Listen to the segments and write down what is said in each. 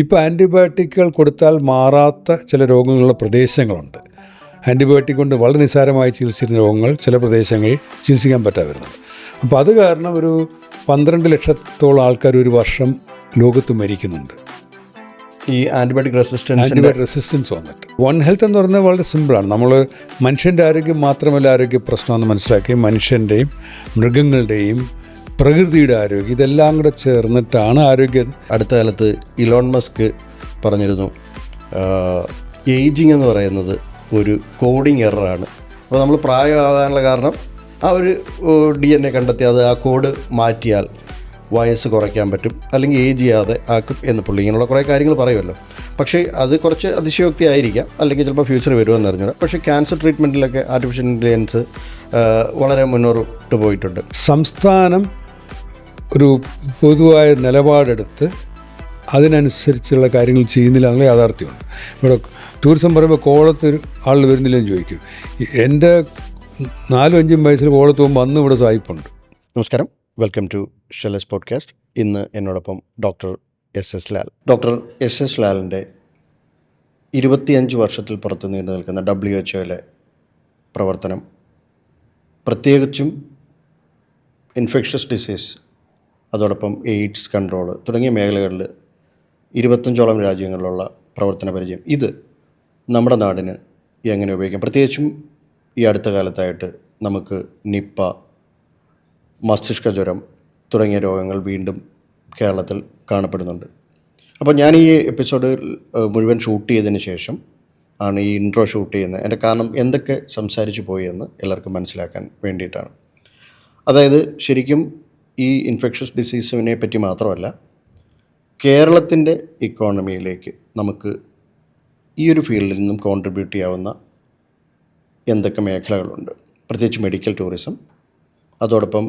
ഇപ്പോൾ ആൻറ്റിബയോട്ടിക്കുകൾ കൊടുത്താൽ മാറാത്ത ചില രോഗങ്ങളുള്ള പ്രദേശങ്ങളുണ്ട്. ആൻറ്റിബയോട്ടിക് കൊണ്ട് വളരെ നിസ്സാരമായി ചികിത്സിക്കുന്ന രോഗങ്ങൾ ചില പ്രദേശങ്ങളിൽ ചികിത്സിക്കാൻ പറ്റാതെ വരുന്നുണ്ട്. അപ്പോൾ അത് കാരണം ഒരു 12 ലക്ഷത്തോളം ആൾക്കാർ ഒരു വർഷം ലോകത്ത് മരിക്കുന്നുണ്ട് ഈ ആൻറ്റിബയോട്ടിക് റെസിസ്റ്റൻസ് വന്നിട്ട്. വൺ ഹെൽത്ത് എന്ന് പറയുന്നത് വളരെ സിമ്പിളാണ്. നമ്മൾ മനുഷ്യൻ്റെ ആരോഗ്യം മാത്രമല്ല ആരോഗ്യ പ്രശ്നമെന്ന് മനസ്സിലാക്കി മനുഷ്യൻ്റെയും മൃഗങ്ങളുടെയും പ്രകൃതിയുടെ ആരോഗ്യം ഇതെല്ലാം കൂടെ ചേർന്നിട്ടാണ് ആരോഗ്യം. അടുത്ത കാലത്ത് ഇലോൺ മസ്ക് പറഞ്ഞിരുന്നു ഏജിങ് എന്ന് പറയുന്നത് ഒരു കോഡിങ് എററാണ്. അപ്പോൾ നമ്മൾ പ്രായമാകാനുള്ള കാരണം ആ ഒരു DNA കണ്ടെത്തി അത് ആ കോഡ് മാറ്റിയാൽ വയസ്സ് കുറയ്ക്കാൻ പറ്റും, അല്ലെങ്കിൽ ഏജ് ചെയ്യാതെ ആക്കും എന്ന് പുള്ളി ഇങ്ങനെയുള്ള കുറേ കാര്യങ്ങൾ പറയുമല്ലോ. പക്ഷേ അത് കുറച്ച് അതിശയോക്തി ആയിരിക്കാം, അല്ലെങ്കിൽ ചിലപ്പോൾ ഫ്യൂച്ചർ വരുമെന്ന് അറിഞ്ഞില്ല. പക്ഷേ ക്യാൻസർ ട്രീറ്റ്മെൻറ്റിലൊക്കെ ആർട്ടിഫിഷ്യൽ ഇൻ്റലിജൻസ് വളരെ മുന്നോട്ട് പോയിട്ടുണ്ട്. സംസ്ഥാനം ഒരു പൊതുവായ നിലപാടെടുത്ത് അതിനനുസരിച്ചുള്ള കാര്യങ്ങൾ ചെയ്യുന്നില്ല എന്നുള്ള യാഥാർത്ഥ്യമുണ്ട്. ഇവിടെ ടൂറിസം പറയുമ്പോൾ കോവളത്ത് ആൾ വരുന്നില്ലെന്ന് ചോദിക്കും. എൻ്റെ 4-5 വയസ്സിൽ കോവളത്ത് പോകുമ്പോൾ അന്ന് ഇവിടെ സായിപ്പുണ്ട്. നമസ്കാരം, വെൽക്കം ടു ഷെലസ് പോഡ്കാസ്റ്റ്. ഇന്ന് എന്നോടൊപ്പം doctor S Lal. Doctor S ലാലിൻ്റെ 25 വർഷത്തിൽ പുറത്ത് നീണ്ടു നിൽക്കുന്ന WHO പ്രവർത്തനം, പ്രത്യേകിച്ചും ഇൻഫെക്ഷസ് ഡിസീസ്, അതോടൊപ്പം എയ്ഡ്സ് കൺട്രോൾ തുടങ്ങിയ മേഖലകളിൽ 25ഓളം രാജ്യങ്ങളിലുള്ള പ്രവർത്തന പരിചയം, ഇത് നമ്മുടെ നാടിന് എങ്ങനെ ഉപയോഗിക്കാം? പ്രത്യേകിച്ചും ഈ അടുത്ത കാലത്തായിട്ട് നമുക്ക് നിപ്പ, മസ്തിഷ്ക ജ്വരം തുടങ്ങിയ രോഗങ്ങൾ വീണ്ടും കേരളത്തിൽ കാണപ്പെടുന്നുണ്ട്. അപ്പോൾ ഞാൻ ഈ എപ്പിസോഡ് മുഴുവൻ ഷൂട്ട് ചെയ്തതിന് ശേഷം ആണ് ഈ ഇൻട്രോ ഷൂട്ട് ചെയ്യുന്നത്. എൻ്റെ കാരണം എന്തൊക്കെ സംസാരിച്ചു പോയി എന്ന് എല്ലാവർക്കും മനസ്സിലാക്കാൻ വേണ്ടിയിട്ടാണ്. അതായത് ശരിക്കും ഈ ഇൻഫെക്ഷസ് ഡിസീസിനെ പറ്റി മാത്രമല്ല, കേരളത്തിൻ്റെ ഇക്കോണമിയിലേക്ക് നമുക്ക് ഈ ഒരു ഫീൽഡിൽ നിന്നും കോൺട്രിബ്യൂട്ട് ചെയ്യാവുന്ന എന്തൊക്കെ മേഖലകളുണ്ട്, പ്രത്യേകിച്ച് മെഡിക്കൽ ടൂറിസം, അതോടൊപ്പം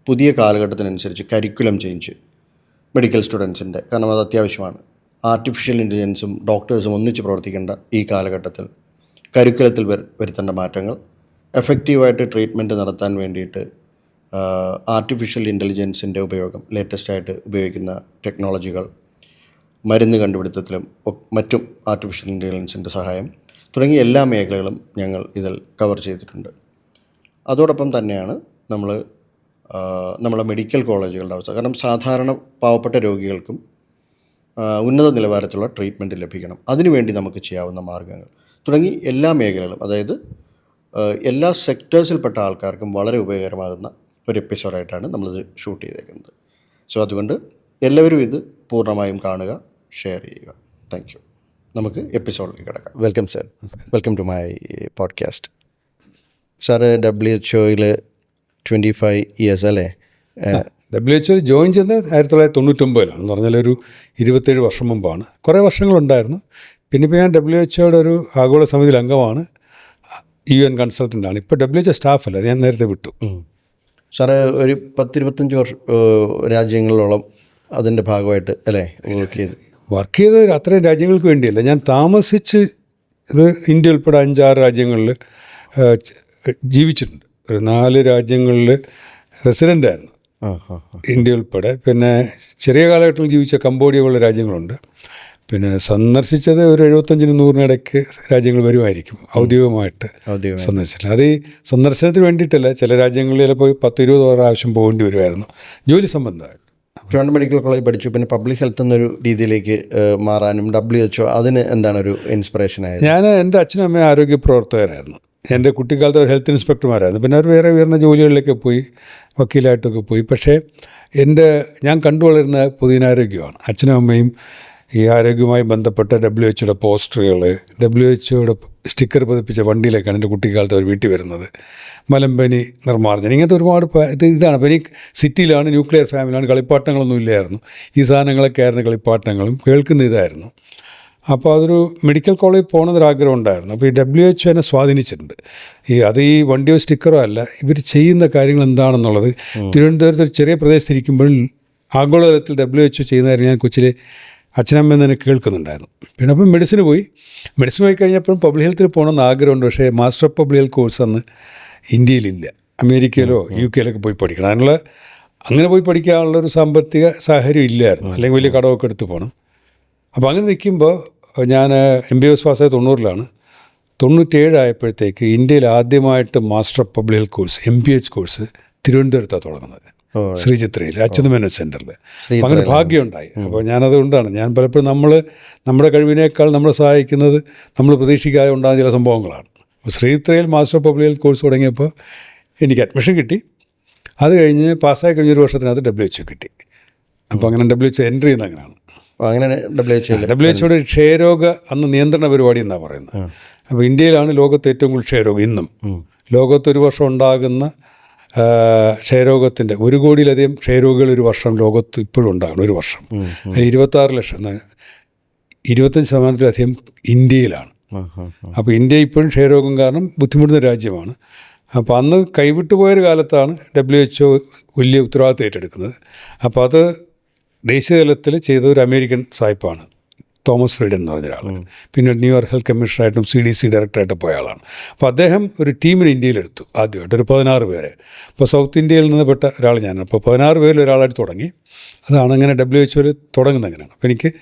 പുതിയ കാലഘട്ടത്തിനനുസരിച്ച് കരിക്കുലം ചേഞ്ച് മെഡിക്കൽ സ്റ്റുഡൻസിൻ്റെ, കാരണം അത് അത്യാവശ്യമാണ്. ആർട്ടിഫിഷ്യൽ ഇൻ്റലിജൻസും ഡോക്ടേഴ്സും ഒന്നിച്ച് പ്രവർത്തിക്കേണ്ട ഈ കാലഘട്ടത്തിൽ കരിക്കുലത്തിൽ വരുത്തേണ്ട മാറ്റങ്ങൾ, എഫക്റ്റീവായിട്ട് ട്രീറ്റ്മെൻറ്റ് നടത്താൻ വേണ്ടിയിട്ട് ആർട്ടിഫിഷ്യൽ ഇൻ്റലിജൻസിൻ്റെ ഉപയോഗം, ലേറ്റസ്റ്റായിട്ട് ഉപയോഗിക്കുന്ന ടെക്നോളജികൾ, മരുന്ന് കണ്ടുപിടുത്തത്തിലും മറ്റും ആർട്ടിഫിഷ്യൽ ഇൻ്റലിജൻസിൻ്റെ സഹായം തുടങ്ങിയ എല്ലാ മേഖലകളും ഞങ്ങൾ ഇതിൽ കവർ ചെയ്തിട്ടുണ്ട്. അതോടൊപ്പം തന്നെയാണ് നമ്മളെ മെഡിക്കൽ കോളേജുകളുടെ അവസ്ഥ. കാരണം സാധാരണ പാവപ്പെട്ട രോഗികൾക്കും ഉന്നത നിലവാരത്തിലുള്ള ട്രീറ്റ്മെൻറ്റ് ലഭിക്കണം, അതിനുവേണ്ടി നമുക്ക് ചെയ്യാവുന്ന മാർഗ്ഗങ്ങൾ തുടങ്ങി എല്ലാ മേഖലകളും, അതായത് എല്ലാ സെക്ടേഴ്സിൽപ്പെട്ട ആൾക്കാർക്കും വളരെ ഉപകാരമാകുന്ന ഒരു എപ്പിസോഡായിട്ടാണ് നമ്മളിത് ഷൂട്ട് ചെയ്തേക്കുന്നത്. സോ അതുകൊണ്ട് എല്ലാവരും ഇത് പൂർണ്ണമായും കാണുക, ഷെയർ ചെയ്യുക. Thank you. നമുക്ക് എപ്പിസോഡിലേക്ക് കിടക്കാം. Welcome sir, welcome to my podcast. Sir WHO 25 years അല്ലേ? WHO ജോയിൻ ചെയ്തത് 1999 എന്ന് പറഞ്ഞാൽ ഒരു 27 വർഷം മുമ്പാണ്. കുറേ വർഷങ്ങളുണ്ടായിരുന്നു. പിന്നെ ഇപ്പോൾ ഞാൻ WHO ഒരു ആഗോള സമിതിയിൽ അംഗമാണ്, UN കൺസൾട്ടൻ്റാണ്. ഇപ്പോൾ WHO സ്റ്റാഫല്ല, ഞാൻ നേരത്തെ വിട്ടു. സാറ് ഒരു 10-25 രാജ്യങ്ങളിലോളം അതിൻ്റെ ഭാഗമായിട്ട് അല്ലേ വർക്ക് ചെയ്ത് അത്രയും രാജ്യങ്ങൾക്ക് വേണ്ടിയല്ല. ഞാൻ താമസിച്ച് ഇത് ഇന്ത്യ ഉൾപ്പെടെ 5-6 രാജ്യങ്ങളിൽ ജീവിച്ചിട്ടുണ്ട്. ഒരു 4 രാജ്യങ്ങളിൽ റെസിഡൻ്റായിരുന്നു ഇന്ത്യ ഉൾപ്പെടെ. പിന്നെ ചെറിയ കാലഘട്ടത്തിൽ ജീവിച്ച കംബോഡിയ പോലുള്ള രാജ്യങ്ങളുണ്ട്. പിന്നെ സന്ദർശിച്ചത് ഒരു 75-100 ഇടയ്ക്ക് രാജ്യങ്ങൾ വരുമായിരിക്കും ഔദ്യോഗികമായിട്ട് സന്ദർശിച്ചില്ല. അത് ഈ സന്ദർശനത്തിന് വേണ്ടിയിട്ടല്ല, ചില രാജ്യങ്ങളിൽ ചിലപ്പോൾ 10-20 പ്രാവശ്യം പോകേണ്ടി വരുമായിരുന്നു ജോലി സംബന്ധമായിട്ട്. ട്രിവാൻഡ്രം മെഡിക്കൽ കോളേജ് പഠിച്ചു, പിന്നെ പബ്ലിക് ഹെൽത്ത് എന്നൊരു രീതിയിലേക്ക് മാറാനും WHO അതിന് എന്താണ് ഒരു ഇൻസ്പിറേഷനായത്? എൻ്റെ അച്ഛനും അമ്മയും ആരോഗ്യ പ്രവർത്തകരായിരുന്നു. എൻ്റെ കുട്ടിക്കാലത്ത് ഒരു ഹെൽത്ത് ഇൻസ്പെക്ടർമാരായിരുന്നു. പിന്നെ അവർ വേറെ ഉയർന്ന ജോലികളിലേക്ക് പോയി, വക്കീലായിട്ടൊക്കെ പോയി. പക്ഷേ ഞാൻ കണ്ടുവളരുന്ന പൊതുജനാരോഗ്യമാണ്. അച്ഛനും അമ്മയും ഈ ആരോഗ്യവുമായി ബന്ധപ്പെട്ട WHO പോസ്റ്ററുകൾ, WHO സ്റ്റിക്കർ പതിപ്പിച്ച വണ്ടിയിലേക്കാണ് എൻ്റെ കുട്ടിക്കാലത്ത് അവർ വീട്ടിൽ വരുന്നത്. മലമ്പനി നിർമ്മാർജ്ജനം, ഇങ്ങനത്തെ ഒരുപാട് ഇതാണ്. അപ്പോൾ എനിക്ക് സിറ്റിയിലാണ്, ന്യൂക്ലിയർ ഫാമിലിയാണ്, കളിപ്പാട്ടങ്ങളൊന്നും ഇല്ലായിരുന്നു. ഈ സാധനങ്ങളൊക്കെ ആയിരുന്നു കളിപ്പാട്ടങ്ങളും, കേൾക്കുന്ന ഇതായിരുന്നു. അപ്പോൾ അതൊരു മെഡിക്കൽ കോളേജിൽ പോകണമെന്നൊരാഗ്രഹം ഉണ്ടായിരുന്നു. അപ്പോൾ ഈ WHO എന്നെ സ്വാധീനിച്ചിട്ടുണ്ട്. ഈ വണ്ടിയോ സ്റ്റിക്കറോ അല്ല, ഇവർ ചെയ്യുന്ന കാര്യങ്ങൾ എന്താണെന്നുള്ളത്. തിരുവനന്തപുരത്ത് ഒരു ചെറിയ പ്രദേശത്തിരിക്കുമ്പോഴും ആഗോളതലത്തിൽ WHO ചെയ്യുന്ന കാര്യം ഞാൻ കൊച്ചിലെ അച്ഛനമ്മ തന്നെ കേൾക്കുന്നുണ്ടായിരുന്നു. പിന്നെ അപ്പം മെഡിസിന് പോയി കഴിഞ്ഞപ്പോഴും പബ്ലിക് ഹെൽത്തിൽ പോകണമെന്ന് ആഗ്രഹമുണ്ട്. പക്ഷേ മാസ്റ്റർ ഓഫ് പബ്ലിക് ഹെൽത്ത് കോഴ്സന്ന് ഇന്ത്യയിലില്ല. അമേരിക്കയിലോ UK പോയി പഠിക്കണം. അങ്ങനെ പോയി പഠിക്കാനുള്ളൊരു സാമ്പത്തിക സാഹചര്യം ഇല്ലായിരുന്നു. അല്ലെങ്കിൽ വലിയ കടമൊക്കെ എടുത്ത് പോകണം. അപ്പോൾ അങ്ങനെ നിൽക്കുമ്പോൾ ഞാൻ MBBS പാസ്സായ 90-ലാണ്. 97 ആയപ്പോഴത്തേക്ക് ഇന്ത്യയിൽ ആദ്യമായിട്ട് master of public health course MPH course തിരുവനന്തപുരത്താണ് തുടങ്ങുന്നത്, ശ്രീചിത്രയിൽ അച്യുതമേനോൻ സെൻറ്ററിൽ. അപ്പം അങ്ങനെ ഭാഗ്യമുണ്ടായി. അപ്പോൾ ഞാനതുകൊണ്ടാണ് ഞാൻ പലപ്പോഴും നമ്മുടെ കഴിവിനേക്കാൾ നമ്മളെ സഹായിക്കുന്നത് നമ്മൾ പ്രതീക്ഷിക്കാതെ ഉണ്ടാകുന്ന ചില സംഭവങ്ങളാണ്. അപ്പോൾ ശ്രീചിത്രയിൽ master of public health course തുടങ്ങിയപ്പോൾ എനിക്ക് അഡ്മിഷൻ കിട്ടി. അത് കഴിഞ്ഞ് പാസ്സായി കഴിഞ്ഞൊരു വർഷത്തിനകത്ത് WHO കിട്ടി. അപ്പോൾ അങ്ങനെ WHO എൻട്രി ചെയ്യുന്ന അങ്ങനെയാണ്. അങ്ങനെ WHO ക്ഷയരോഗ അന്ന് നിയന്ത്രണ പരിപാടി എന്നാണ് പറയുന്നത്. അപ്പോൾ ഇന്ത്യയിലാണ് ലോകത്ത് ഏറ്റവും കൂടുതൽ ക്ഷയരോഗം ഇന്നും. ലോകത്ത് ഒരു വർഷം ഉണ്ടാകുന്ന ക്ഷയരോഗത്തിൻ്റെ 1 കോടിയിലധികം ക്ഷയരോഗികൾ ഒരു വർഷം ലോകത്ത് ഇപ്പോഴും ഉണ്ടാകണം. ഒരു വർഷം അതിൽ 26 ലക്ഷം, 25% ഇന്ത്യയിലാണ്. അപ്പോൾ ഇന്ത്യ ഇപ്പോഴും ക്ഷയരോഗം കാരണം ബുദ്ധിമുട്ടുന്ന രാജ്യമാണ്. അപ്പോൾ അന്ന് കൈവിട്ടു പോയൊരു കാലത്താണ് WHO വലിയ ഉത്തരവാദിത്വം ഏറ്റെടുക്കുന്നത്. അപ്പോൾ അത് ദേശീയ തലത്തിൽ ചെയ്ത ഒരു അമേരിക്കൻ സായിപ്പാണ്, തോമസ് ഫ്രീഡൻ എന്ന് പറഞ്ഞ ഒരാൾ. പിന്നെ ന്യൂയോർക്ക് ഹെൽത്ത് കമ്മീഷണറായിട്ടും CDC ഡയറക്ടറായിട്ട് പോയ ആളാണ്. അപ്പോൾ അദ്ദേഹം ഒരു ടീമിന് ഇന്ത്യയിലെടുത്തു ആദ്യമായിട്ട്, ഒരു 16 പേരെ. അപ്പോൾ സൗത്ത് ഇന്ത്യയിൽ നിന്ന് പെട്ട ഒരാൾ ഞാനാണ്. അപ്പോൾ 16 പേരിൽ ഒരാളായിട്ട് തുടങ്ങി. അതാണ് അങ്ങനെ WHO തുടങ്ങുന്നത് അങ്ങനെയാണ്. അപ്പോൾ എനിക്ക്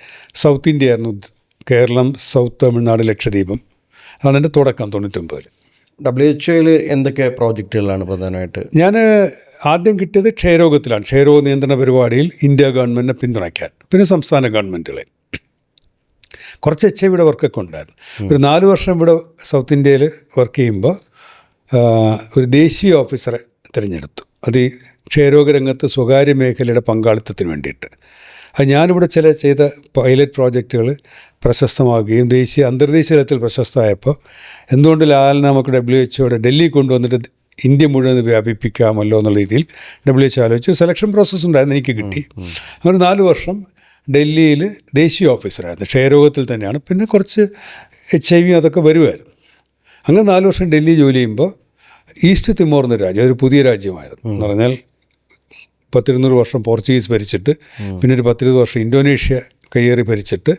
സൗത്ത് ഇന്ത്യ ആയിരുന്നു, കേരളം, സൗത്ത് തമിഴ്നാട്, ലക്ഷദ്വീപം. അതാണ് എൻ്റെ തുടക്കം 99-ൽ. WHO എന്തൊക്കെ പ്രോജക്റ്റുകളാണ് പ്രധാനമായിട്ട്? ഞാൻ ആദ്യം കിട്ടിയത് ക്ഷയരോഗത്തിലാണ്. ക്ഷയരോഗ നിയന്ത്രണ പരിപാടിയിൽ ഇന്ത്യ ഗവൺമെൻറ്റിനെ പിന്തുണയ്ക്കാൻ, പിന്നെ സംസ്ഥാന ഗവൺമെൻറ്റുകളെ. കുറച്ച് HIV വർക്കൊക്കെ ഉണ്ടായിരുന്നു. ഒരു 4 വർഷം ഇവിടെ സൗത്ത് ഇന്ത്യയിൽ വർക്ക് ചെയ്യുമ്പോൾ ഒരു ദേശീയ ഓഫീസറെ തിരഞ്ഞെടുത്തു. അത് ഈ ക്ഷയരോഗ രംഗത്ത് സ്വകാര്യ മേഖലയുടെ പങ്കാളിത്തത്തിന് വേണ്ടിയിട്ട്. അത് ഞാനിവിടെ ചെയ്ത പൈലറ്റ് പ്രോജക്റ്റുകൾ പ്രശസ്തമാകുകയും അന്തർദേശീയ തലത്തിൽ പ്രശസ്തമായപ്പോൾ എന്തുകൊണ്ട് ലാലിനെ നമുക്ക് WHO ഡൽഹി കൊണ്ടുവന്നിട്ട് ഇന്ത്യ മുഴുവൻ വ്യാപിപ്പിക്കാമല്ലോ എന്നുള്ള രീതിയിൽ WHO ആലോചിച്ചു. സെലക്ഷൻ പ്രോസസ്സ് ഉണ്ടായിരുന്നു, എനിക്ക് കിട്ടി. അങ്ങനെ 4 വർഷം ഡൽഹിയിൽ ദേശീയ ഓഫീസറായിരുന്നു. ക്ഷയരോഗത്തിൽ തന്നെയാണ്. പിന്നെ കുറച്ച് HIV അതൊക്കെ വരുമായിരുന്നു. അങ്ങനെ 4 വർഷം ഡൽഹി ജോലി ചെയ്യുമ്പോൾ ഈസ്റ്റ് തിമോർ എന്നൊരു രാജ്യം, അതൊരു പുതിയ രാജ്യമായിരുന്നു. എന്ന് പറഞ്ഞാൽ 10-200 വർഷം പോർച്ചുഗീസ് ഭരിച്ചിട്ട് പിന്നെ ഒരു 10-20 വർഷം ഇന്തോനേഷ്യ കയ്യേറി ഭരിച്ചിട്ട്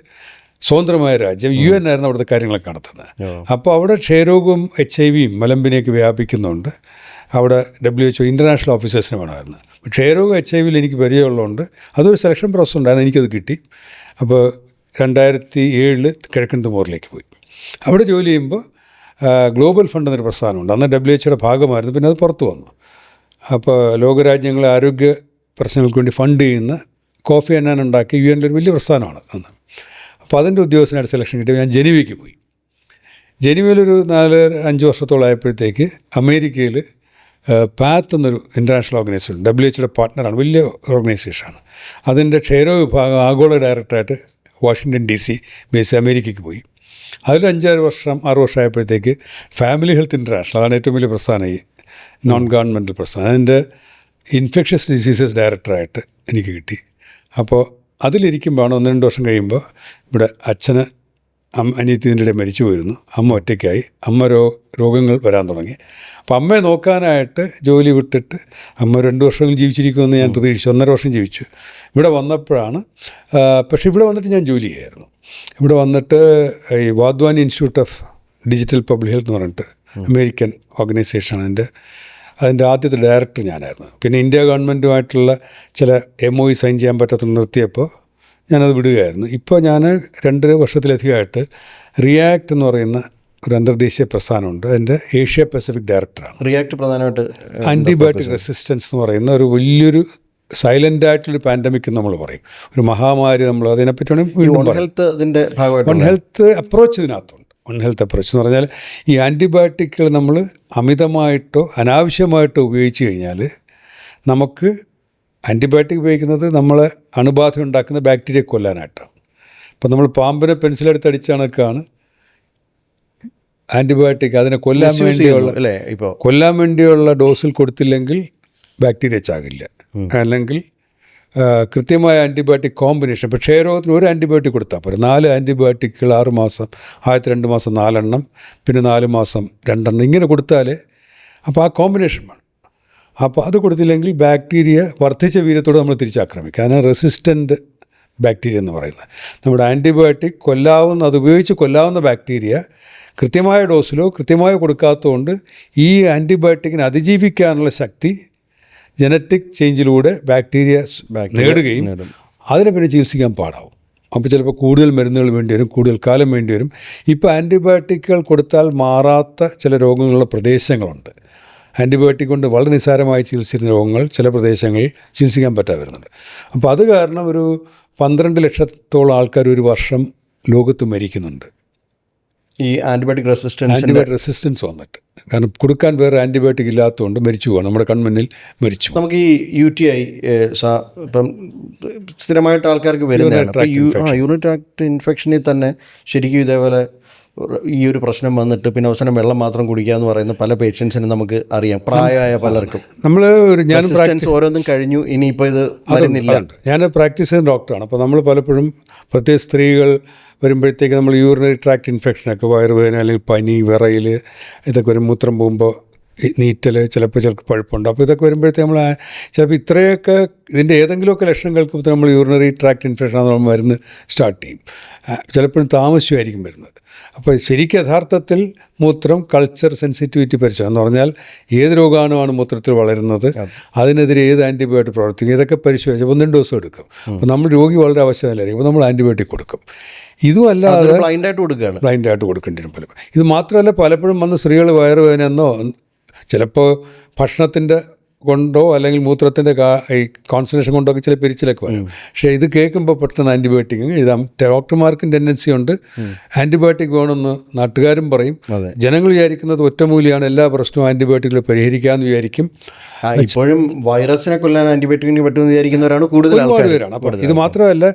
സ്വതന്ത്രമായ രാജ്യം. UN ആയിരുന്നു അവിടുത്തെ കാര്യങ്ങളൊക്കെ നടത്തുന്നത്. അപ്പോൾ അവിടെ ക്ഷയരോഗവും HIV മലമ്പിനെയൊക്കെ വ്യാപിക്കുന്നുണ്ട്. അവിടെ WHO ഇൻ്റർനാഷണൽ ഓഫീസേഴ്സിന് വേണമായിരുന്നു. ക്ഷയരോഗം HIV എനിക്ക് പരിചയമുള്ളതുകൊണ്ട് അതൊരു സെലക്ഷൻ പ്രോസസ് ഉണ്ടായിരുന്നു, എനിക്കത് കിട്ടി. അപ്പോൾ 2007 കിഴക്കൻ തിമോറിലേക്ക് പോയി. അവിടെ ജോലി ചെയ്യുമ്പോൾ ഗ്ലോബൽ ഫണ്ട് എന്നൊരു പ്രസ്ഥാനമുണ്ട്. അന്ന് WHO ഭാഗമായിരുന്നു. പിന്നെ അത് പുറത്തു വന്നു. അപ്പോൾ ലോകരാജ്യങ്ങളെ ആരോഗ്യ പ്രശ്നങ്ങൾക്ക് വേണ്ടി ഫണ്ട് ചെയ്യുന്ന കോഫി അന്നാൻ ഉണ്ടാക്കി UN ഒരു വലിയ പ്രസ്ഥാനമാണ് അന്ന്. അപ്പോൾ അതിൻ്റെ ഉദ്യോഗസ്ഥനായിട്ട് സെലക്ഷൻ കിട്ടിയപ്പോൾ ഞാൻ ജനീവയ്ക്ക് പോയി. ജനീവയിലൊരു 4-5 വർഷത്തോളം ആയപ്പോഴത്തേക്ക് അമേരിക്കയിൽ പാത്ത് എന്നൊരു ഇൻ്റർനാഷണൽ ഓർഗനൈസേഷൻ, WHO പാർട്ട്ണറാണ്, വലിയ ഓർഗനൈസേഷനാണ്. അതിൻ്റെ ക്ഷയരോഗ വിഭാഗം ആഗോള ഡയറക്ടറായിട്ട് വാഷിങ്ടൺ DC ബേസ് അമേരിക്കയ്ക്ക് പോയി. അതിൽ 5-6 വർഷം ആയപ്പോഴത്തേക്ക് ഫാമിലി ഹെൽത്ത് ഇൻ്റർനാഷണൽ, അതാണ് ഏറ്റവും വലിയ പ്രസ്ഥാനം, ഈ നോൺ ഗവൺമെൻറ്റൽ പ്രസ്ഥാനം, അതിൻ്റെ ഇൻഫെക്ഷ്യസ് ഡിസീസസ് ഡയറക്ടറായിട്ട് എനിക്ക് കിട്ടി. അപ്പോൾ അതിലിരിക്കുമ്പോഴാണ് 1-2 വർഷം കഴിയുമ്പോൾ ഇവിടെ അച്ഛന് അനിയത്തിൻ്റെ ഇടയിൽ മരിച്ചു പോയിരുന്നു. അമ്മ ഒറ്റയ്ക്കായി. അമ്മ രോഗങ്ങൾ വരാൻ തുടങ്ങി. അപ്പോൾ അമ്മയെ നോക്കാനായിട്ട് ജോലി വിട്ടിട്ട് അമ്മ 2 വർഷം ജീവിച്ചിരിക്കുമെന്ന് ഞാൻ പ്രതീക്ഷിച്ചു. 1.5 വർഷം ജീവിച്ചു. ഇവിടെ വന്നപ്പോഴാണ്, പക്ഷേ ഇവിടെ വന്നിട്ട് ഞാൻ ജോലി ചെയ്യായിരുന്നു. ഇവിടെ വന്നിട്ട് ഈ Wadhwani institute of digital public health എന്ന് പറഞ്ഞിട്ട് അമേരിക്കൻ ഓർഗനൈസേഷനാണ്. അതിൻ്റെ ആദ്യത്തെ ഡയറക്ടർ ഞാനായിരുന്നു. പിന്നെ ഇന്ത്യ ഗവൺമെൻറ്റുമായിട്ടുള്ള ചില MOU സൈൻ ചെയ്യാൻ പറ്റാത്ത നിർത്തിയപ്പോൾ ഞാനത് വിടുകയായിരുന്നു. ഇപ്പോൾ ഞാൻ 2 വർഷത്തിലധികമായിട്ട് റിയാക്ട് എന്ന് പറയുന്ന ഒരു അന്തർദേശീയ പ്രസ്ഥാനമുണ്ട്. അതിൻ്റെ ഏഷ്യ പസഫിക് ഡയറക്ടറാണ്. റിയാക്ട് പ്രധാനമായിട്ട് ആൻറ്റിബയോട്ടിക് റെസിസ്റ്റൻസ് എന്ന് പറയുന്ന ഒരു വലിയൊരു സൈലൻ്റ് ആയിട്ടുള്ളൊരു പാൻഡമിക് നമ്മൾ പറയും, ഒരു മഹാമാരി. നമ്മൾ അതിനെപ്പറ്റി വൺ ഹെൽത്ത് അപ്രോച്ച് ഇതിനകത്തുണ്ട്. വൺ ഹെൽത്ത് അപ്രോച്ച് എന്ന് പറഞ്ഞാൽ ഈ ആൻറ്റിബയോട്ടിക്കുകൾ നമ്മൾ അമിതമായിട്ടോ അനാവശ്യമായിട്ടോ ഉപയോഗിച്ച് കഴിഞ്ഞാൽ നമുക്ക് ആൻറ്റിബയോട്ടിക് ഉപയോഗിക്കുന്നത് നമ്മളെ അണുബാധ ഉണ്ടാക്കുന്ന ബാക്ടീരിയ കൊല്ലാനായിട്ടാണ്. അപ്പോൾ നമ്മൾ പാമ്പിനെ പെൻസിലെടുത്ത് അടിച്ച കണക്കാണ് ആൻറ്റിബയോട്ടിക് അതിനെ കൊല്ലാൻ വേണ്ടിയുള്ള ഡോസിൽ കൊടുത്തില്ലെങ്കിൽ ബാക്ടീരിയ ചാകില്ല. അല്ലെങ്കിൽ കൃത്യമായ ആൻറ്റിബയോട്ടിക് കോമ്പിനേഷൻ. ഇപ്പോൾ ക്ഷയരോഗത്തിന് ഒരു ആൻറ്റിബയോട്ടിക് കൊടുത്താൽ പോരെ, 4 ആൻറ്റിബയോട്ടിക്കുകൾ 6 മാസം, ആദ്യത്തെ 2 മാസം 4 എണ്ണം, പിന്നെ 4 മാസം 2 എണ്ണം, ഇങ്ങനെ കൊടുത്താൽ അപ്പോൾ ആ കോമ്പിനേഷൻ വേണം. അപ്പോൾ അത് കൊടുത്തില്ലെങ്കിൽ ബാക്ടീരിയ വർദ്ധിച്ച വീര്യത്തോടെ നമ്മൾ തിരിച്ചാക്രമിക്കും. അതിനാണ് റെസിസ്റ്റൻറ്റ് ബാക്ടീരിയ എന്ന് പറയുന്നത്. നമ്മുടെ ആൻറ്റിബയോട്ടിക് അത് ഉപയോഗിച്ച് കൊല്ലാവുന്ന ബാക്ടീരിയ കൃത്യമായ ഡോസിലോ കൃത്യമായോ കൊടുക്കാത്തതുകൊണ്ട് ഈ ആൻറ്റിബയോട്ടിക്കിനെ അതിജീവിക്കാനുള്ള ശക്തി ജനറ്റിക് ചേഞ്ചിലൂടെ ബാക്ടീരിയ നേടുകയും അതിനെ പിന്നെ ചികിത്സിക്കാൻ പാടാവും. അപ്പോൾ ചിലപ്പോൾ കൂടുതൽ മരുന്നുകൾ വേണ്ടി വരും, കൂടുതൽ കാലം വേണ്ടി വരും. ഇപ്പോൾ ആൻറ്റിബയോട്ടിക്കുകൾ കൊടുത്താൽ മാറാത്ത ചില രോഗങ്ങളുള്ള പ്രദേശങ്ങളുണ്ട്. ആൻറ്റിബയോട്ടിക് കൊണ്ട് വളരെ നിസ്സാരമായി ചികിത്സിക്കുന്ന രോഗങ്ങൾ ചില പ്രദേശങ്ങളിൽ ചികിത്സിക്കാൻ പറ്റാതെ വരുന്നുണ്ട്. അപ്പോൾ അത് കാരണം ഒരു 12 ലക്ഷത്തോളം ആൾക്കാർ ഒരു വർഷം ലോകത്ത് മരിക്കുന്നുണ്ട് ഈ ആൻറ്റിബയോട്ടിക് റെസിസ്റ്റൻസ് വന്നിട്ട്. കാരണം കൊടുക്കാൻ വേറെ ആൻറ്റിബയോട്ടിക് ഇല്ലാത്തതുകൊണ്ട് മരിച്ചു പോകാം, നമ്മുടെ കൺമുന്നിൽ മരിച്ചു. നമുക്ക് ഈ UTI ഇപ്പം സ്ഥിരമായിട്ട് ആൾക്കാർക്ക് വരുന്നതാണ്. യൂറിനറി ട്രാക്ട് ഇൻഫെക്ഷനിൽ തന്നെ ശരിക്കും ഇതേപോലെ ഈ ഒരു പ്രശ്നം വന്നിട്ട് പിന്നെ അവസാനം വെള്ളം മാത്രം കുടിക്കുക എന്ന് പറയുന്ന പല പേഷ്യൻസിനും നമുക്ക് അറിയാം, പ്രായമായ പലർക്കും. ഞാൻ ഓരോന്നും കഴിഞ്ഞു, ഇനിയിപ്പോൾ ഇത് വരുന്നില്ല. ഞാൻ പ്രാക്ടീസ് ചെയ്യുന്ന ഡോക്ടറാണ്. അപ്പോൾ നമ്മൾ പലപ്പോഴും പ്രത്യേക സ്ത്രീകൾ വരുമ്പോഴത്തേക്ക് നമ്മൾ യൂറിനറി ട്രാക്ട് ഇൻഫെക്ഷനൊക്കെ, വയറുവേദന അല്ലെങ്കിൽ പനി, വിറയിൽ, ഇതൊക്കെ ഒരു മൂത്രം പോകുമ്പോൾ നീറ്റൽ, ചിലപ്പോൾ പഴുപ്പുണ്ട്. അപ്പോൾ ഇതൊക്കെ വരുമ്പോഴത്തേക്ക് നമ്മൾ ചിലപ്പോൾ ഇത്രയൊക്കെ ഇതിൻ്റെ ഏതെങ്കിലുമൊക്കെ ലക്ഷണം കേൾക്കുമ്പോൾ നമ്മൾ യൂറിനറി ട്രാക്ട് ഇൻഫെക്ഷൻ നമ്മൾ മരുന്ന് സ്റ്റാർട്ട് ചെയ്യും. ചിലപ്പോഴും താമസിച്ചുമായിരിക്കും വരുന്നത്. അപ്പോൾ ശരിക്കും യഥാർത്ഥത്തിൽ മൂത്രം കൾച്ചർ സെൻസിറ്റിവിറ്റി പരിശോധന എന്ന് പറഞ്ഞാൽ ഏത് രോഗാണുവാണ് മൂത്രത്തിൽ വളരുന്നത്, അതിനെതിരെ ഏത് ആൻറ്റിബയോട്ടിക് പ്രവർത്തിക്കും, ഇതൊക്കെ പരിശോധിച്ച് 1-2 ദിവസം എടുക്കും. അപ്പോൾ നമ്മൾ രോഗി വളരെ ആവശ്യമില്ലായിരിക്കും, അപ്പോൾ നമ്മൾ ആൻറ്റിബയോട്ടിക് കൊടുക്കും. ഇതും അല്ലാതെ ബ്ലൈൻഡായിട്ട് കൊടുക്കേണ്ടി വരും പലപ്പോഴും. ഇത് മാത്രമല്ല, പലപ്പോഴും വന്ന് സ്ത്രീകൾ വയറുവേദന എന്നോ ചിലപ്പോൾ ഭക്ഷണത്തിൻ്റെ കൊണ്ടോ അല്ലെങ്കിൽ മൂത്രത്തിൻ്റെ ഈ കോൺസെൻട്രേഷൻ കൊണ്ടോ ഒക്കെ ചില പിരിച്ചിലൊക്കെ വരും. പക്ഷേ ഇത് കേൾക്കുമ്പോൾ പെട്ടെന്ന് ആൻറ്റിബയോട്ടിക് എഴുതാം. ഡോക്ടർമാർക്കും ടെൻഡൻസി ഉണ്ട് ആൻറ്റിബയോട്ടിക് വേണമെന്ന് നാട്ടുകാരും പറയും. ജനങ്ങൾ വിചാരിക്കുന്നത് ഒറ്റമൂലിയാണ്, എല്ലാ പ്രശ്നവും ആൻറ്റിബയോട്ടിക്കിൽ പരിഹരിക്കാമെന്ന് വിചാരിക്കും. ഇപ്പോഴും വൈറസിനെ കൊല്ലാൻ ആൻറ്റിബയോട്ടിക്കിന് പറ്റുമെന്ന് വിചാരിക്കുന്നവരാണ് ഒരുപാട് പേരാണ്. അപ്പോൾ ഇത് മാത്രമല്ല,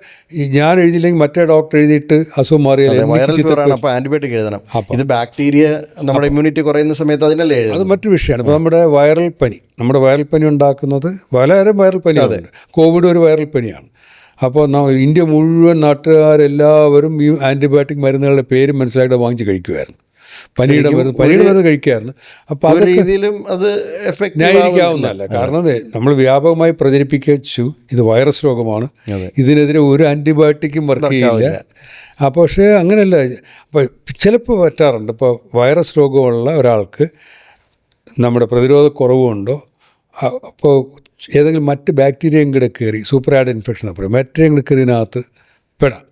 ഞാൻ എഴുതിയില്ലെങ്കിൽ മറ്റേ ഡോക്ടർ എഴുതിയിട്ട് അസുഖം മാറിയാൽ അപ്പോൾ ആൻറ്റിബയോട്ടിക് എഴുതണം. ഇത് ബാക്ടീരിയ നമ്മുടെ ഇമ്മ്യൂണിറ്റി കുറയുന്ന സമയത്ത് അതിനല്ലേ എഴുതുന്നത്. അത് മറ്റൊരു വിഷയമാണ്. ഇപ്പോൾ നമ്മുടെ വൈറൽ പനി ഉണ്ടാക്കുന്നത് വളരെ വൈറൽ പനിയാണ്. കോവിഡ് ഒരു വൈറൽ പനിയാണ്. അപ്പോൾ ഇന്ത്യ മുഴുവൻ നാട്ടുകാരെല്ലാവരും ഈ ആൻറ്റിബയോട്ടിക് മരുന്നുകളുടെ പേരും മനസ്സിലായിട്ട് വാങ്ങിച്ച് കഴിക്കുമായിരുന്നു. പനിയുടെ മരുന്ന് കഴിക്കായിരുന്നു. അപ്പോൾ അത് രീതിയിലും അത് ന്യായീകരിക്കാവുന്നതല്ല. കാരണം നമ്മൾ വ്യാപകമായി പ്രചരിപ്പിച്ചു ഇത് വൈറസ് രോഗമാണ്, ഇതിനെതിരെ ഒരു ആൻറ്റിബയോട്ടിക്കും വർക്ക് ചെയ്യില്ല. അപ്പോൾ പക്ഷേ അങ്ങനെയല്ല. അപ്പോൾ ചിലപ്പോൾ പറ്റാറുണ്ട്. ഇപ്പോൾ വൈറസ് രോഗമുള്ള ഒരാൾക്ക് നമ്മുടെ പ്രതിരോധ കുറവുണ്ടോ, അപ്പോൾ ഏതെങ്കിലും മറ്റ് ബാക്ടീരിയയും കൂടെ കയറി സൂപ്പർ ആഡ് ഇൻഫെക്ഷൻ എന്ന് പറയും, ബാക്ടീരിയയും കൂടെ കയറിയതിനകത്ത് പെടാം.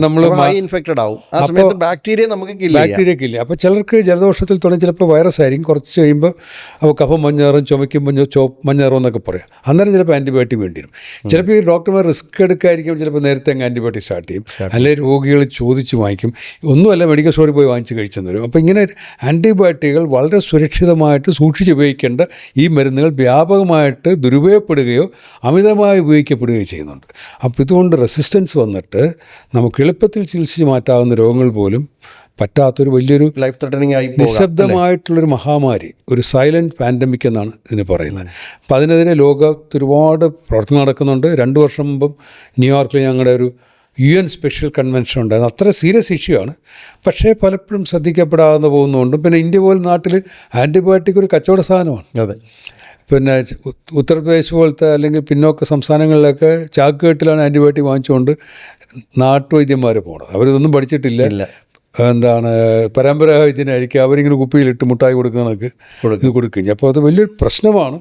നമ്മൾ ഇൻഫെക്റ്റഡ് ആവും. ആ സമയത്ത് ബാക്ടീരിയക്കില്ല. അപ്പോൾ ചിലർക്ക് ജലദോഷത്തിൽ തുടങ്ങി ചിലപ്പോൾ വൈറസ് ആയിരിക്കും, കുറച്ച് കഴിയുമ്പോൾ അപ്പോൾ കഫം മഞ്ഞേറും, ചുമയ്ക്കുമ്പോൾ മഞ്ഞേറും എന്നൊക്കെ പറയാം. അന്നേരം ചിലപ്പോൾ ആൻറ്റിബയോട്ടിക് വേണ്ടി വരും. ചിലപ്പോൾ ഈ ഡോക്ടർമാർ റിസ്ക് എടുക്കായിരിക്കും, ചിലപ്പോൾ നേരത്തെ അങ്ങ് ആൻറ്റിബയോട്ടിക് സ്റ്റാർട്ട് ചെയ്യും, അല്ലെങ്കിൽ രോഗികൾ ചോദിച്ച് വാങ്ങിക്കും. ഒന്നുമല്ല, മെഡിക്കൽ സ്റ്റോറിൽ പോയി വാങ്ങിച്ച് കഴിച്ചെന്ന് വരും. അപ്പോൾ ഇങ്ങനെ ആൻറ്റിബയോട്ടിക്കുകൾ വളരെ സുരക്ഷിതമായിട്ട് സൂക്ഷിച്ച് ഉപയോഗിക്കേണ്ട ഈ മരുന്നുകൾ വ്യാപകമായിട്ട് ദുരുപയോഗപ്പെടുകയോ അമിതമായി ഉപയോഗിക്കപ്പെടുകയോ ചെയ്യുന്നുണ്ട്. അപ്പോൾ ഇതുകൊണ്ട് റെസിസ്റ്റൻസ് വന്നിട്ട് നമുക്ക് എളുപ്പത്തിൽ ചികിത്സിച്ച് മാറ്റാവുന്ന രോഗങ്ങൾ പോലും പറ്റാത്തൊരു വലിയൊരു ലൈഫ് ത്രെട്ടനിങ് ആയി നിശബ്ദമായിട്ടുള്ളൊരു മഹാമാരി, ഒരു സൈലൻറ്റ് പാൻഡമിക് എന്നാണ് ഇതിന് പറയുന്നത്. അപ്പോൾ അതിനെതിരെ ലോകത്ത് ഒരുപാട് പ്രവർത്തനം നടക്കുന്നുണ്ട്. 2 വർഷം മുമ്പും ന്യൂയോർക്കിൽ ഞങ്ങളുടെ ഒരു UN സ്പെഷ്യൽ കൺവെൻഷൻ ഉണ്ടായിരുന്നു. അത്ര സീരിയസ് ഇഷ്യൂ ആണ്, പക്ഷേ പലപ്പോഴും ശ്രദ്ധിക്കപ്പെടാതെ പോകുന്നതുകൊണ്ടും പിന്നെ ഇന്ത്യ പോലെ നാട്ടിൽ ആൻറ്റിബയോട്ടിക് ഒരു കച്ചവട സാധനമാണ്. അതെ. പിന്നെ ഉത്തർപ്രദേശ് പോലത്തെ അല്ലെങ്കിൽ പിന്നോക്ക സംസ്ഥാനങ്ങളിലൊക്കെ ചാക്കുകെട്ടിലാണ് ആൻറ്റിബയോട്ടിക് വാങ്ങിച്ചുകൊണ്ട് നാട്ടുവൈദ്യന്മാർ പോകണത്. അവരിതൊന്നും പഠിച്ചിട്ടില്ല. പരമ്പരാഗതനായിരിക്കും. അവരിങ്ങനെ കുപ്പിയിലിട്ട് മുട്ടായി കൊടുക്കുന്നതൊക്കെ ഇത് കൊടുക്കുകയും. അപ്പോൾ അത് വലിയൊരു പ്രശ്നമാണ്.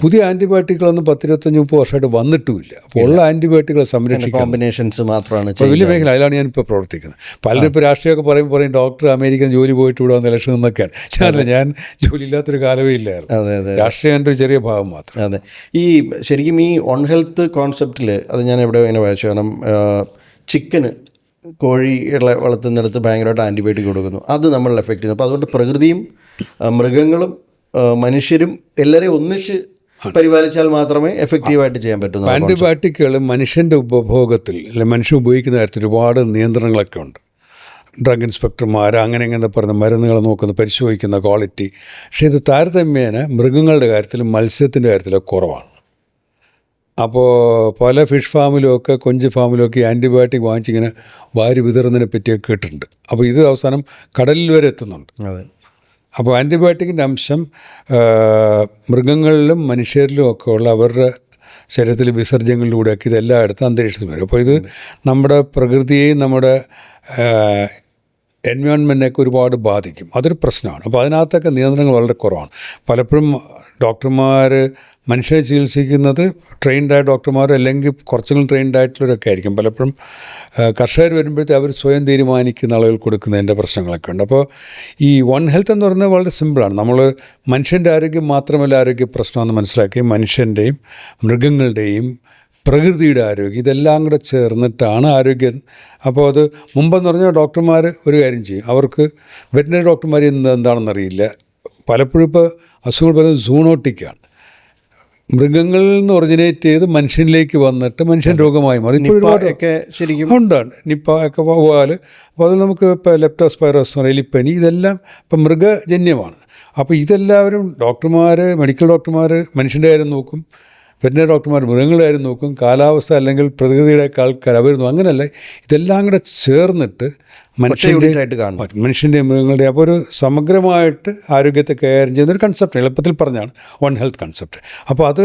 പുതിയ ആൻറ്റിബയോട്ടിക്കുകളൊന്നും 10-25-30 വർഷമായിട്ട് വന്നിട്ടുമില്ല. അപ്പോൾ ഉള്ള ആൻറ്റിബയോട്ടിക്കുകളെ സംരക്ഷിക്കാൻ കോമ്പിനേഷൻസ് മാത്രമാണ് ഇപ്പോൾ വലിയ മേഖല. അതിലാണ് ഞാനിപ്പോൾ പ്രവർത്തിക്കുന്നത്. പലരും ഇപ്പോൾ രാഷ്ട്രീയമൊക്കെ പറയും ഡോക്ടർ അമേരിക്കൻ ജോലി പോയിട്ട് ഇവിടെ വന്ന ഇലക്ഷൻ എന്നൊക്കെയാണ്. ഞാൻ ജോലി ഇല്ലാത്തൊരു കാലമേ ഇല്ലായിരുന്നു. രാഷ്ട്രീയം എൻ്റെ ഒരു ചെറിയ ഭാഗം മാത്രം. അതെ. ഈ ശരിക്കും ഈ ഓൺ ഹെൽത്ത് കോൺസെപ്റ്റിൽ അത് ഞാൻ എവിടെയോ ഇങ്ങനെ വായിച്ചു. കാരണം ചിക്കന്, കോഴികളെ വളർത്തുന്നിടത്ത് ഭയങ്കരമായിട്ട് ആൻറ്റിബയോട്ടിക് കൊടുക്കുന്നു, അത് നമ്മൾ എഫക്റ്റ് ചെയ്യുന്നു. അപ്പോൾ അതുകൊണ്ട് പ്രകൃതിയും മൃഗങ്ങളും മനുഷ്യരും എല്ലാവരെയും ഒന്നിച്ച് പരിപാലിച്ചാൽ മാത്രമേ എഫക്റ്റീവായിട്ട് ചെയ്യാൻ പറ്റൂ. ആൻറ്റിബയോട്ടിക്കുകൾ മനുഷ്യൻ്റെ ഉപഭോഗത്തിൽ അല്ലെങ്കിൽ മനുഷ്യൻ ഉപയോഗിക്കുന്ന കാര്യത്തിൽ ഒരുപാട് നിയന്ത്രണങ്ങളൊക്കെ ഉണ്ട്. ഡ്രഗ് ഇൻസ്പെക്ടർമാർ അങ്ങനെ പറഞ്ഞ മരുന്നുകൾ നോക്കുന്ന, പരിശോധിക്കുന്ന ക്വാളിറ്റി. പക്ഷേ ഇത് താരതമ്യേന മൃഗങ്ങളുടെ കാര്യത്തിലും മത്സ്യത്തിൻ്റെ കാര്യത്തിലൊക്കെ കുറവാണ്. അപ്പോൾ പല ഫിഷ് ഫാമിലുമൊക്കെ കൊഞ്ച് ഫാമിലുമൊക്കെ ആൻറ്റിബയോട്ടിക് വാങ്ങിച്ചിങ്ങനെ വാരി വിതറുന്നതിനെ പറ്റിയൊക്കെ കേട്ടിട്ടുണ്ട്. അപ്പോൾ ഇത് അവസാനം കടലിൽ വരെ എത്തുന്നുണ്ട്. അപ്പോൾ ആൻറ്റിബയോട്ടിക്കിൻ്റെ അംശം മൃഗങ്ങളിലും മനുഷ്യരിലും ഒക്കെ ഉള്ള അവരുടെ ശരീരത്തിൽ വിസർജ്യങ്ങളിലൂടെയൊക്കെ ഇതെല്ലാം എടുത്ത് അന്തരീക്ഷത്തിൽ വരും. അപ്പോൾ ഇത് നമ്മുടെ പ്രകൃതിയെയും നമ്മുടെ എൻവയോൺമെൻറ്റിനെയൊക്കെ ഒരുപാട് ബാധിക്കും. അതൊരു പ്രശ്നമാണ്. അപ്പോൾ അതിനകത്തൊക്കെ നിയന്ത്രണങ്ങൾ വളരെ കുറവാണ്. പലപ്പോഴും ഡോക്ടർമാർ മനുഷ്യരെ ചികിത്സിക്കുന്നത് ട്രെയിൻഡായ ഡോക്ടർമാർ അല്ലെങ്കിൽ കുറച്ചെങ്കിലും ട്രെയിൻഡായിട്ടുള്ളവരൊക്കെ ആയിരിക്കും. പലപ്പോഴും കർഷകർ വരുമ്പോഴത്തേ അവർ സ്വയം തീരുമാനിക്കുന്ന അളവിൽ കൊടുക്കുന്നതിൻ്റെ പ്രശ്നങ്ങളൊക്കെ ഉണ്ട്. അപ്പോൾ ഈ വൺ ഹെൽത്ത് എന്ന് പറയുന്നത് വളരെ സിമ്പിളാണ്. നമ്മൾ മനുഷ്യൻ്റെ ആരോഗ്യം മാത്രമല്ല ആരോഗ്യ പ്രശ്നമെന്ന് മനസ്സിലാക്കി മനുഷ്യൻ്റെയും മൃഗങ്ങളുടെയും പ്രകൃതിയുടെ ആരോഗ്യം ഇതെല്ലാം കൂടെ ചേർന്നിട്ടാണ് ആരോഗ്യം. അപ്പോൾ അത് മുമ്പെന്ന് പറഞ്ഞാൽ ഡോക്ടർമാർ ഒരു കാര്യം ചെയ്യും, അവർക്ക് വെറ്റിനറി ഡോക്ടർമാർ എന്താണെന്നറിയില്ല. പലപ്പോഴും ഇപ്പോൾ അസുഖങ്ങൾ പലതും സൂണോട്ടിക്കാണ്, മൃഗങ്ങളിൽ നിന്ന് ഒറിജിനേറ്റ് ചെയ്ത് മനുഷ്യനിലേക്ക് വന്നിട്ട് മനുഷ്യൻ രോഗമായി മാറി. ഇപ്പോൾ ഒരുപാട് ശരിക്കും ഉണ്ടാണ് നിപ്പ ഒക്കെ പോകാൽ. അപ്പോൾ അത് നമുക്ക് ഇപ്പോൾ ലെപ്റ്റോസ്പൈറോസ് എന്ന് പറയുന്ന എലിപ്പനി ഇതെല്ലാം ഇപ്പം മൃഗജന്യമാണ്. അപ്പോൾ ഇതെല്ലാവരും ഡോക്ടർമാർ, മെഡിക്കൽ ഡോക്ടർമാർ മനുഷ്യൻ്റെ കാര്യം നോക്കും, വെറ്റിനറി ഡോക്ടർമാർ മൃഗങ്ങളുടെ കാര്യം നോക്കും, കാലാവസ്ഥ അല്ലെങ്കിൽ പ്രകൃതിയുടെ ആൾക്കാർ അവർ നോക്കും. അങ്ങനെയല്ല, ഇതെല്ലാം കൂടെ ചേർന്നിട്ട് മനുഷ്യൻ്റെയും മൃഗങ്ങളുടെയും അപ്പോൾ ഒരു സമഗ്രമായിട്ട് ആരോഗ്യത്തെ കൈകാര്യം ചെയ്യുന്ന ഒരു കൺസെപ്റ്റ്, എളുപ്പത്തിൽ പറഞ്ഞാണ് വൺ ഹെൽത്ത് കൺസെപ്റ്റ്. അപ്പോൾ അത്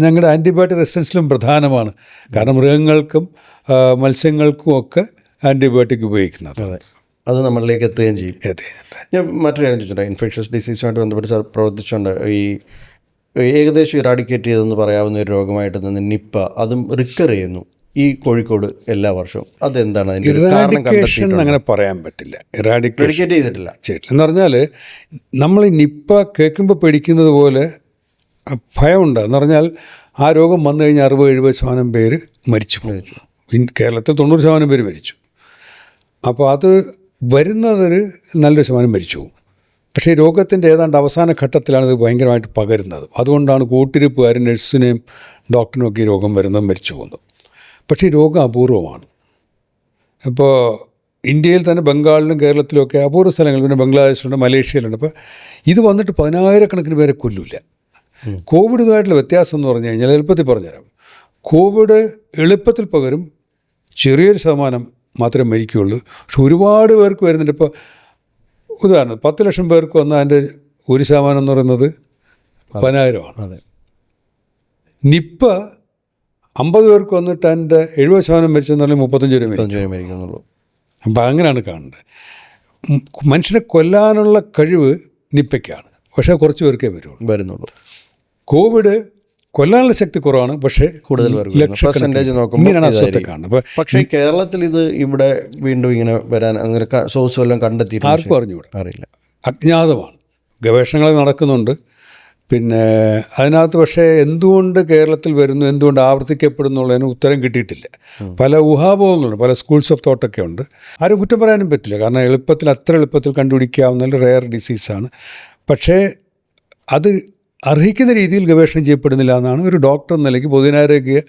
ഞങ്ങളുടെ ആൻറ്റിബയോട്ടിക് റെസിസ്റ്റൻസിലും പ്രധാനമാണ്. കാരണം മൃഗങ്ങൾക്കും മത്സ്യങ്ങൾക്കും ഒക്കെ ആൻറ്റിബയോട്ടിക് ഉപയോഗിക്കുന്നത്. അത് നമ്മളിലേക്ക് എത്തുകയും ചെയ്യും. ഞാൻ മറ്റൊരു കാര്യം ചോദിച്ചിട്ടുണ്ട്, ഇൻഫെക്ഷ്യസ് ഡിസീസുമായിട്ട് ബന്ധപ്പെട്ട് പ്രവർത്തിച്ചുകൊണ്ട് ഈ ഏകദേശം ഇറാഡിക്കേറ്റ് ചെയ്തെന്ന് പറയാവുന്ന ഒരു രോഗമായിട്ട് നിന്ന് നിപ്പ, അതും റിക്കർ ചെയ്യുന്നു ഈ കോഴിക്കോട് എല്ലാ വർഷവും. അതെന്താണ് അതിൻ്റെ കാരണം? അങ്ങനെ പറയാൻ പറ്റില്ല. ഇറാഡിക്കേറ്റ് ചെയ്തിട്ടില്ല എന്ന് പറഞ്ഞാൽ നമ്മൾ ഈ നിപ്പ കേൾക്കുമ്പോൾ പേടിക്കുന്നത് പോലെ ഭയമുണ്ട്. എന്ന് പറഞ്ഞാൽ ആ രോഗം വന്നു കഴിഞ്ഞാൽ 60-70% പേര് മരിച്ചു. കേരളത്തിൽ 90% പേര് മരിച്ചു. അപ്പോൾ അത് വരുന്നതൊരു നല്ലൊരു ശതമാനം മരിച്ചു പോകും. പക്ഷേ രോഗത്തിൻ്റെ ഏതാണ്ട് അവസാന ഘട്ടത്തിലാണ് ഇത് ഭയങ്കരമായിട്ട് പകരുന്നത്. അതുകൊണ്ടാണ് കൂട്ടിരിപ്പുകാരും നഴ്സിനെയും ഡോക്ടറിനും ഒക്കെ ഈ രോഗം വരുന്നതും മരിച്ചു പോകുന്നത്. പക്ഷേ ഈ രോഗം അപൂർവമാണ്. ഇപ്പോൾ ഇന്ത്യയിൽ തന്നെ ബംഗാളിലും കേരളത്തിലുമൊക്കെ അപൂർവ സ്ഥലങ്ങൾ, പിന്നെ ബംഗ്ലാദേശിലുണ്ട്, മലേഷ്യയിലുണ്ട്. അപ്പോൾ ഇത് വന്നിട്ട് 10,000-കണക്കിന് പേരെ കൊല്ലില്ല. കോവിഡ് ഇതുമായിട്ടുള്ള വ്യത്യാസം എന്ന് പറഞ്ഞു കഴിഞ്ഞാൽ എളുപ്പത്തിൽ പറഞ്ഞുതരാം. കോവിഡ് എളുപ്പത്തിൽ പകരും, ചെറിയൊരു ശതമാനം മാത്രമേ മരിക്കുകയുള്ളൂ. പക്ഷെ ഒരുപാട് പേർക്ക് വരുന്നുണ്ട്. ഇപ്പോൾ ഉദാഹരണം 10 ലക്ഷം പേർക്ക് വന്നാൽ അതിൻ്റെ 1% എന്ന് പറയുന്നത് 10,000. നിപ്പ 50 പേർക്ക് വന്നിട്ട് അതിൻ്റെ 70% മരിച്ചെന്ന് പറഞ്ഞാൽ 35 മരിക്കുന്നുള്ളൂ. അപ്പം അങ്ങനെയാണ് കാണുന്നത്. മനുഷ്യനെ കൊല്ലാനുള്ള കഴിവ് നിപ്പയ്ക്കാണ്, പക്ഷേ കുറച്ച് പേർക്കേ വരുന്നുള്ളൂ. കോവിഡ് കൊല്ലാനുള്ള ശക്തി കുറവാണ്, പക്ഷേ കൂടുതൽ ഇങ്ങനെയാണ് അസുഖത്തെ കാണുന്നത്. പക്ഷേ കേരളത്തിൽ ഇത് ഇവിടെ വീണ്ടും ഇങ്ങനെ വരാൻ അങ്ങനെ സോഴ്സ് വല്ലതും കണ്ടെത്തി ആർക്കും അറിഞ്ഞുകൂടാ, അറിയില്ല, അജ്ഞാതമാണ്. ഗവേഷണങ്ങൾ നടക്കുന്നുണ്ട്. പിന്നെ അതിനകത്ത് പക്ഷേ എന്തുകൊണ്ട് കേരളത്തിൽ വരുന്നു, എന്തുകൊണ്ട് ആവർത്തിക്കപ്പെടുന്നുള്ളതിന് ഉത്തരം കിട്ടിയിട്ടില്ല. പല ഊഹാപോഹങ്ങളുണ്ട്, പല സ്കൂൾസ് ഓഫ് തോട്ടൊക്കെ ഉണ്ട്. ആരും കുറ്റം പറയാനും പറ്റില്ല, കാരണം അത്ര എളുപ്പത്തിൽ കണ്ടുപിടിക്കാവുന്ന റെയർ ഡിസീസാണ്. പക്ഷേ അത് അർഹിക്കുന്ന രീതിയിൽ ഗവേഷണം ചെയ്യപ്പെടുന്നില്ല എന്നാണ് ഒരു ഡോക്ടർ എന്ന നിലയ്ക്ക്, പൊതുജനാരോഗ്യ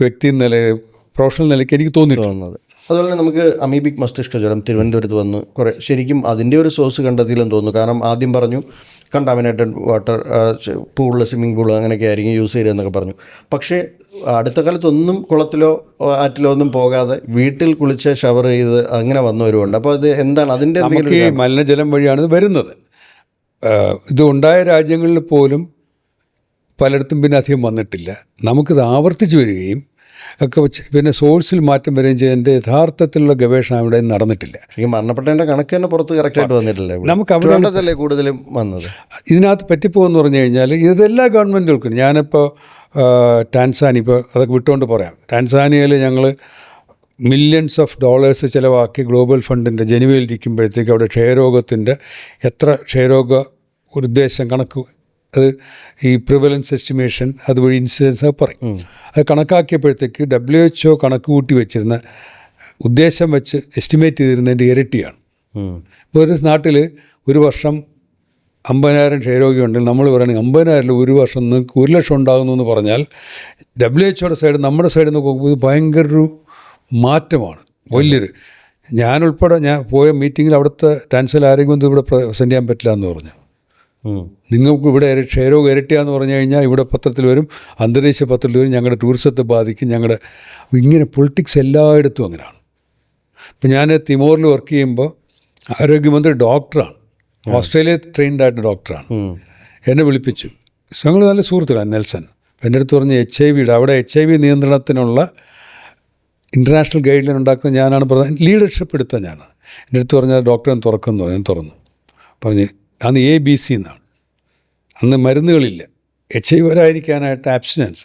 വ്യക്തി എന്ന നിലയിൽ, പ്രൊഫഷണൽ നിലയ്ക്ക് എനിക്ക് തോന്നിയിട്ടുള്ളത്. അതുപോലെ തന്നെ നമുക്ക് അമീബിക് മസ്തിഷ്ക ജ്വരം തിരുവനന്തപുരത്ത് വന്ന് കുറേ ശരിക്കും അതിൻ്റെ ഒരു സോഴ്സ് കണ്ടെത്തിയില്ലെന്ന് തോന്നുന്നു. കാരണം ആദ്യം പറഞ്ഞു കണ്ടാമിനേറ്റഡ് വാട്ടർ, പൂളിൽ സ്വിമ്മിംഗ് പൂൾ അങ്ങനെയൊക്കെ ആയിരിക്കും യൂസ് ചെയ്യുക എന്നൊക്കെ പറഞ്ഞു. പക്ഷേ അടുത്ത കാലത്തൊന്നും കുളത്തിലോ ആറ്റിലോ ഒന്നും പോകാതെ വീട്ടിൽ കുളിച്ച് ഷവർ ചെയ്ത് അങ്ങനെ വന്നവരുമുണ്ട്. അപ്പോൾ അത് എന്താണ് അതിൻ്റെ? നമുക്ക് ഈ മലിനജലം വഴിയാണ് ഇത് വരുന്നത്. ഇത് ഉണ്ടായ രാജ്യങ്ങളിൽ പോലും പലയിടത്തും പിന്നെ അധികം വന്നിട്ടില്ല. നമുക്കിത് ആവർത്തിച്ച് വരികയും ഒക്കെ പിന്നെ സോഴ്സിൽ മാറ്റം വരികയും ചെയ്തതിൻ്റെ യഥാർത്ഥത്തിലുള്ള ഗവേഷണം അവിടെ നടന്നിട്ടില്ല. മരണപ്പെട്ടതിൻ്റെ കണക്ക് തന്നെ പുറത്ത് കറക്റ്റായിട്ട് വന്നിട്ടില്ല. നമുക്ക് അവിടെ കൂടുതലും വന്നത് ഇതിനകത്ത് പറ്റിപ്പോകുമെന്ന് പറഞ്ഞു കഴിഞ്ഞാൽ ഇതെല്ലാ ഗവൺമെൻറ്റുകൾക്കും. ഞാനിപ്പോൾ ടാൻസാനിയ, ഇപ്പോൾ അതൊക്കെ വിട്ടുകൊണ്ട് പറയാം. ടാൻസാനിയയിൽ ഞങ്ങൾ $മില്യൺസ് ചിലവാക്കി ഗ്ലോബൽ ഫണ്ടിൻ്റെ ജനുവരിയിലിരിക്കുമ്പോഴത്തേക്ക് അവിടെ ക്ഷയരോഗത്തിൻ്റെ എത്ര ക്ഷയരോഗ ഒരു ഉദ്ദേശം കണക്ക്, അത് ഈ പ്രിവലൻസ് എസ്റ്റിമേഷൻ അതുവഴി ഇൻസിഡൻസ് പറയും. അത് കണക്കാക്കിയപ്പോഴത്തേക്ക് WHO കണക്ക് കൂട്ടി വെച്ചിരുന്ന ഉദ്ദേശം വെച്ച് എസ്റ്റിമേറ്റ് ചെയ്തിരുന്നതിൻ്റെ ഇരട്ടിയാണ്. ഇപ്പോൾ ഒരു നാട്ടിൽ ഒരു വർഷം 50,000 ക്ഷയരോഗിയുണ്ടെങ്കിൽ നമ്മൾ പറയുകയാണെങ്കിൽ 50,000 ഒരു വർഷം നിങ്ങൾക്ക് 1,00,000 ഉണ്ടാകുന്നു എന്ന് പറഞ്ഞാൽ WHO സൈഡ് നമ്മുടെ സൈഡിൽ നിന്ന് നോക്കുമ്പോൾ ഇത് ഭയങ്കര ഒരു മാറ്റമാണ്, വലിയൊരു. ഞാനുൾപ്പെടെ ഞാൻ പോയ മീറ്റിങ്ങിൽ അവിടുത്തെ ടാൻസൽ ആരോഗ്യമന്ത്രി ഇവിടെ പ്രസൻറ്റ് ചെയ്യാൻ പറ്റില്ല എന്ന് പറഞ്ഞു. നിങ്ങൾക്ക് ഇവിടെ ക്ഷയരോഗം ഇരട്ടിയാന്ന് പറഞ്ഞു കഴിഞ്ഞാൽ ഇവിടെ പത്രത്തിൽ വരും, അന്തരീക്ഷ പത്രത്തിൽ വരും, ഞങ്ങളുടെ ടൂറിസത്തെ ബാധിക്കും, ഞങ്ങളുടെ ഇങ്ങനെ പൊളിറ്റിക്സ് എല്ലായിടത്തും അങ്ങനെയാണ്. ഇപ്പം ഞാൻ തിമോറിൽ വർക്ക് ചെയ്യുമ്പോൾ ആരോഗ്യമന്ത്രി ഡോക്ടറാണ്, ഓസ്ട്രേലിയ ട്രെയിൻഡായിട്ട് ഡോക്ടറാണ്. എന്നെ വിളിപ്പിച്ചു, ഞങ്ങൾ നല്ല സുഹൃത്തുക്കളാണ്, നെൽസൺ. എൻ്റെ അടുത്ത് പറഞ്ഞ് HIV അവിടെ HIV നിയന്ത്രണത്തിനുള്ള ഇൻ്റർനാഷണൽ ഗൈഡ് ലൈൻ ഉണ്ടാക്കുന്ന ഞാനാണ്, പ്രധാന ലീഡർഷിപ്പ് എടുത്ത ഞാനാണ്. എൻ്റെ അടുത്ത് പറഞ്ഞാൽ ഡോക്ടറെ തുറക്കുന്നു, ഞാൻ തുറന്നു പറഞ്ഞ് അന്ന് ABC എന്നാണ്, അന്ന് മരുന്നുകളില്ല. HIV വരാതിരിക്കാനായിട്ട് ആബ്സ്റ്റിനൻസ്,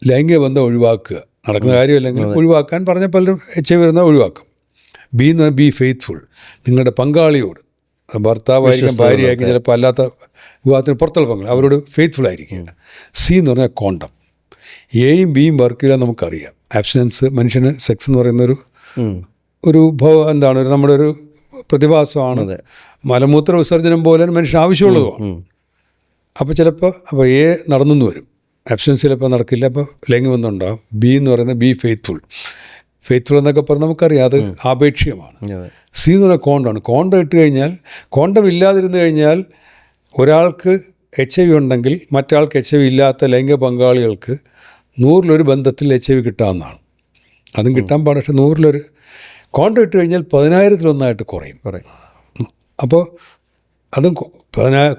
ലൈംഗിക ബന്ധം ഒഴിവാക്കുക, നടക്കുന്ന കാര്യമല്ലെങ്കിൽ ഒഴിവാക്കാൻ പറഞ്ഞ പലരും HIV വരുന്നത് ഒഴിവാക്കും. B എന്ന് പറഞ്ഞാൽ ബി ഫെയ്ത്ത്ഫുൾ, നിങ്ങളുടെ പങ്കാളിയോട്, ഭർത്താവായിരിക്കും ഭാര്യയായിരിക്കും, ചിലപ്പോൾ അല്ലാത്ത വിവാഹത്തിന് പുറത്തുള്ള പങ്കാളി, അവരോട് ഫെയ്ത്ത്ഫുൾ ആയിരിക്കുക. C എന്ന് പറഞ്ഞാൽ കോണ്ടം. Aയും Bയും വർക്ക് ചെയ്താൽ നമുക്കറിയാം. ആബ്സ്റ്റിനൻസ് മനുഷ്യന് സെക്സ് എന്ന് പറയുന്നൊരു എന്താണ് നമ്മുടെ ഒരു പ്രതിഭാസമാണ്. മലമൂത്ര വിസർജനം പോലെ മനുഷ്യന് ആവശ്യമുള്ളതുമാണ്. അപ്പോൾ ചിലപ്പോൾ A നടന്നു വരും, ആബ്സെൻസ് ചിലപ്പോൾ നടക്കില്ല, അപ്പോൾ ലൈംഗികബന്ധം ഉണ്ടാകും. B എന്ന് പറയുന്നത് ബി ഫെയ്ത്ത്ഫുൾ എന്നൊക്കെ പറഞ്ഞാൽ നമുക്കറിയാം അത് ആപേക്ഷികമാണ്. C എന്ന് പറഞ്ഞാൽ കോണ്ടമാണ്. കോണ്ടം ഇട്ട് കഴിഞ്ഞാൽ, കോണ്ടം ഇല്ലാതിരുന്നു കഴിഞ്ഞാൽ ഒരാൾക്ക് HIV ഉണ്ടെങ്കിൽ മറ്റാൾക്ക് HIV ഇല്ലാത്ത ലൈംഗിക പങ്കാളികൾക്ക് 100 ബന്ധത്തിൽ HIV കിട്ടാവുന്നതാണ്. അതും കിട്ടാൻ പാടില്ല. പക്ഷേ 100 കോണ്ടം ഇട്ട് കഴിഞ്ഞാൽ 10,000 കുറയും. അപ്പോൾ അതും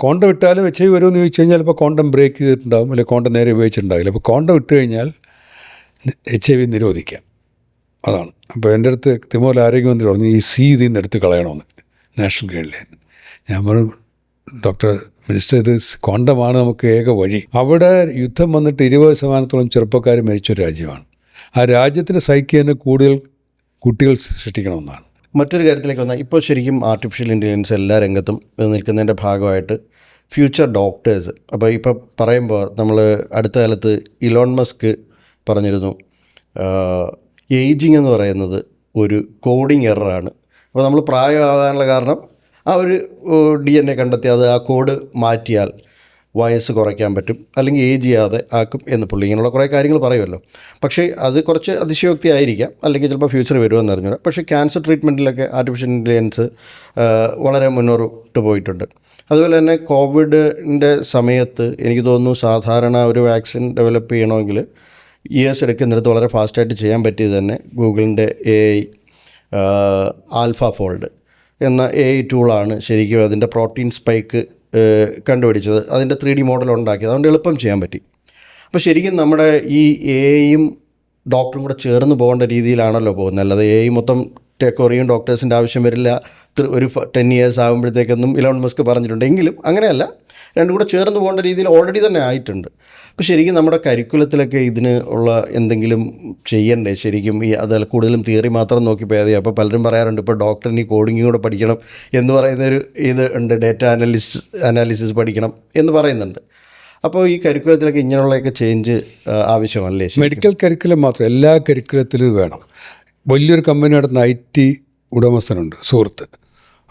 കോണ്ടം ഇട്ടാലും HIV വരുമെന്ന് ചോദിച്ചു കഴിഞ്ഞാൽ ഇപ്പോൾ കോണ്ടം ബ്രേക്ക് ചെയ്തിട്ടുണ്ടാകും, അല്ലെങ്കിൽ കോണ്ടം നേരെ ഉപയോഗിച്ചിട്ടുണ്ടാവില്ല. അപ്പോൾ കോണ്ടം ഇട്ട് കഴിഞ്ഞാൽ HIV നിരോധിക്കാം. അതാണ്. അപ്പോൾ എൻ്റെ അടുത്ത് തിമോൽ ആരോഗ്യമന്ത്രി പറഞ്ഞു ഈ C ഇതിൽ നിന്ന് എടുത്ത് കളയണമെന്ന്, നാഷണൽ ഗൈഡ് ലൈൻ. ഞാൻ പറഞ്ഞു ഡോക്ടർ മിനിസ്റ്റർ, ഇത് കോണ്ടമാണ് നമുക്ക് ഏക വഴി. അവിടെ യുദ്ധം വന്നിട്ട് 20% ചെറുപ്പക്കാർ മരിച്ചൊരു രാജ്യമാണ്. ആ രാജ്യത്തിന് സഹിക്കാൻ കൂടുതൽ കുട്ടികൾ സൃഷ്ടിക്കണമെന്നാണ്. മറ്റൊരു കാര്യത്തിലേക്ക് വന്നാൽ, ഇപ്പോൾ ശരിക്കും ആർട്ടിഫിഷ്യൽ ഇൻ്റലിജൻസ് എല്ലാ രംഗത്തും നിൽക്കുന്നതിൻ്റെ ഭാഗമായിട്ട് ഫ്യൂച്ചർ ഡോക്ടേഴ്സ്, അപ്പോൾ ഇപ്പോൾ പറയുമ്പോൾ നമ്മൾ അടുത്ത കാലത്ത് ഇലോൺ മസ്ക് പറഞ്ഞിരുന്നു ഏജിങ് എന്ന് പറയുന്നത് ഒരു കോഡിങ് എററാണ്. അപ്പോൾ നമ്മൾ പ്രായമാകാനുള്ള കാരണം ആ ഒരു DNA കണ്ടെത്തി അത് ആ കോഡ് മാറ്റിയാൽ വയസ്സ് കുറയ്ക്കാൻ പറ്റും, അല്ലെങ്കിൽ ഏജ് ചെയ്യാതെ ആക്കും എന്ന് പുള്ളി ഇങ്ങനെയുള്ള കുറേ കാര്യങ്ങൾ പറയുമല്ലോ. പക്ഷേ അത് കുറച്ച് അതിശയോക്തി ആയിരിക്കാം, അല്ലെങ്കിൽ ചിലപ്പോൾ ഫ്യൂച്ചർ വരുമെന്ന് അറിഞ്ഞൂടാ. പക്ഷേ ക്യാൻസർ ട്രീറ്റ്മെൻറ്റിലൊക്കെ ആർട്ടിഫിഷ്യൽ ഇൻ്റലിജൻസ് വളരെ മുന്നോട്ട് പോയിട്ടുണ്ട്. അതുപോലെ തന്നെ കോവിഡിൻ്റെ സമയത്ത് എനിക്ക് തോന്നുന്നു സാധാരണ ഒരു വാക്സിൻ ഡെവലപ്പ് ചെയ്യണമെങ്കിൽ ഇയേഴ്സ് എടുക്കുന്നിടത്ത് വളരെ ഫാസ്റ്റായിട്ട് ചെയ്യാൻ പറ്റിയത് തന്നെ ഗൂഗിളിൻ്റെ AI ആൽഫാഫോൾഡ് എന്ന AI ടൂളാണ് ശരിക്കും അതിൻ്റെ പ്രോട്ടീൻ സ്പൈക്ക് കണ്ടുപിടിച്ചത്, അതിൻ്റെ 3D മോഡൽ ഉണ്ടാക്കിയത്. അതുകൊണ്ട് എളുപ്പം ചെയ്യാൻ പറ്റി. അപ്പോൾ ശരിക്കും നമ്മുടെ ഈ AIയും ഡോക്ടറും കൂടെ ചേർന്ന് പോകേണ്ട രീതിയിലാണല്ലോ പോകുന്നത്. അല്ലാതെ AI മൊത്തം ടേക്ക് ഓവർ ചെയ്യും, ഡോക്ടേഴ്സിൻ്റെ ആവശ്യം വരില്ല, ഒരു 10 years ആകുമ്പോഴത്തേക്കൊന്നും ഇലോൺ മസ്ക് പറഞ്ഞിട്ടുണ്ട്. എങ്കിലും അങ്ങനെയല്ല, രണ്ടും കൂടെ ചേർന്ന് പോകേണ്ട രീതിയിൽ ഓൾറെഡി തന്നെ ആയിട്ടുണ്ട്. അപ്പോൾ ശരിക്കും നമ്മുടെ കരിക്കുലത്തിലൊക്കെ ഇതിന് ഉള്ള എന്തെങ്കിലും ചെയ്യണ്ടേ? ശരിക്കും ഈ അത് കൂടുതലും തിയറി മാത്രം നോക്കി പോയാൽ. അപ്പോൾ പലരും പറയാറുണ്ട് ഇപ്പോൾ ഡോക്ടറിന് ഈ കോഡിങ്ങും കൂടെ പഠിക്കണം എന്ന് പറയുന്നൊരു ഇത് ഉണ്ട്, ഡേറ്റ അനാലിസിസ് പഠിക്കണം എന്ന് പറയുന്നുണ്ട്. അപ്പോൾ ഈ കരിക്കുലത്തിലൊക്കെ ഇങ്ങനെയുള്ളതൊക്കെ ചേഞ്ച് ആവശ്യമല്ലേ? മെഡിക്കൽ കരിക്കുലം മാത്രം, എല്ലാ കരിക്കുലത്തിലും വേണം. വലിയൊരു കമ്പനി നടത്തുന്ന IT ഉടമസ്ഥനുണ്ട്, സുഹൃത്ത്.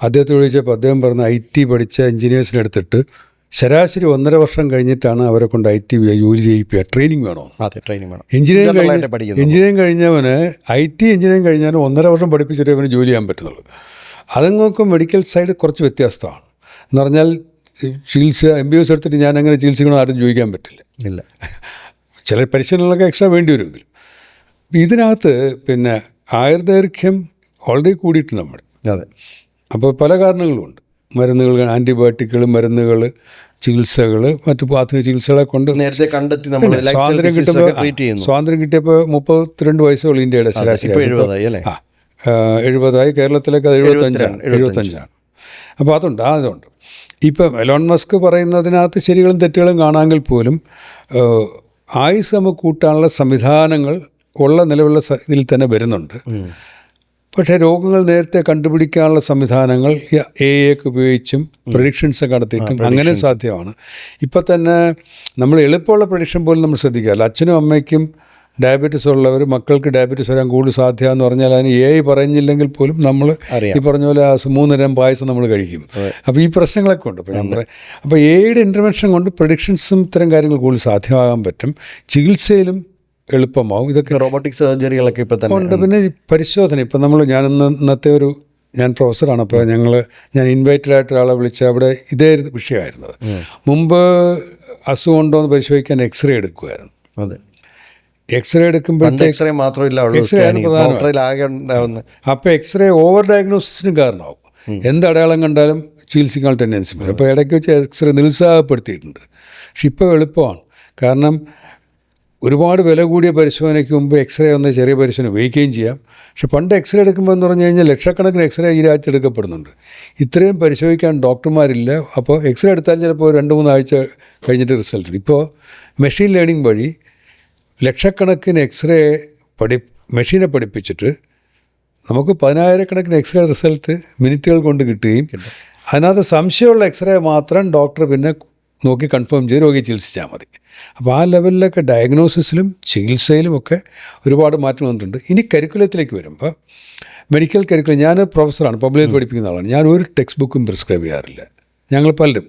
അദ്ദേഹത്തെ വിളിച്ചപ്പോൾ അദ്ദേഹം പറഞ്ഞ IT പഠിച്ച എഞ്ചിനീയേഴ്സിനെ എടുത്തിട്ട് ശരാശരി 1.5 വർഷം കഴിഞ്ഞിട്ടാണ് അവരെ കൊണ്ട് IT ജോലി ചെയ്യിക്കുക. ട്രെയിനിങ് വേണോ? അതെ, ട്രെയിനിങ് വേണം. എഞ്ചിനീയറിംഗ് കഴിഞ്ഞവന് IT എഞ്ചിനീയറിംഗ് കഴിഞ്ഞാലും 1.5 വർഷം പഠിപ്പിച്ചിട്ട് അവന് ജോലി ചെയ്യാൻ പറ്റുന്നുള്ളൂ. അതുങ്ങൾക്ക് മെഡിക്കൽ സൈഡ് കുറച്ച് വ്യത്യാസമാണ്. എന്ന് പറഞ്ഞാൽ ചികിത്സ MBBS എടുത്തിട്ട് ഞാൻ അങ്ങനെ ചികിത്സിക്കണമെന്ന് ആരും ചോദിക്കാൻ പറ്റില്ല. ഇല്ല, ചില പരിശീലനങ്ങളൊക്കെ എക്സ്ട്രാ വേണ്ടി വരുമെങ്കിലും. ഇതിനകത്ത് പിന്നെ ആയുർദൈർഘ്യം ഓൾറെഡി കൂടിയിട്ടുണ്ട് നമ്മൾ. അതെ. അപ്പോൾ പല കാരണങ്ങളുമുണ്ട്. മരുന്നുകൾ, ആൻറ്റിബയോട്ടിക്കുകൾ, മരുന്നുകൾ, ചികിത്സകൾ, മറ്റു പ്രാഥമിക ചികിത്സകളെ കൊണ്ട് നേരത്തെ കണ്ടെത്തി നമ്മൾ സ്വാതന്ത്ര്യം കിട്ടിയപ്പോൾ 32 വയസ്സുള്ള ഇന്ത്യയുടെ ശരാശരി 70ആയി. കേരളത്തിലേക്ക് അത് 75ആണ്. അപ്പോൾ അതുണ്ട്. ഇപ്പം എലോൺ മസ്ക് പറയുന്നതിനകത്ത് ശരികളും തെറ്റുകളും കാണാമെങ്കിൽ പോലും ആയുസ് നമുക്ക് കൂട്ടാനുള്ള സംവിധാനങ്ങൾ ഉള്ള നിലവിലുള്ള ഇതിൽ തന്നെ വരുന്നുണ്ട്. പക്ഷേ രോഗങ്ങൾ നേരത്തെ കണ്ടുപിടിക്കാനുള്ള സംവിധാനങ്ങൾ AI ഉപയോഗിച്ചും പ്രഡിക്ഷൻസൊക്കെ നടത്തിയിട്ടും അങ്ങനെ സാധ്യമാണ്. ഇപ്പം തന്നെ നമ്മൾ എളുപ്പമുള്ള പ്രഡിക്ഷൻ പോലും നമ്മൾ ശ്രദ്ധിക്കാറില്ല. അച്ഛനും അമ്മയ്ക്കും ഡയബറ്റീസ് ഉള്ളവർ മക്കൾക്ക് ഡയബറ്റീസ് വരാൻ കൂടുതൽ സാധ്യതയെന്ന് പറഞ്ഞാൽ അതിന് AI പറഞ്ഞില്ലെങ്കിൽ പോലും നമ്മൾ ഈ പറഞ്ഞ പോലെ 3 നേരം പായസം നമ്മൾ കഴിക്കും. അപ്പോൾ ഈ പ്രശ്നങ്ങളൊക്കെ ഉണ്ട്. അപ്പോൾ ഞാൻ പറയാം, അപ്പോൾ AIയുടെ ഇൻ്റർവെൻഷൻ കൊണ്ട് പ്രഡിക്ഷൻസും ഇത്തരം കാര്യങ്ങൾ കൂടുതൽ സാധ്യമാകാൻ പറ്റും. ചികിത്സയിലും എളുപ്പമാവും. ഇതൊക്കെ റോബോട്ടിക് സർജറികളൊക്കെ ഇപ്പോൾ തന്നെ ഉണ്ട്. പിന്നെ പരിശോധന, ഇപ്പം നമ്മൾ ഞാൻ പ്രൊഫസറാണ്. അപ്പോൾ ഞാൻ ഇൻവൈറ്റഡ് ആയിട്ട് ഒരാളെ വിളിച്ച് അവിടെ ഇതേ വിഷയമായിരുന്നത്. മുമ്പ് അസുഖം ഉണ്ടോ എന്ന് പരിശോധിക്കാൻ എക്സ്റേ എടുക്കുമായിരുന്നു. അതെ, എക്സ്റേ എടുക്കുമ്പോഴത്തേക്ക് എക്സ്റേ മാത്രമല്ല, എക്സ്റേ ആണ് പ്രധാനം. അപ്പോൾ എക്സ്റേ ഓവർ ഡയഗ്നോസിസിനും കാരണമാവും. എന്ത് അടയാളം കണ്ടാലും ചികിത്സിക്കാൻ ടെൻഡൻസി വരും. അപ്പോൾ ഇടയ്ക്ക് വെച്ച് എക്സ്റേ നിരുത്സാഹപ്പെടുത്തിയിട്ടുണ്ട്. പക്ഷെ ഇപ്പോൾ എളുപ്പമാണ്. കാരണം ഒരുപാട് വില കൂടിയ പരിശോധനയ്ക്ക് മുമ്പ് എക്സ്റേ ഒന്ന് ചെറിയ പരിശോധന ഉപയോഗിക്കുകയും ചെയ്യാം. പക്ഷെ പണ്ട് എക്സ്റേ എടുക്കുമ്പോൾ എന്ന് പറഞ്ഞു കഴിഞ്ഞാൽ ലക്ഷക്കണക്കിന് എക്സ്റേ ഈ രാജ്യത്ത് എടുക്കപ്പെടുന്നുണ്ട്. ഇത്രയും പരിശോധിക്കാൻ ഡോക്ടർമാരില്ല. അപ്പോൾ എക്സ്റേ എടുത്താൽ ചിലപ്പോൾ 2-3 ആഴ്ച കഴിഞ്ഞിട്ട് റിസൾട്ട്. ഇപ്പോൾ മെഷീൻ ലേണിംഗ് വഴി ലക്ഷക്കണക്കിന് എക്സ്റേ മെഷീനെ പഠിപ്പിച്ചിട്ട് നമുക്ക് 10,000-കണക്കിന് എക്സ്റേ റിസൾട്ട് മിനിറ്റുകൾ കൊണ്ട് കിട്ടുകയും അതിനകത്ത് സംശയമുള്ള എക്സ്റേ മാത്രം ഡോക്ടർ പിന്നെ നോക്കി കൺഫേം ചെയ്ത് രോഗിയെ ചികിത്സിച്ചാൽ മതി. അപ്പോൾ ആ ലെവലിലൊക്കെ ഡയഗ്നോസിസിലും ചികിത്സയിലും ഒക്കെ ഒരുപാട് മാറ്റം വന്നിട്ടുണ്ട്. ഇനി കരിക്കുലത്തിലേക്ക് വരുമ്പോൾ മെഡിക്കൽ കരിക്കുലം, ഞാൻ പ്രൊഫസറാണ്, പബ്ലിക് പഠിപ്പിക്കുന്ന ആളാണ്. ഞാൻ ഒരു ടെക്സ്റ്റ് ബുക്കും പ്രിസ്ക്രൈബ് ചെയ്യാറില്ല. ഞങ്ങൾ പലരും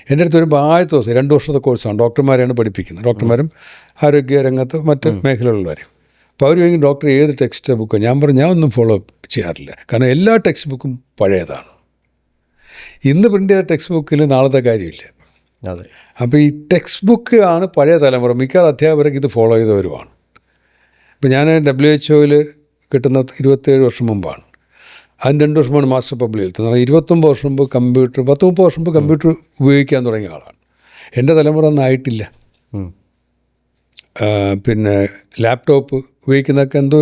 എൻ്റെ അടുത്ത് വരുമ്പോൾ ആദ്യത്തെ ദിവസം 2 വർഷത്തെ കോഴ്സാണ്, ഡോക്ടർമാരെയാണ് പഠിപ്പിക്കുന്നത്. ഡോക്ടർമാരും ആരോഗ്യ രംഗത്ത് മറ്റ് മേഖലകളിലുള്ളവരും. അപ്പോൾ അവർ ചോദിക്കും ഡോക്ടർ ഏത് ടെക്സ്റ്റ് ബുക്കാണ്? ഞാൻ പറഞ്ഞു ഞാൻ ഒന്നും ഫോളോ ചെയ്യാറില്ല. കാരണം എല്ലാ ടെക്സ്റ്റ് ബുക്കും പഴയതാണ്. ഇന്ന് പ്രിൻ്റ് ചെയ്ത ടെക്സ്റ്റ് ബുക്കിൽ നാളത്തെ കാര്യമില്ല. അതെ. അപ്പോൾ ഈ ടെക്സ്റ്റ് ബുക്ക് ആണ് പഴയ തലമുറ മിക്ക അധ്യാപകർക്ക് ഇത് ഫോളോ ചെയ്തവരുമാണ്. ഇപ്പോൾ ഞാൻ WHO കിട്ടുന്ന 27 വർഷം മുമ്പാണ്. അതിന് 2 വർഷമാണ് മാസ്റ്റർ പബ്ലിക് ഹെൽത്ത്. 29 വർഷം മുമ്പ് കമ്പ്യൂട്ടർ, 10-30 വർഷം മുമ്പ് കമ്പ്യൂട്ടർ ഉപയോഗിക്കാൻ തുടങ്ങിയ ആളാണ്. എൻ്റെ തലമുറ ഒന്നും ആയിട്ടില്ല. പിന്നെ ലാപ്ടോപ്പ് ഉപയോഗിക്കുന്നതൊക്കെ എന്തോ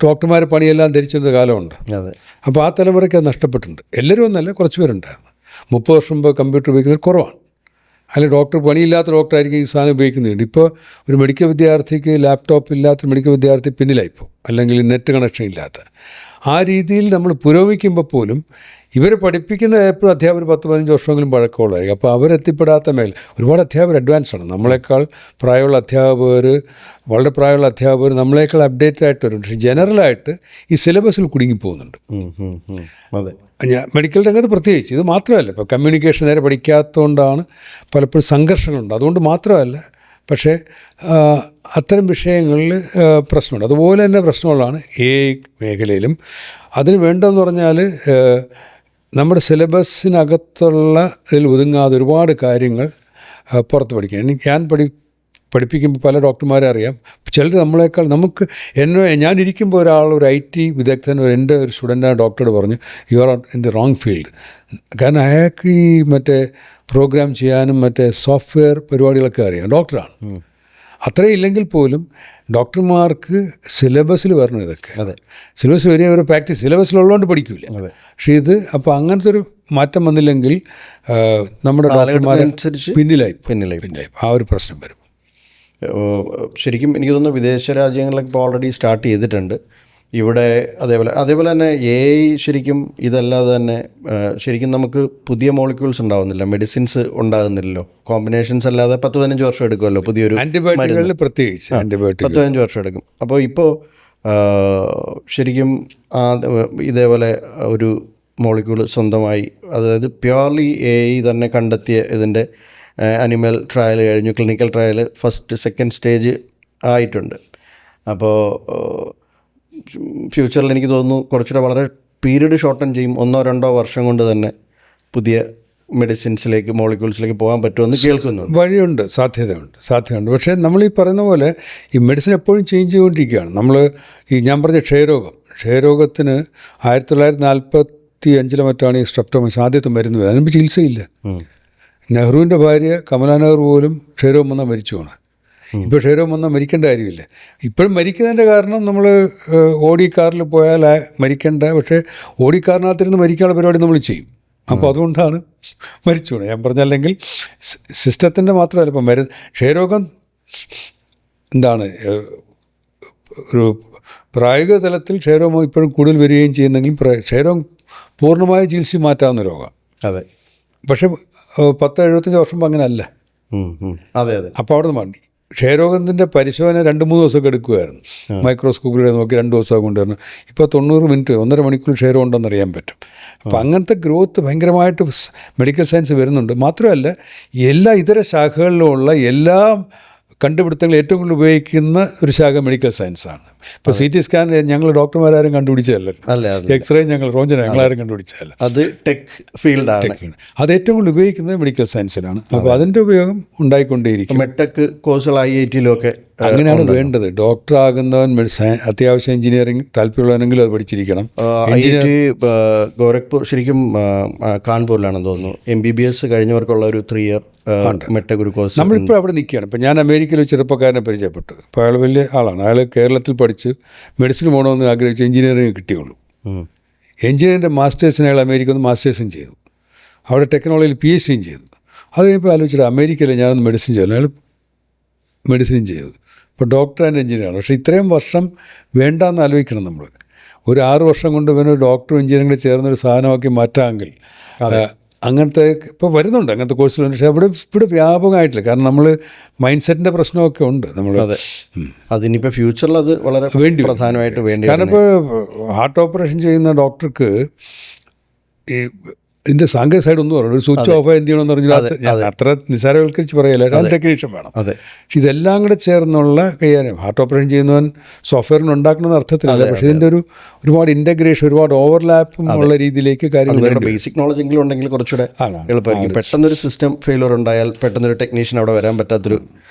ഡോക്ടർമാരെ പണിയെല്ലാം ധരിച്ചിരുന്ന കാലമുണ്ട്. അപ്പോൾ ആ തലമുറയ്ക്ക് അത് നഷ്ടപ്പെട്ടിട്ടുണ്ട്. എല്ലാവരും ഒന്നല്ല, കുറച്ച് പേരുണ്ടായിരുന്നു. 30 വർഷം മുമ്പ് കമ്പ്യൂട്ടർ ഉപയോഗിക്കുന്നത് കുറവാണ്. അതിൽ ഡോക്ടർ, പണിയില്ലാത്ത ഡോക്ടറായിരിക്കും ഈ സാധനം ഉപയോഗിക്കുന്നുണ്ട്. ഇപ്പോൾ ഒരു മെഡിക്കൽ വിദ്യാർത്ഥിക്ക് ലാപ്ടോപ്പ് ഇല്ലാത്ത മെഡിക്കൽ വിദ്യാർത്ഥി പിന്നിലായിപ്പോൾ, അല്ലെങ്കിൽ നെറ്റ് കണക്ഷൻ ഇല്ലാത്ത. ആ രീതിയിൽ നമ്മൾ പുരോഗമിക്കുമ്പോൾ പോലും ഇവരെ പഠിപ്പിക്കുന്ന എപ്പോഴും അധ്യാപകർ 10-15 വർഷമെങ്കിലും പഴക്കമുള്ളതായിരിക്കും. അപ്പോൾ അവരെത്തിപ്പെടാത്ത ഒരുപാട് അധ്യാപകർ അഡ്വാൻസാണ്. നമ്മളെക്കാൾ പ്രായമുള്ള അധ്യാപകർ, വളരെ പ്രായമുള്ള അധ്യാപകർ നമ്മളെക്കാൾ അപ്ഡേറ്റഡ് ആയിട്ട് വരും. പക്ഷേ ജനറലായിട്ട് ഈ സിലബസിൽ കുടുങ്ങിപ്പോകുന്നുണ്ട്. അതെ. മെഡിക്കൽ രംഗത്ത് പ്രത്യേകിച്ച്. ഇത് മാത്രമല്ല, ഇപ്പോൾ കമ്മ്യൂണിക്കേഷൻ നേരെ പഠിക്കാത്തതുകൊണ്ടാണ് പലപ്പോഴും സംഘർഷങ്ങളുണ്ട്. അതുകൊണ്ട് മാത്രമല്ല, പക്ഷേ അത്തരം വിഷയങ്ങളിൽ പ്രശ്നമുണ്ട്. അതുപോലെ തന്നെ പ്രശ്നമുള്ളതാണ് AI മേഖലയിലും. അതിന് വേണ്ടതെന്ന് പറഞ്ഞാൽ നമ്മുടെ സിലബസിനകത്തുള്ള ഇതിൽ ഒതുങ്ങാതെ ഒരുപാട് കാര്യങ്ങൾ പുറത്ത് പഠിക്കാം. ഞാൻ പഠിപ്പിക്കുമ്പോൾ പല ഡോക്ടർമാരെ അറിയാം. ചിലർ നമ്മളെക്കാൾ ഞാനിരിക്കുമ്പോൾ ഒരു IT വിദഗ്ധൻ എൻ്റെ ഒരു സ്റ്റുഡൻ്റായ ഡോക്ടറോട് പറഞ്ഞു, you are in the wrong field. കാരണം അയാൾക്ക് ഈ മറ്റേ പ്രോഗ്രാം ചെയ്യാനും മറ്റേ സോഫ്റ്റ്വെയർ പരിപാടികളൊക്കെ അറിയാം, ഡോക്ടറാണ്. അത്രയും ഇല്ലെങ്കിൽ പോലും ഡോക്ടർമാർക്ക് സിലബസിൽ വരണം ഇതൊക്കെ. അതെ. സിലബസ് വരിക ഒരു പ്രാക്ടീസ് സിലബസിലുള്ളതുകൊണ്ട് പഠിക്കില്ല. പക്ഷേ ഇത് അപ്പോൾ അങ്ങനത്തെ ഒരു മാറ്റം വന്നില്ലെങ്കിൽ നമ്മുടെ ഡോക്ടർമാരെ പിന്നിലായി ആ ഒരു പ്രശ്നം വരും. ശരിക്കും എനിക്ക് തോന്നുന്നു വിദേശ രാജ്യങ്ങളിലൊക്കെ ഇപ്പോൾ ഓൾറെഡി സ്റ്റാർട്ട് ചെയ്തിട്ടുണ്ട്. ഇവിടെ അതേപോലെ തന്നെ AI ശരിക്കും ഇതല്ലാതെ തന്നെ ശരിക്കും നമുക്ക് പുതിയ മോളിക്യൂൾസ് ഉണ്ടാകുന്നില്ല, മെഡിസിൻസ് ഉണ്ടാകുന്നില്ലല്ലോ. കോമ്പിനേഷൻസ് അല്ലാതെ 10-15 വർഷം എടുക്കുമല്ലോ പുതിയൊരു ആൻറ്റിബയോട്ടിക്കുകളിൽ, പ്രത്യേകിച്ച് 10-15 വർഷം എടുക്കും. അപ്പോൾ ഇപ്പോൾ ശരിക്കും ഇതേപോലെ ഒരു മോളിക്യൂൾ സ്വന്തമായി, അതായത് പ്യുവർലി AI തന്നെ കണ്ടെത്തിയ ഇതിൻ്റെ അനിമൽ ട്രയൽ കഴിഞ്ഞു, clinical trial first second stage ആയിട്ടുണ്ട്. അപ്പോൾ ഫ്യൂച്ചറിൽ എനിക്ക് തോന്നുന്നു കുറച്ചുകൂടെ വളരെ പീരീഡ് ഷോർട്ടൻ ചെയ്യും, 1-2 വർഷം കൊണ്ട് തന്നെ പുതിയ മെഡിസിൻസിലേക്ക്, മോളിക്യൂൾസിലേക്ക് പോകാൻ പറ്റുമെന്ന് കേൾക്കുന്നു. വഴിയുണ്ട്, സാധ്യതയുണ്ട്. പക്ഷേ നമ്മൾ ഈ പറയുന്ന പോലെ ഈ മെഡിസിൻ എപ്പോഴും ചേഞ്ച് ചെയ്തുകൊണ്ടിരിക്കുകയാണ്. ഞാൻ പറഞ്ഞ ക്ഷയരോഗത്തിന് 1945 മറ്റാണ് ഈ സ്ട്രെപ്റ്റോമൈസിൻ ആദ്യത്തെ മരുന്ന് വരുന്നത്. അതിന് ചികിത്സയില്ല. നെഹ്റുവിൻ്റെ ഭാര്യ കമലാ നെഹ്റു പോലും ക്ഷയരോഗം വന്നാൽ മരിച്ചുമാണ്. ഇപ്പോൾ ക്ഷയരോഗം വന്നാൽ മരിക്കേണ്ട കാര്യമില്ല. ഇപ്പോഴും മരിക്കുന്നതിൻ്റെ കാരണം നമ്മൾ ഓടി കാറിൽ പോയാൽ മരിക്കേണ്ട, പക്ഷേ ഓടി കാറിനകത്തിരുന്ന് മരിക്കാനുള്ള പരിപാടി നമ്മൾ ചെയ്യും. അപ്പോൾ അതുകൊണ്ടാണ് മരിച്ചുകൂടെ. ഞാൻ പറഞ്ഞല്ലെങ്കിൽ സിസ്റ്റത്തിൻ്റെ മാത്രമല്ല, ഇപ്പം ക്ഷയരോഗം എന്താണ് ഒരു പ്രായോഗിക തലത്തിൽ ക്ഷയരോഗം ഇപ്പോഴും കൂടുതൽ വരികയും ചെയ്യുന്നെങ്കിലും ക്ഷയരോഗം പൂർണ്ണമായ ചികിത്സ മാറ്റാവുന്ന രോഗമാണ്. അതെ. പക്ഷേ 10-75 വർഷം മുമ്പ് അങ്ങനെ അല്ല. അതെ. അപ്പോൾ അവിടെ നിന്ന് മണ്ടി ക്ഷയരോഗത്തിൻ്റെ പരിശോധന 2-3 ദിവസമൊക്കെ എടുക്കുമായിരുന്നു. മൈക്രോസ്കോപ്പിലൂടെ നോക്കി 2 ദിവസം കൊണ്ടുവരണം. ഇപ്പോൾ 90 മിനിറ്റ് 1.5 മണിക്കൂർ ക്ഷയരോഗം ഉണ്ടെന്ന് അറിയാൻ പറ്റും. അപ്പോൾ അങ്ങനത്തെ ഗ്രോത്ത് ഭയങ്കരമായിട്ട് മെഡിക്കൽ സയൻസ് വരുന്നുണ്ട്. മാത്രമല്ല എല്ലാ ഇതര ശാഖകളിലുമുള്ള എല്ലാ കണ്ടുപിടുത്തങ്ങൾ ഏറ്റവും കൂടുതൽ ഉപയോഗിക്കുന്ന ഒരു ശാഖ മെഡിക്കൽ സയൻസാണ്. ഇപ്പോൾ CT സ്കാൻ ഞങ്ങൾ ഡോക്ടർമാരും കണ്ടുപിടിച്ചതല്ല, എക്സ്റേ ഞങ്ങളാരും കണ്ടുപിടിച്ചതല്ല, അത് ടെക് ഫീൽഡാണ്. അത് ഏറ്റവും കൂടുതൽ ഉപയോഗിക്കുന്നത് മെഡിക്കൽ സയൻസിലാണ്. അപ്പോൾ അതിൻ്റെ ഉപയോഗം ഉണ്ടായിക്കൊണ്ടേയിരിക്കും. മെഡ്ടെക് കോഴ്സുകൾ IIT-യിലൊക്കെ അങ്ങനെയാണ് വേണ്ടത്. ഡോക്ടറാകുന്നവൻ അത്യാവശ്യം എഞ്ചിനീയറിംഗ് താല്പര്യമുള്ളവനെങ്കിൽ അത് പഠിച്ചിരിക്കണം. IIT ഗോരഖ്പൂർ, ശരിക്കും കാൺപൂരിലാണെന്ന് തോന്നുന്നു, MBBS കഴിഞ്ഞവർക്കുള്ള ഒരു 3 ഇയർ മെറ്റഗുരുക്കോസ്. നമ്മളിപ്പോൾ അവിടെ നിൽക്കുകയാണ്. ഇപ്പം ഞാൻ അമേരിക്കയിൽ ഒരു ചെറുപ്പക്കാരനെ പരിചയപ്പെട്ടു. ഇപ്പോൾ അയാൾ വലിയ ആളാണ്. അയാൾ കേരളത്തിൽ പഠിച്ച് മെഡിസിൻ പോകണമെന്ന് ആഗ്രഹിച്ച് എഞ്ചിനീയറിംഗ് കിട്ടിയുള്ളൂ. എഞ്ചിനീയറിൻ്റെ മാസ്റ്റേഴ്സിന് അയാൾ അമേരിക്ക ഒന്ന് മാസ്റ്റേഴ്സും ചെയ്തു. അവിടെ ടെക്നോളജിയിൽ PhD ചെയ്തു. അത് കഴിഞ്ഞപ്പോൾ ആലോചിച്ചിട്ട് അമേരിക്കയിൽ ഞാനൊന്ന് മെഡിസിൻ ചെയ്തു. അയാൾ മെഡിസിനും ചെയ്തു. ഇപ്പോൾ ഡോക്ടർ ആൻഡ് എഞ്ചിനീയറാണ്. പക്ഷേ ഇത്രയും വർഷം വേണ്ടാന്ന് ആലോചിക്കണം നമ്മൾ. ഒരു 6 വർഷം കൊണ്ട് ഇവനൊരു ഡോക്ടറും എഞ്ചിനീയറും കൂടി ചേർന്നൊരു സാധനമാക്കി മാറ്റാമെങ്കിൽ അങ്ങനത്തെ ഇപ്പോൾ വരുന്നുണ്ട് അങ്ങനത്തെ കോഴ്സുകളുണ്ട്. പക്ഷേ ഇവിടെ വ്യാപകമായിട്ടില്ല. കാരണം നമ്മൾ മൈൻഡ് സെറ്റിൻ്റെ പ്രശ്നമൊക്കെ ഉണ്ട്. നമ്മൾ അതിനിപ്പോൾ ഫ്യൂച്ചറിൽ അത് വളരെ പ്രധാനമായിട്ട് വേണ്ടി. കാരണം ഇപ്പോൾ ഹാർട്ട് ഓപ്പറേഷൻ ചെയ്യുന്ന ഡോക്ടർക്ക് ഈ ഇതിൻ്റെ സാങ്കേതിക സൈഡ് ഒന്നും പറയണം. ഒരു സ്വിച്ച് ഓഫ് എന്ത് ചെയ്യണമെന്ന് പറഞ്ഞാൽ ഞാൻ അത്ര നിസ്സാരവൽക്കരിച്ച് പറയില്ല. അത് ടെക്നീഷ്യൻ വേണം. പക്ഷെ ഇതെല്ലാം കൂടെ ചേർന്നുള്ള കൈകാര്യം. ഹാർട്ട് ഓപ്പറേഷൻ ചെയ്യുന്നവൻ സോഫ്റ്റ്വെയറിന് ഉണ്ടാക്കണമെന്ന അർത്ഥത്തിലല്ല. പക്ഷേ ഇതിൻ്റെ ഒരുപാട് ഇൻറ്റഗ്രേഷൻ, ഒരുപാട് ഓവർലാപ്പും ഉള്ള രീതിയിലേക്ക് കാര്യങ്ങൾ ബേസിക് നോളജ് എങ്കിലും ഉണ്ടെങ്കിൽ കുറച്ചുകൂടെ എളുപ്പമായിരിക്കും. പെട്ടെന്നൊരു സിസ്റ്റം ഫെയിലർ ഉണ്ടായാൽ പെട്ടെന്നൊരു ടെക്നീഷ്യൻ അവിടെ വരാൻ പറ്റാത്തൊരു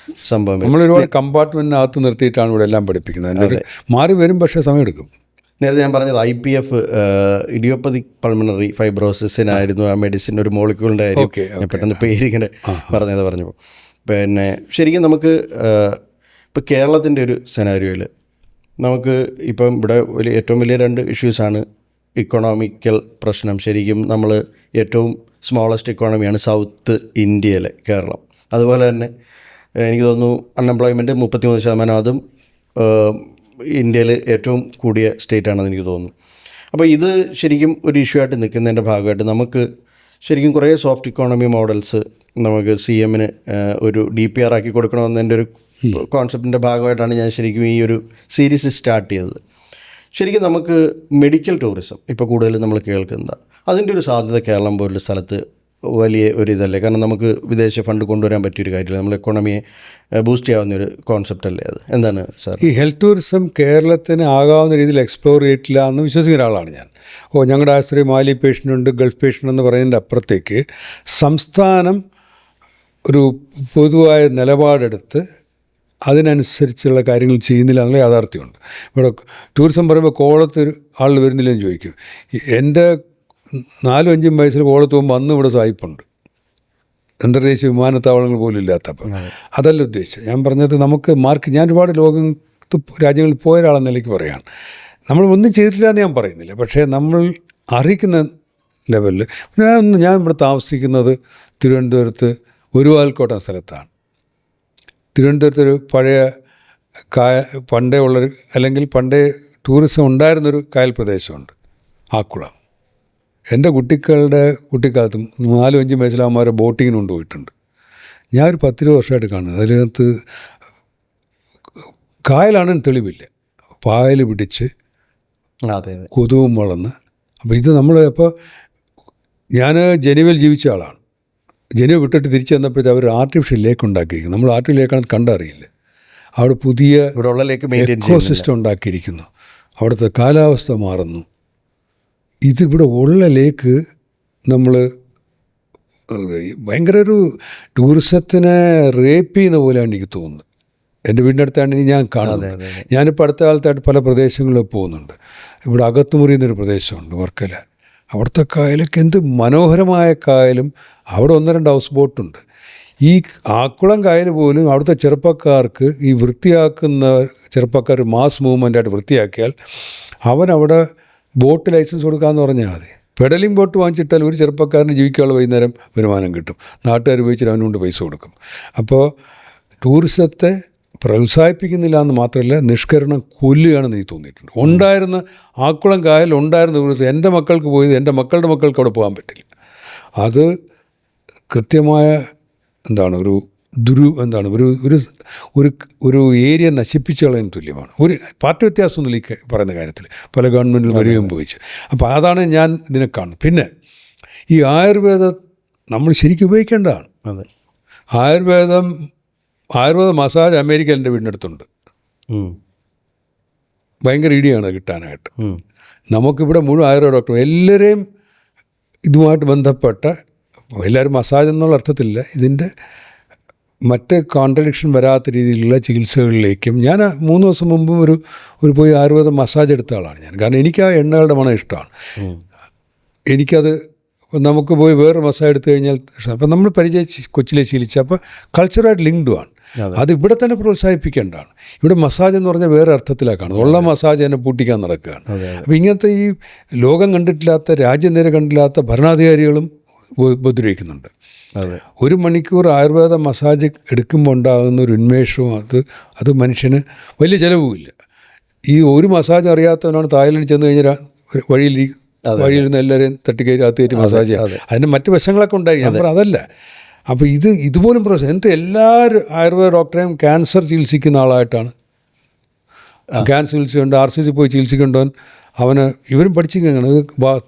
സംഭവം. നമ്മളൊരുപാട് കമ്പാർട്ട്മെൻറ്റിനകത്ത് നിർത്തിയിട്ടാണ് ഇവിടെ എല്ലാം പഠിപ്പിക്കുന്നത്. അതിൻ്റെ മാറി വരും, പക്ഷേ സമയമെടുക്കും. നേരത്തെ ഞാൻ പറഞ്ഞത് IPF ഇഡിയോപ്പതിക് പൾമണറി ഫൈബ്രോസിസിനായിരുന്നു ആ മെഡിസിൻ, ഒരു മോളിക്യൂളിൻ്റെ കാര്യം. ഞാൻ പെട്ടെന്ന് പേരിങ്ങനെ പറഞ്ഞപ്പോൾ പിന്നെ ശരിക്കും നമുക്ക് ഇപ്പോൾ കേരളത്തിൻ്റെ ഒരു സെനാരിയോയിൽ നമുക്ക് ഇപ്പം ഇവിടെ ഏറ്റവും വലിയ 2 ഇഷ്യൂസാണ്. ഇക്കണോമിക്കൽ പ്രശ്നം. ശരിക്കും നമ്മൾ ഏറ്റവും സ്മോളസ്റ്റ് ഇക്കോണമിയാണ് സൗത്ത് ഇന്ത്യയിലെ കേരളം. അതുപോലെ തന്നെ എനിക്ക് തോന്നുന്നു അൺഎംപ്ലോയ്മെൻറ്റ് 33%. അതും ഇന്ത്യയിൽ ഏറ്റവും കൂടിയ സ്റ്റേറ്റാണെന്ന് എനിക്ക് തോന്നുന്നു. അപ്പോൾ ഇത് ശരിക്കും ഒരു ഇഷ്യൂ ആയിട്ട് നിൽക്കുന്നതിൻ്റെ ഭാഗമായിട്ട് നമുക്ക് ശരിക്കും കുറേ സോഫ്റ്റ് ഇക്കോണമി മോഡൽസ് നമുക്ക് CMന് ഒരു DPR ആക്കി കൊടുക്കണമെന്നതിൻ്റെ ഒരു കോൺസെപ്റ്റിൻ്റെ ഭാഗമായിട്ടാണ് ഞാൻ ശരിക്കും ഈ ഒരു സീരീസ് സ്റ്റാർട്ട് ചെയ്തത്. ശരിക്കും നമുക്ക് മെഡിക്കൽ ടൂറിസം ഇപ്പോൾ കൂടുതൽ നമ്മൾ കേൾക്കുന്നത്, അതിൻ്റെ ഒരു സാധ്യത കേരളം പോലുള്ള സ്ഥലത്ത് വലിയ ഒരു ഇതല്ലേ? കാരണം നമുക്ക് വിദേശ ഫണ്ട് കൊണ്ടുവരാൻ പറ്റിയൊരു കാര്യമില്ല. നമ്മൾ എക്കോണമിയെ ബൂസ്റ്റ് ചെയ്യാവുന്നൊരു കോൺസെപ്റ്റ് അല്ലേ അത്? എന്താണ് സാർ? ഈ ഹെൽത്ത് ടൂറിസം കേരളത്തിന് ആകാവുന്ന രീതിയിൽ എക്സ്പ്ലോർ ചെയ്തിട്ടില്ല എന്ന് വിശ്വസിക്കുന്ന ഒരാളാണ് ഞാൻ. ഞങ്ങളുടെ ആശുപത്രി മാലി പേഷ്യൻ്റ് ഉണ്ട്, ഗൾഫ് പേഷ്യൻ്റ് എന്ന് പറയുന്നതിൻ്റെ അപ്പുറത്തേക്ക് സംസ്ഥാനം ഒരു പൊതുവായ നിലപാടെടുത്ത് അതിനനുസരിച്ചുള്ള കാര്യങ്ങൾ ചെയ്യുന്നില്ല എന്നുള്ള യാഥാർത്ഥ്യമുണ്ട്. ഇവിടെ ടൂറിസം പറയുമ്പോൾ കോളത്ത് ആൾ വരുന്നില്ലെന്ന് ചോദിക്കും. എൻ്റെ 4-5 വയസ്സിൽ കോളത്ത് പോകുമ്പോൾ അന്ന് ഇവിടെ സായിപ്പുണ്ട്. അന്തർദേശീയ വിമാനത്താവളങ്ങൾ പോലും ഇല്ലാത്തപ്പം. അതല്ല ഉദ്ദേശിച്ചത്. ഞാൻ പറഞ്ഞത് നമുക്ക് ഞാൻ ഒരുപാട് ലോകത്ത് രാജ്യങ്ങളിൽ പോയ ഒരാളെന്ന നിലയ്ക്ക് പറയുകയാണ്. നമ്മൾ ഒന്നും ചെയ്തിട്ടില്ല എന്ന് ഞാൻ പറയുന്നില്ല. പക്ഷേ നമ്മൾ അറിയിക്കുന്ന ലെവലിൽ ഞാൻ ഇവിടെ താമസിക്കുന്നത് തിരുവനന്തപുരത്ത് ഒരുവാൽക്കോട്ട സ്ഥലത്താണ്. തിരുവനന്തപുരത്തൊരു പഴയ പണ്ടേ ഉള്ളൊരു അല്ലെങ്കിൽ പണ്ടേ ടൂറിസം ഉണ്ടായിരുന്നൊരു കായൽ പ്രദേശമുണ്ട്, ആക്കുളം. എൻ്റെ കുട്ടിക്കാലത്ത് 4-5 വയസ്സിലാകുമ്പോൾ ബോട്ടിങ്ങിന് കൊണ്ടുപോയിട്ടുണ്ട്. ഞാൻ ഒരു 10-20 വർഷമായിട്ട് കാണുന്നത്. അതിനകത്ത് കായലാണെന്ന് തെളിവില്ല, പായൽ പിടിച്ച് കൊതുവും വളർന്ന്. അപ്പോൾ ഇത് നമ്മൾ അപ്പോൾ ഞാൻ ജനീവയിൽ ജീവിച്ച ആളാണ്. ജനീവ വിട്ടിട്ട് തിരിച്ചു വന്നപ്പോഴത്തെ അവർ ആർട്ടിഫിഷ്യൽ ലേക്ക് ഉണ്ടാക്കിയിരിക്കുന്നു. നമ്മൾ ആർട്ടിഫിഷ്യൽ ലേക്കാണെന്ന് കണ്ടറിയില്ല. അവിടെ പുതിയ എക്കോ സിസ്റ്റം ഉണ്ടാക്കിയിരിക്കുന്നു. അവിടുത്തെ കാലാവസ്ഥ മാറുന്നു. ഇതിവിടെ ഉള്ള ലേക്ക് നമ്മൾ ഭയങ്കര ഒരു ടൂറിസത്തിനെ റേപ്പ് ചെയ്യുന്ന പോലെയാണ് എനിക്ക് തോന്നുന്നത്. എൻ്റെ വീടിൻ്റെ അടുത്താണ് ഇനി ഞാൻ കാണുന്നത്. ഞാനിപ്പോൾ അടുത്ത കാലത്തായിട്ട് പല പ്രദേശങ്ങളിൽ പോകുന്നുണ്ട്. ഇവിടെ അകത്തുമുറി എന്നൊരു പ്രദേശമുണ്ട്, വർക്കല. അവിടുത്തെ കായലൊക്കെ എന്ത് മനോഹരമായ കായലും അവിടെ 1-2 ഹൗസ് ബോട്ടുണ്ട്. ഈ ആക്കുളം കായൽ പോലും അവിടുത്തെ ചെറുപ്പക്കാർക്ക് ഈ വൃത്തിയാക്കുന്ന ചെറുപ്പക്കാർ മാസ് മൂവ്മെൻ്റായിട്ട് വൃത്തിയാക്കിയാൽ അവനവിടെ ബോട്ട് ലൈസൻസ് കൊടുക്കാമെന്ന് പറഞ്ഞാൽ മതി. പെഡലിംഗ് ബോട്ട് വാങ്ങിച്ചിട്ടാൽ ഒരു ചെറുപ്പക്കാരന് ജീവിക്കാനുള്ള വൈകുന്നേരം വരുമാനം കിട്ടും. നാട്ടുകാർ ഉപയോഗിച്ചിട്ട് അവനുകൊണ്ട് പൈസ കൊടുക്കും. അപ്പോൾ ടൂറിസത്തെ പ്രോത്സാഹിപ്പിക്കുന്നില്ല എന്ന് മാത്രമല്ല, നിഷ്കരണം കൊല്ലുകയാണെന്ന് എനിക്ക് തോന്നിയിട്ടുണ്ട്. ഉണ്ടായിരുന്ന ആക്കുളം കായൽ ഉണ്ടായിരുന്ന ടൂറിസം എൻ്റെ മക്കൾക്ക് പോയത് എൻ്റെ മക്കളുടെ മക്കൾക്ക് അവിടെ പോകാൻ പറ്റില്ല. അത് കൃത്യമായ ഒരു ഒരു ഏരിയ നശിപ്പിച്ച് കളയാൻ തുല്യമാണ്. ഒരു പാർട്ടി വ്യത്യാസമൊന്നുമില്ല ഈ പറയുന്ന കാര്യത്തിൽ. പല ഗവൺമെൻറ്റിൽ വരികയും പോയിച്ച്. അപ്പോൾ അതാണ് ഞാൻ ഇതിനെ കാണുന്നത്. പിന്നെ ഈ ആയുർവേദം നമ്മൾ ശരിക്കും ഉപയോഗിക്കേണ്ടതാണ്. അതെ, ആയുർവേദ മസാജ് അമേരിക്ക എൻ്റെ വീടിനടുത്തുണ്ട്. ഭയങ്കര ഇടിയാണ് കിട്ടാനായിട്ട്. നമുക്കിവിടെ മുഴുവൻ ആയുർവേദ ഡോക്ടർ എല്ലാവരെയും ഇതുമായിട്ട് ബന്ധപ്പെട്ട എല്ലാവരും മസാജ് എന്നുള്ള അർത്ഥത്തിലില്ല, ഇതിൻ്റെ മറ്റ് കോൺട്രഡിക്ഷൻ വരാത്ത രീതിയിലുള്ള ചികിത്സകളിലേക്കും. ഞാൻ 3 ദിവസം മുമ്പ് ഒരു പോയി ആയുർവേദ മസാജ് എടുത്ത ആളാണ് ഞാൻ. കാരണം എനിക്ക് ആ എണ്ണകളുടെ മണം ഇഷ്ടമാണ്. എനിക്കത് നമുക്ക് പോയി വേറെ മസാജ് എടുത്തു കഴിഞ്ഞാൽ അപ്പം നമ്മൾ കൊച്ചിലെ ശീലിച്ച അപ്പോൾ കൾച്ചറായിട്ട് ലിങ്ക്ഡുമാണ്. അത് ഇവിടെ തന്നെ പ്രോത്സാഹിപ്പിക്കേണ്ടതാണ്. ഇവിടെ മസാജ് എന്ന് പറഞ്ഞാൽ വേറെ അർത്ഥത്തിലാണ് കാണുന്നത്. ഉള്ള മസാജ് തന്നെ പൂട്ടിക്കാൻ നടക്കുകയാണ്. അപ്പോൾ ഇങ്ങനത്തെ ഈ ലോകം കണ്ടിട്ടില്ലാത്ത, രാജ്യം നേരെ കണ്ടില്ലാത്ത ഭരണാധികാരികളും ഉപദ്രവിക്കുന്നുണ്ട്. 1 മണിക്കൂർ ആയുർവേദ മസാജ് എടുക്കുമ്പോൾ ഉണ്ടാകുന്ന ഒരു ഉന്മേഷവും അത് മനുഷ്യന് വലിയ ചിലവുമില്ല. ഈ ഒരു മസാജ് അറിയാത്തവനാണ് തായ്ലൻഡിൽ ചെന്ന് കഴിഞ്ഞാൽ വഴിയിൽ നിന്ന് എല്ലാവരെയും തട്ടിക്കയറ്റി അകത്തേറ്റ് മസാജ് ചെയ്യാം. അതിൻ്റെ മറ്റ് വശങ്ങളൊക്കെ ഉണ്ടായിരിക്കും. ഞാൻ അതല്ല. അപ്പോൾ ഇതുപോലും പ്രോസസ്. എന്നിട്ട് എല്ലാ ആയുർവേദ ഡോക്ടറെയും ക്യാൻസർ ചികിത്സിക്കുന്ന ആളായിട്ടാണ്. ക്യാൻസർ ചികിത്സയുണ്ട്, RCC പോയി ചികിത്സിക്കേണ്ടവൻ അവന് ഇവരും പഠിച്ചിരിക്കുകയാണ്.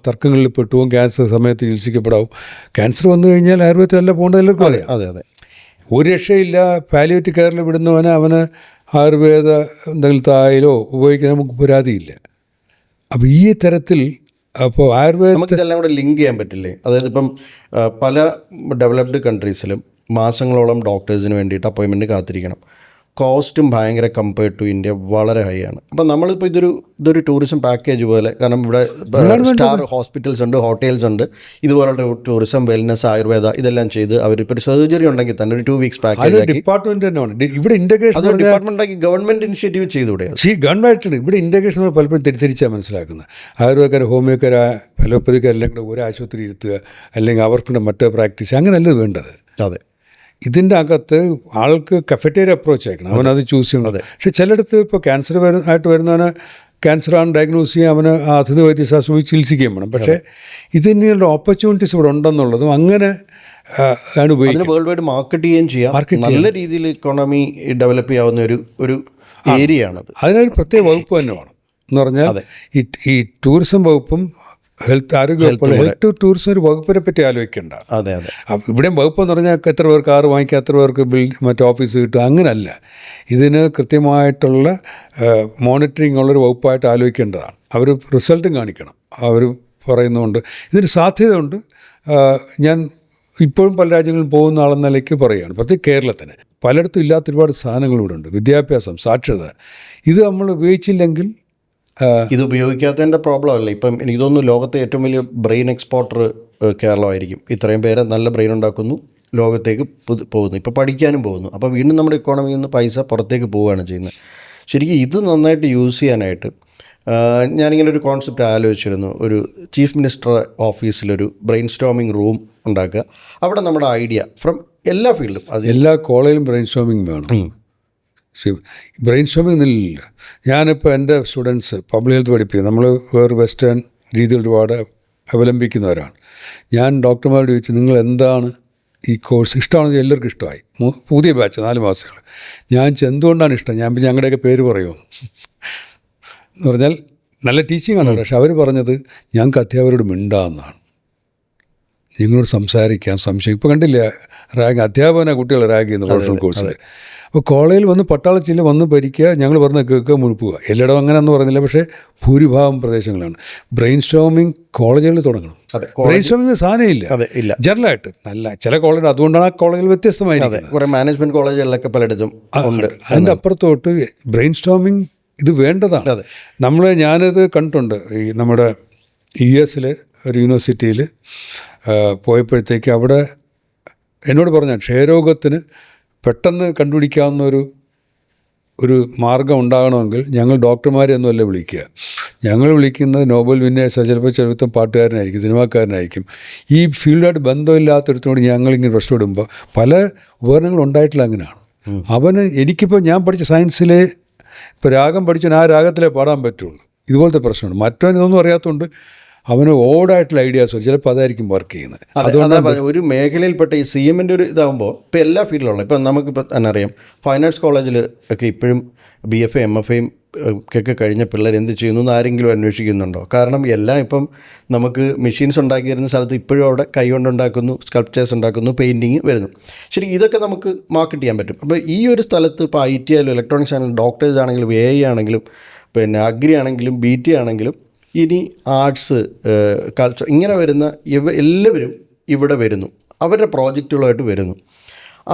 തർക്കങ്ങളിൽ പെട്ടുപോകും, ക്യാൻസർ സമയത്ത് ചികിത്സിക്കപ്പെടാവും. ക്യാൻസർ വന്നു കഴിഞ്ഞാൽ ആയുർവേദത്തിലല്ല പോകേണ്ടത് എല്ലാവർക്കും അറിയാം. അതെ. ഒരു രക്ഷയില്ല. പാലിയേറ്റീവ് കെയറിൽ വിടുന്നവന് അവന് ആയുർവേദ എന്തെങ്കിലും തായിലോ ഉപയോഗിക്കാൻ നമുക്ക് പരാതിയില്ല. അപ്പോൾ ഈ തരത്തിൽ അപ്പോൾ നമുക്കിതെല്ലാം കൂടെ ലിങ്ക് ചെയ്യാൻ പറ്റില്ലേ? അതായത് ഇപ്പം പല ഡെവലപ്ഡ് കൺട്രീസിലും മാസങ്ങളോളം ഡോക്ടേഴ്സിന് വേണ്ടിയിട്ട് അപ്പോയിൻമെൻറ്റ് കാത്തിരിക്കണം. കോസ്റ്റും ഭയങ്കര കമ്പയർഡ് ടു ഇന്ത്യ വളരെ ഹൈ ആണ്. അപ്പം നമ്മളിപ്പോൾ ഇതൊരു ടൂറിസം പാക്കേജ് പോലെ, കാരണം ഇവിടെ സ്റ്റാർ ഹോസ്പിറ്റൽസ് ഉണ്ട്, ഹോട്ടൽസ് ഉണ്ട്, ഇതുപോലുള്ള ടൂറിസം, വെൽനസ്, ആയുർവേദ ഇതെല്ലാം ചെയ്ത് അവരിപ്പോൾ ഒരു സർജറി ഉണ്ടെങ്കിൽ തന്നെ ഒരു 2 വീക്സ് പാക്കേജ് ഡിപ്പാർട്ട്മെൻറ്റ് തന്നെയാണ് ഇവിടെ ഇൻ്റഗ്രേഷൻ. അതൊരു ഡിപ്പാർട്ട്മെൻറ്റാക്കി ഗവൺമെൻറ് ഇനിഷ്യേറ്റീവ് ചെയ്തുകൂടെ? ഗവൺമെൻറ്റാണ് ഇവിടെ ഇൻ്റഗ്രേഷൻ പലപ്പോഴും തിരിച്ചാൽ മനസ്സിലാക്കുന്നത്. ആയുർവേദക്കാർ, ഹോമിയോക്കാർ, അലോപ്പതിക്കാരെല്ലാം കൂടെ ഒരു ആശുപത്രി ഇരുത്തുക, അല്ലെങ്കിൽ അവർക്കുള്ള മറ്റേ പ്രാക്ടീസ്, അങ്ങനെയല്ല വേണ്ടത്. അതെ. ഇതിൻ്റെ അകത്ത് ആൾക്ക് കഫറ്റേറിയ അപ്രോച്ച് ആക്കണം, അവനത് ചൂസ് ചെയ്യണം. പക്ഷേ ചിലയിടത്ത് ഇപ്പോൾ ക്യാൻസർ ആയിട്ട് വരുന്നവന് ക്യാൻസറാണ് ഡയഗ്നോസ് ചെയ്യുക, അവന് ആധുനിക വൈദ്യശാസ്ത്രം ചികിത്സിക്കുകയും വേണം. പക്ഷേ ഇതിനുള്ള ഓപ്പർച്യൂണിറ്റീസ് ഇവിടെ ഉണ്ടെന്നുള്ളതും അങ്ങനെ ആണ് ഉപയോഗിക്കുന്നത്. വേൾഡ് വൈഡ് മാർക്കറ്റ് ചെയ്യുകയും ചെയ്യാം. നല്ല രീതിയിൽ ഇക്കോണമി ഡെവലപ്പ് ചെയ്യാവുന്ന ഒരു ഏരിയ ആണത്. അതിനൊരു പ്രത്യേക വകുപ്പ് തന്നെ വേണം. എന്ന് പറഞ്ഞാൽ ഈ ടൂറിസം വകുപ്പും ആരോഗ്യ വകുപ്പ്, ഹെൽത്ത് ടൂറിസം ഒരു വകുപ്പിനെ പറ്റി ആലോചിക്കേണ്ട. അതെ. അപ്പം ഇവിടെയും വകുപ്പെന്ന് പറഞ്ഞാൽ എത്ര പേർക്ക് കാറ് വാങ്ങിക്കുക, എത്ര പേർക്ക് മറ്റേ ഓഫീസ് കിട്ടുക, അങ്ങനല്ല. ഇതിന് കൃത്യമായിട്ടുള്ള മോണിറ്ററിങ് ഉള്ളൊരു വകുപ്പായിട്ട് ആലോചിക്കേണ്ടതാണ്. അവർ റിസൾട്ടും കാണിക്കണം. അവർ പറയുന്നുണ്ട് ഇതിന് സാധ്യതയുണ്ട്. ഞാൻ ഇപ്പോഴും പല രാജ്യങ്ങളിൽ പോകുന്ന ആളെന്ന നിലയ്ക്ക് പറയുകയാണ്. പ്രത്യേകിച്ച് കേരളത്തിന് പലയിടത്തും ഇല്ലാത്ത ഒരുപാട് സാധനങ്ങൾ ഇവിടെ ഉണ്ട്. വിദ്യാഭ്യാസം, സാക്ഷരത, ഇത് നമ്മൾ ഉപയോഗിച്ചില്ലെങ്കിൽ ഇത് ഉപയോഗിക്കാത്തതിൻ്റെ പ്രോബ്ലം അല്ല. ഇപ്പം എനിക്ക് തോന്നുന്നു ലോകത്തെ ഏറ്റവും വലിയ ബ്രെയിൻ എക്സ്പോർട്ടർ കേരളമായിരിക്കും. ഇത്രയും പേരെ നല്ല ബ്രെയിൻ ഉണ്ടാക്കുന്നു, ലോകത്തേക്ക് പോകുന്നു, ഇപ്പോൾ പഠിക്കാനും പോകുന്നു. അപ്പോൾ വീണ്ടും നമ്മുടെ ഇക്കോണമിയിൽ നിന്ന് പൈസ പുറത്തേക്ക് പോവുകയാണ് ചെയ്യുന്നത്. ശരിക്കും ഇത് നന്നായിട്ട് യൂസ് ചെയ്യാനായിട്ട് ഞാനിങ്ങനെ ഒരു കോൺസെപ്റ്റ് ആലോചിച്ചിരുന്നു. ഒരു ചീഫ് മിനിസ്റ്റർ ഓഫീസിലൊരു ബ്രെയിൻ സ്റ്റോമിങ് റൂം ഉണ്ടാക്കുക. അവിടെ നമ്മുടെ ഐഡിയ ഫ്രം എല്ലാ ഫീൽഡും, അത് എല്ലാ കോളേജിലും ബ്രെയിൻ സ്റ്റോമിങ് വേണം. ബ്രെയിൻ സ്റ്റോമിങ് ഒന്നുമില്ല. ഞാനിപ്പോൾ എൻ്റെ സ്റ്റുഡൻസ് പബ്ലിക് ഹെൽത്ത് പഠിപ്പിക്കും. നമ്മൾ വേറെ വെസ്റ്റേൺ രീതിയിൽ ഒരുപാട് അവലംബിക്കുന്നവരാണ്. ഞാൻ ഡോക്ടർമാരോട് ചോദിച്ചു, നിങ്ങൾ എന്താണ് ഈ കോഴ്സ് ഇഷ്ടമാണെന്ന്? എല്ലാവർക്കും ഇഷ്ടമായി. പുതിയ ബാച്ച് 4 മാസങ്ങൾ. ഞാൻ എന്തുകൊണ്ടാണ് ഇഷ്ടം? ഞാൻ ഞങ്ങളുടെയൊക്കെ പേര് പറയുമോ എന്ന് പറഞ്ഞാൽ നല്ല ടീച്ചിങ് ആണ്. പക്ഷെ അവർ പറഞ്ഞത് ഞങ്ങൾക്ക് അധ്യാപകരോട് മിണ്ടാമെന്നാണ്, നിങ്ങളോട് സംസാരിക്കാം, സംശയം. ഇപ്പോൾ കണ്ടില്ലേ റാഗ്, അധ്യാപകനെ കുട്ടികളെ റാഗ് ചെയ്യുന്നു പ്രൊഫഷണൽ കോഴ്സിൽ. അപ്പോൾ കോളേജിൽ വന്ന് പട്ടാളച്ചില്ല വന്ന് ഭരിക്കുക, ഞങ്ങൾ പറഞ്ഞ കേൾക്കുക, മുഴുപ്പുക. എല്ലായിടവും അങ്ങനെയൊന്നും പറഞ്ഞില്ല. പക്ഷേ ഭൂരിഭാഗം പ്രദേശങ്ങളാണ്. ബ്രെയിൻ സ്റ്റോമിങ് കോളേജുകളിൽ തുടങ്ങണം. ബ്രെയിൻ സ്റ്റോമിങ് സാധനമില്ല ജനറലായിട്ട്. നല്ല ചില കോളേജ്, അതുകൊണ്ടാണ് ആ കോളേജിൽ വ്യത്യസ്തമായിരിക്കുന്നത്. കുറേ മാനേജ്മെൻറ്റ് കോളേജുകളിലൊക്കെ പലയിടത്തും ഉണ്ട്. അതിൻ്റെ അപ്പുറത്തോട്ട് ബ്രെയിൻ സ്റ്റോമിങ് ഇത് വേണ്ടതാണ്. ഞാനിത് കണ്ടിട്ടുണ്ട്. ഈ നമ്മുടെ US ഒരു യൂണിവേഴ്സിറ്റിയിൽ പോയപ്പോഴത്തേക്ക് അവിടെ എന്നോട് പറഞ്ഞ ക്ഷയരോഗത്തിന് പെട്ടെന്ന് കണ്ടുപിടിക്കാവുന്ന ഒരു മാർഗം ഉണ്ടാകണമെങ്കിൽ ഞങ്ങൾ ഡോക്ടർമാരെയൊന്നുമല്ല വിളിക്കുക. ഞങ്ങൾ വിളിക്കുന്നത് നോബൽ വിന്നേഴ്സ്, ചിലപ്പോൾ ചെറുപ്പം പാട്ടുകാരനായിരിക്കും, സിനിമാക്കാരനായിരിക്കും. ഈ ഫീൽഡായിട്ട് ബന്ധമില്ലാത്തൊരുത്തിനോട് ഞങ്ങളിങ്ങനെ പ്രശ്നം ഇടുമ്പോൾ പല ഉപകരണങ്ങളും ഉണ്ടായിട്ടില്ല. അങ്ങനെയാണ് അവന്. എനിക്കിപ്പോൾ ഞാൻ പഠിച്ച സയൻസിലെ ഇപ്പോൾ രാഗം പഠിച്ചാൽ ആ രാഗത്തിലേ പാടാൻ പറ്റുള്ളൂ. ഇതുപോലത്തെ പ്രശ്നമാണ്. മറ്റവൻ ഇതൊന്നും അറിയാത്തതുകൊണ്ട് അവന് ഓടായിട്ടുള്ള ഐഡിയാസ് ചിലപ്പോൾ അതായിരിക്കും വർക്ക് ചെയ്യുന്നത്. അതുകൊണ്ട് ഒരു മേഖലയിൽപ്പെട്ട ഈ CMൻ്റെ ഒരു ഇതാകുമ്പോൾ ഇപ്പോൾ എല്ലാ ഫീൽഡിലുള്ള, ഇപ്പം നമുക്കിപ്പോൾ തന്നെ അറിയാം, ഫൈൻ ആർട്സ് കോളേജിൽ ഒക്കെ ഇപ്പോഴും BFA MFAയും ഒക്കെ കഴിഞ്ഞ പിള്ളേർ എന്ത് ചെയ്യുന്നു എന്ന് ആരെങ്കിലും അന്വേഷിക്കുന്നുണ്ടോ? കാരണം എല്ലാം ഇപ്പം നമുക്ക് മെഷീൻസ് ഉണ്ടാക്കിയിരുന്ന സ്ഥലത്ത് ഇപ്പോഴും അവിടെ കൈ കൊണ്ടുണ്ടാക്കുന്നു, സ്കൾപ്ചേഴ്സ് ഉണ്ടാക്കുന്നു, പെയിൻറ്റിങ് വരുന്നു. ശരി, ഇതൊക്കെ നമുക്ക് മാർക്കറ്റ് ചെയ്യാൻ പറ്റും. അപ്പോൾ ഈ ഒരു സ്ഥലത്ത് ഇപ്പോൾ IT ആയാലും ഇലക്ട്രോണിക്സ് ആണെങ്കിലും ഡോക്ടേഴ്സ് ആണെങ്കിലും AI ആണെങ്കിലും പിന്നെ അഗ്രി ആണെങ്കിലും BT ആണെങ്കിലും ഇനി ആർട്സ്, കൾച്ചർ, ഇങ്ങനെ വരുന്ന എല്ലാവരും ഇവിടെ വരുന്നു. അവരുടെ പ്രോജക്റ്റുകളായിട്ട് വരുന്നു.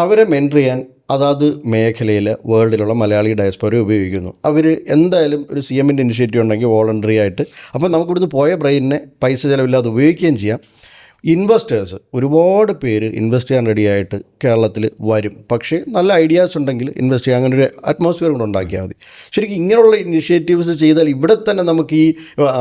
അവരെ മെൻറ്റർ ചെയ്യാൻ അതാത് മേഖലയിൽ വേൾഡിലുള്ള മലയാളി ഡയസ്പോര ഉപയോഗിക്കുന്നു. അവർ എന്തായാലും ഒരു CMൻ്റെ ഇനിഷ്യേറ്റീവ് ഉണ്ടെങ്കിൽ വോളണ്ടറി ആയിട്ട്, അപ്പോൾ നമുക്കിവിടുന്ന് പോയ ബ്രെയിനിനെ പൈസ ചിലവില്ലാതെ ഉപയോഗിക്കുകയും ചെയ്യാം. ഇൻവെസ്റ്റേഴ്സ് ഒരുപാട് പേര് ഇൻവെസ്റ്റ് ചെയ്യാൻ റെഡിയായിട്ട് കേരളത്തിൽ വരും. പക്ഷേ നല്ല ഐഡിയാസ് ഉണ്ടെങ്കിൽ ഇൻവെസ്റ്റ് ചെയ്യാൻ അങ്ങനെ ഒരു അറ്റ്മോസ്ഫിയർ കൊണ്ട് ഉണ്ടാക്കിയാൽ മതി. ശരിക്കും ഇങ്ങനെയുള്ള ഇനിഷ്യേറ്റീവ്സ് ചെയ്താൽ ഇവിടെ തന്നെ നമുക്ക് ഈ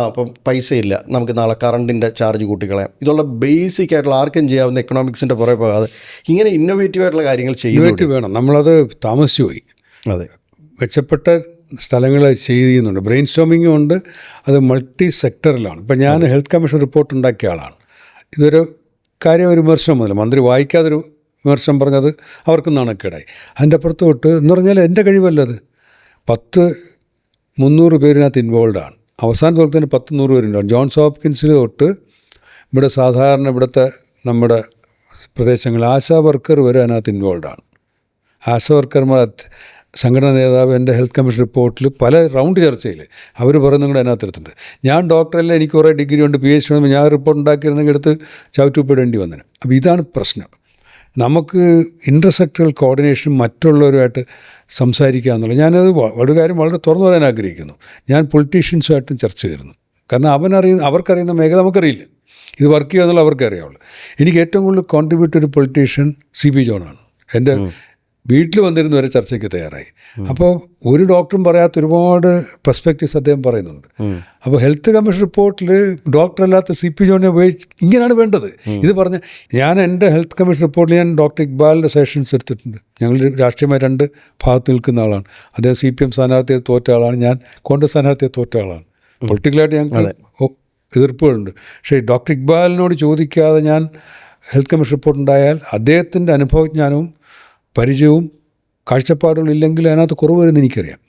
ഇപ്പം പൈസയില്ല, നമുക്ക് നാളെ കറണ്ടിൻ്റെ ചാർജ് കൂട്ടിക്കളയാം, ഇതുള്ള ബേസിക് ആയിട്ടുള്ള ആർക്കും ചെയ്യാവുന്ന എക്കണോമിക്സിൻ്റെ പുറകെ പോകാതെ ഇങ്ങനെ ഇന്നോവേറ്റീവ് ആയിട്ടുള്ള കാര്യങ്ങൾ ചെയ്യുന്നത് വേണം. നമ്മളത് താമസിച്ചു പോയി. അതെ, മെച്ചപ്പെട്ട സ്ഥലങ്ങൾ ചെയ്യുന്നുണ്ട്. ബ്രെയിൻ സ്റ്റോമിങ്ങും ഉണ്ട്. അത് മൾട്ടി സെക്ടറിലാണ്. ഇപ്പം ഞാൻ ഹെൽത്ത് കമ്മീഷൻ റിപ്പോർട്ട് ഉണ്ടാക്കിയ ആളാണ്. ഇതൊരു കാര്യം ഒരു വിമർശനം മുതൽ മന്ത്രി വായിക്കാതൊരു വിമർശനം പറഞ്ഞത് അവർക്ക് നാണക്കേടായി. അതിൻ്റെ അപ്പുറത്ത് തൊട്ട് എന്ന് പറഞ്ഞാൽ എൻ്റെ കഴിവല്ലത്. 300 പേരിനകത്ത് ഇൻവോൾവാണ്. അവസാന തോളത്തിന് 100 പേരുണ്ടാവും. ജോൺസ് ഹോപ്കിൻസിൽ തൊട്ട് ഇവിടെ സാധാരണ ഇവിടുത്തെ നമ്മുടെ പ്രദേശങ്ങളിൽ ആശാ വർക്കർ വരെ അതിനകത്ത് ഇൻവോൾവാണ്. ആശാ വർക്കർമാർ സംഘടനാ നേതാവ് എൻ്റെ ഹെൽത്ത് കമ്മീഷൻ റിപ്പോർട്ടിൽ പല റൗണ്ട് ചർച്ചയിൽ അവർ പറയുന്നത് കൂടെ അതിനകത്ത് എടുത്തിട്ടുണ്ട്. ഞാൻ ഡോക്ടറല്ല, എനിക്ക് കുറേ ഡിഗ്രി ഉണ്ട്, PhD ഉണ്ട്, ഞാൻ റിപ്പോർട്ട് ഉണ്ടാക്കിയിരുന്നെങ്കിൽ എടുത്ത് ചവിട്ടുപ്പിടേണ്ടി വന്നതിന്. അപ്പോൾ ഇതാണ് പ്രശ്നം. നമുക്ക് ഇൻ്റർസെക്ടറൽ കോർഡിനേഷൻ മറ്റുള്ളവരുമായിട്ട് സംസാരിക്കുക എന്നുള്ളത്, ഞാനത് ഒരു കാര്യം വളരെ തുറന്നു പറയാൻ ആഗ്രഹിക്കുന്നു. ഞാൻ പൊളിറ്റീഷ്യൻസുമായിട്ടും ചർച്ച ചെയ്തിരുന്നു. കാരണം അവർക്കറിയുന്ന മേഖല നമുക്കറിയില്ല. ഇത് വർക്ക് ചെയ്യുക എന്നുള്ള അവർക്ക് അറിയാവുള്ളൂ. എനിക്ക് ഏറ്റവും കൂടുതൽ കോൺട്രിബ്യൂട്ട് ഒരു പൊളിറ്റീഷ്യൻ CP ജോണാണ്. എൻ്റെ വീട്ടിൽ വന്നിരുന്ന വരെ ചർച്ചയ്ക്ക് തയ്യാറായി. അപ്പോൾ ഒരു ഡോക്ടറും പറയാത്ത ഒരുപാട് പെർസ്പെക്റ്റീവ്സ് അദ്ദേഹം പറയുന്നുണ്ട്. അപ്പോൾ ഹെൽത്ത് കമ്മീഷൻ റിപ്പോർട്ടിൽ ഡോക്ടറല്ലാത്ത CP ജോണിനെ ഉപയോഗിച്ച് ഇങ്ങനെയാണ് വേണ്ടത്. ഇത് പറഞ്ഞ് ഞാൻ എൻ്റെ ഹെൽത്ത് കമ്മീഷൻ റിപ്പോർട്ടിൽ ഞാൻ ഡോക്ടർ ഇക്ബാലിൻ്റെ സെഷൻസ് എടുത്തിട്ടുണ്ട്. ഞങ്ങൾ രാഷ്ട്രീയമായി 2 ഭാഗത്ത് നിൽക്കുന്ന ആളാണ്. അദ്ദേഹം CPM സ്ഥാനാർത്ഥിയെ തോറ്റ ആളാണ്, ഞാൻ കോൺഗ്രസ് സ്ഥാനാർത്ഥിയെ തോറ്റ ആളാണ്. പൊളിറ്റിക്കലായിട്ട് ഞങ്ങൾക്ക് എതിർപ്പുകളുണ്ട്. പക്ഷേ ഡോക്ടർ ഇക്ബാലിനോട് ചോദിക്കാതെ ഞാൻ ഹെൽത്ത് കമ്മീഷൻ റിപ്പോർട്ടുണ്ടായാൽ അദ്ദേഹത്തിൻ്റെ അനുഭവജ്ഞാനവും പരിചയവും കാഴ്ചപ്പാടുകളും ഇല്ലെങ്കിൽ അതിനകത്ത് കുറവ് വരുമെന്ന് എനിക്കറിയാം.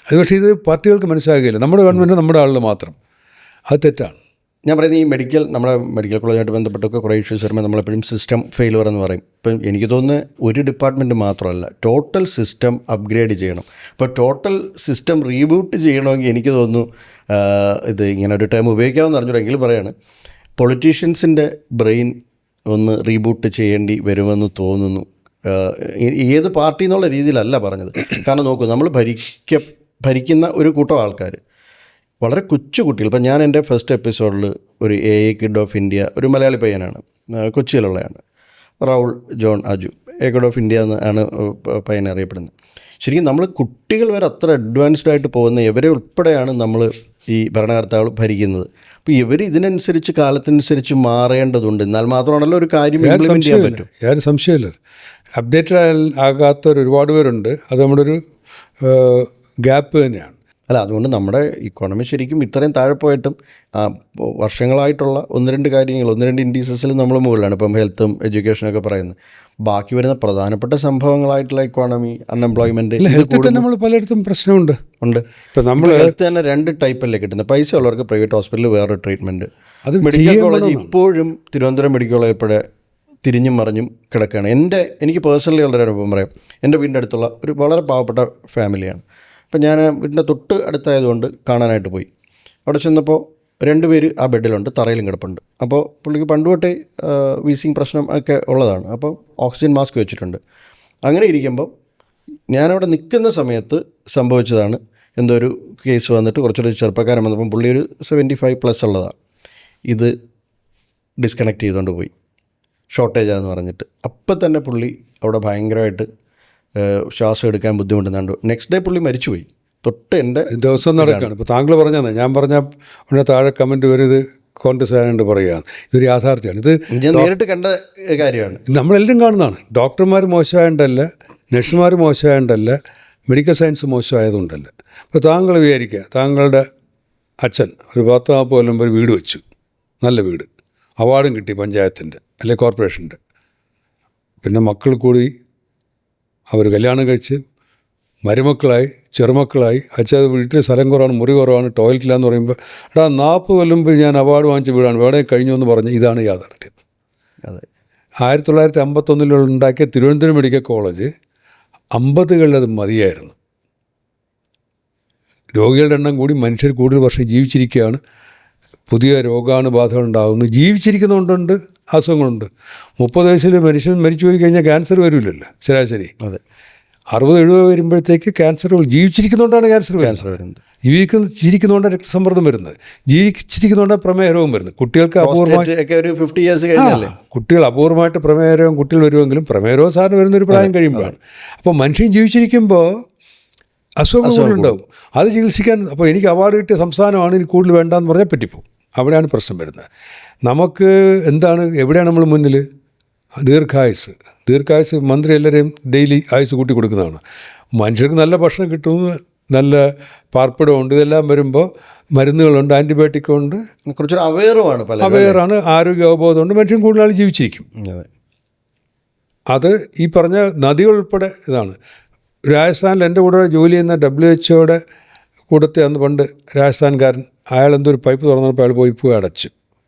അത് പക്ഷേ ഇത് പാർട്ടികൾക്ക് മനസ്സിലാകുകയില്ല. നമ്മുടെ ഗവൺമെൻറ് നമ്മുടെ ആളുകൾ മാത്രം. അത് തെറ്റാണ്. ഞാൻ പറയുന്നത് ഈ നമ്മുടെ മെഡിക്കൽ കോളേജുമായിട്ട് ബന്ധപ്പെട്ടൊക്കെ കുറേ ഇഷ്യൂസ് വരുമ്പോൾ നമ്മളെപ്പോഴും സിസ്റ്റം ഫെയിലുവർ എന്ന് പറയും. ഇപ്പം എനിക്ക് തോന്നുന്നത് ഒരു ഡിപ്പാർട്ട്മെൻറ്റ് മാത്രമല്ല, ടോട്ടൽ സിസ്റ്റം അപ്ഗ്രേഡ് ചെയ്യണം. ഇപ്പോൾ ടോട്ടൽ സിസ്റ്റം റീബൂട്ട് ചെയ്യണമെങ്കിൽ എനിക്ക് തോന്നുന്നു ഇത് ഇങ്ങനെ ഒരു ടൈം ഉപയോഗിക്കാമെന്ന് അറിഞ്ഞിട്ടെങ്കിലും പറയാണ്, പൊളിറ്റീഷ്യൻസിൻ്റെ ബ്രെയിൻ ഒന്ന് റീബൂട്ട് ചെയ്യേണ്ടി വരുമെന്ന് തോന്നുന്നു. ഏത് പാർട്ടി എന്നുള്ള രീതിയിലല്ല പറഞ്ഞത്. കാരണം നോക്കൂ, നമ്മൾ ഭരിക്കുന്ന ഒരു കൂട്ടം ആൾക്കാർ, വളരെ കൊച്ചു കുട്ടികൾ. ഇപ്പം ഞാൻ എൻ്റെ ഫസ്റ്റ് എപ്പിസോഡിൽ ഒരു AA കിഡ് ഓഫ് ഇന്ത്യ, ഒരു മലയാളി പയ്യനാണ്, കൊച്ചിയിലുള്ളതാണ്, Raul John Aju, AA kid of India എന്നാണ് പയ്യൻ അറിയപ്പെടുന്നത്. ശരിക്കും നമ്മൾ കുട്ടികൾ വരെ അത്ര അഡ്വാൻസ്ഡ് ആയിട്ട് പോകുന്ന ഇവരെ ഉൾപ്പെടെയാണ് നമ്മൾ ഈ ഭരണകർത്താക്കൾ ഭരിക്കുന്നത്. അപ്പോൾ ഇവർ ഇതിനനുസരിച്ച് കാലത്തിനനുസരിച്ച് മാറേണ്ടതുണ്ട്. എന്നാൽ മാത്രമാണല്ലോ ഒരു കാര്യം ഇംപ്ലിമെൻറ്റ് ചെയ്യാൻ പറ്റും. യാതൊരു സംശയമില്ല. അപ്ഡേറ്റഡ് ആകാത്തവർ ഒരുപാട് പേരുണ്ട്. അത് നമ്മുടെ ഒരു ഗ്യാപ്പ് തന്നെയാണ്. അല്ല, അതുകൊണ്ട് നമ്മുടെ ഇക്കോണമി ശരിക്കും ഇത്രയും താഴെ പോയിട്ടും വർഷങ്ങളായിട്ടുള്ള 1-2 കാര്യങ്ങൾ, 1-2 ഇൻഡീസസിൽ നമ്മൾ മുകളിലാണ്. ഇപ്പം ഹെൽത്തും എഡ്യൂക്കേഷനൊക്കെ പറയുന്നത്. ബാക്കി വരുന്ന പ്രധാനപ്പെട്ട സംഭവങ്ങളായിട്ടുള്ള ഇക്കോണമി, അൺഎംപ്ലോയ്മെൻറ്റ്, ഹെൽത്തിൽ തന്നെ നമ്മൾ പലയിടത്തും പ്രശ്നമുണ്ട്. ഇപ്പം നമ്മൾ ഹെൽത്ത് തന്നെ 2 ടൈപ്പല്ലേ കിട്ടുന്നത്. പൈസ ഉള്ളവർക്ക് പ്രൈവറ്റ് ഹോസ്പിറ്റലിൽ വേറൊരു ട്രീറ്റ്മെൻറ്റ്. അത് മെഡിക്കൽ കോളേജ് ഇപ്പോഴും തിരുവനന്തപുരം മെഡിക്കൽ കോളേജ് ഇപ്പോഴേ തിരിഞ്ഞും മറിഞ്ഞും കിടക്കുകയാണ്. എനിക്ക് പേഴ്സണലി ഉള്ളൊരു അനുഭവം പറയാം. എൻ്റെ വീടിൻ്റെ അടുത്തുള്ള ഒരു വളരെ പാവപ്പെട്ട ഫാമിലിയാണ്. അപ്പം ഞാൻ വീടിൻ്റെ തൊട്ട് അടുത്തായതുകൊണ്ട് കാണാനായിട്ട് പോയി. അവിടെ ചെന്നപ്പോൾ 2 പേര് ആ ബെഡിലുണ്ട്, തറയിലും കിടപ്പുണ്ട്. അപ്പോൾ പുള്ളിക്ക് പണ്ട് തൊട്ടേ വീസിങ് പ്രശ്നം ഒക്കെ ഉള്ളതാണ്. അപ്പോൾ ഓക്സിജൻ മാസ്ക് വെച്ചിട്ടുണ്ട്. അങ്ങനെ ഇരിക്കുമ്പോൾ ഞാനവിടെ നിൽക്കുന്ന സമയത്ത് സംഭവിച്ചതാണ്. എന്തോ ഒരു കേസ് വന്നിട്ട് കുറച്ചൊരു ചെറുപ്പക്കാരൻ വന്നപ്പം പുള്ളി ഒരു 75+ ഉള്ളതാണ്. ഇത് ഡിസ്കണക്ട് ചെയ്തുകൊണ്ട് പോയി, ഷോർട്ടേജാന്ന് പറഞ്ഞിട്ട്. അപ്പം തന്നെ പുള്ളി അവിടെ ഭയങ്കരമായിട്ട് ശ്വാസം എടുക്കാൻ ബുദ്ധിമുട്ടുന്നുണ്ട്. നെക്സ്റ്റ് ഡേ പുള്ളി മരിച്ചുപോയി. തൊട്ട് എൻ്റെ ദിവസം നടക്കുകയാണ്. ഇപ്പോൾ താങ്കൾ പറഞ്ഞാൽ ഞാൻ പറഞ്ഞ ഉടനെ താഴെ കമൻറ്റ് വരും, ഇത് കോൺഗ്രസ് ആയതുകൊണ്ട് പറയുകയാണ്. ഇതൊരു യാഥാർത്ഥ്യമാണ്. ഇത് ഞാൻ നേരിട്ട് കണ്ട കാര്യമാണ്. നമ്മളെല്ലാം കാണുന്നതാണ്. ഡോക്ടർമാർ മോശമായതുകൊണ്ടല്ല, നഴ്സുമാർ മോശമായതുകൊണ്ടല്ല, മെഡിക്കൽ സയൻസ് മോശമായതുകൊണ്ടല്ല. ഇപ്പോൾ താങ്കൾ വിചാരിക്കുക, താങ്കളുടെ അച്ഛൻ ഒരു 10-40 കൊല്ലം ഒരു വീട് വെച്ചു, നല്ല വീട്, അവാർഡും കിട്ടി പഞ്ചായത്തിൻ്റെ അല്ലെ കോർപ്പറേഷൻ്റെ. പിന്നെ മക്കൾ കൂടി അവർ കല്യാണം കഴിച്ച് മരുമക്കളായി, ചെറുമക്കളായി. അച്ഛൻ വീട്ടിൽ സ്ഥലം കുറവാണ്, മുറി കുറവാണ്, ടോയ്ലറ്റിലാന്ന് പറയുമ്പോൾ, 40 കൊല്ലം ഞാൻ അവാർഡ് വാങ്ങിച്ച വീടാണ്, വേറെ കഴിഞ്ഞു എന്ന് പറഞ്ഞ് ഇതാണ് യാഥാർത്ഥ്യം. അതെ. 1951 ഉണ്ടാക്കിയ തിരുവനന്തപുരം മെഡിക്കൽ കോളേജ് 50കളിൽ അത് മതിയായിരുന്നു. രോഗികളുടെ എണ്ണം കൂടി, മനുഷ്യർ കൂടുതൽ വർഷം ജീവിച്ചിരിക്കുകയാണ്, പുതിയ രോഗാണുബാധകൾ ഉണ്ടാകുന്നു. ജീവിച്ചിരിക്കുന്നതുകൊണ്ടുണ്ട്, അസുഖങ്ങളുണ്ട്. 30 വയസ്സിൽ മനുഷ്യൻ മരിച്ചു പോയി കഴിഞ്ഞാൽ ക്യാൻസർ വരില്ലല്ലോ ശരാശരി. അതെ. 60-70 വരുമ്പോഴത്തേക്ക് ക്യാൻസർ ജീവിച്ചിരിക്കുന്നതുകൊണ്ടാണ് ക്യാൻസർ വരുന്നത്. ചിരിക്കുന്നതുകൊണ്ടാണ് രക്തസമ്മർദ്ദം വരുന്നത്, ജീവിച്ചിരിക്കുന്നതുകൊണ്ടാണ് പ്രമേഹവും വരുന്നത്. കുട്ടികൾക്ക് അപൂർവമായി ഒരു 50 years കഴിഞ്ഞല്ലേ കുട്ടികൾ അപൂർവമായിട്ട് പ്രമേഹരോഗം കുട്ടികൾ വരുമെങ്കിലും പ്രമേഹരോഗം സാറിന് വരുന്നൊരു പ്രായം കഴിയുമ്പോഴാണ്. അപ്പോൾ മനുഷ്യൻ ജീവിച്ചിരിക്കുമ്പോൾ അസുഖങ്ങളുണ്ടാവും. അത് ചികിത്സിക്കാൻ അപ്പോൾ എനിക്ക് അവാർഡ് കിട്ടിയ സംസ്ഥാനമാണ് എനിക്ക് കൂടുതൽ വേണ്ടെന്ന് പറഞ്ഞാൽ പറ്റിപ്പോവും. അവിടെയാണ് പ്രശ്നം വരുന്നത്. നമുക്ക് എന്താണ് എവിടെയാണ് നമ്മൾ മുന്നിൽ? ദീർഘായുസ് മന്ത്രി എല്ലാവരെയും ഡെയിലി ആയുസ് കൂട്ടി കൊടുക്കുന്നതാണ്. മനുഷ്യർക്ക് നല്ല ഭക്ഷണം കിട്ടുന്നു, നല്ല പാർപ്പിടമുണ്ട്, ഇതെല്ലാം വരുമ്പോൾ മരുന്നുകളുണ്ട്, ആൻറ്റിബയോട്ടിക്കുണ്ട്, കുറച്ചൊരു അവെയറാണ്, ആരോഗ്യ അവബോധമുണ്ട്, മനുഷ്യൻ കൂടുതൽ ആൾ ജീവിച്ചിരിക്കും. അത് ഈ പറഞ്ഞ നദികൾ ഉൾപ്പെടെ ഇതാണ്. രാജസ്ഥാനിൽ എൻ്റെ കൂടെ ജോലി ചെയ്യുന്ന WHO കൂടത്തെ അന്ന് പണ്ട് രാജസ്ഥാൻകാരൻ, അയാൾ എന്തൊരു പൈപ്പ് തുറന്നപ്പോൾ അയാൾ പോയി അടച്ചു,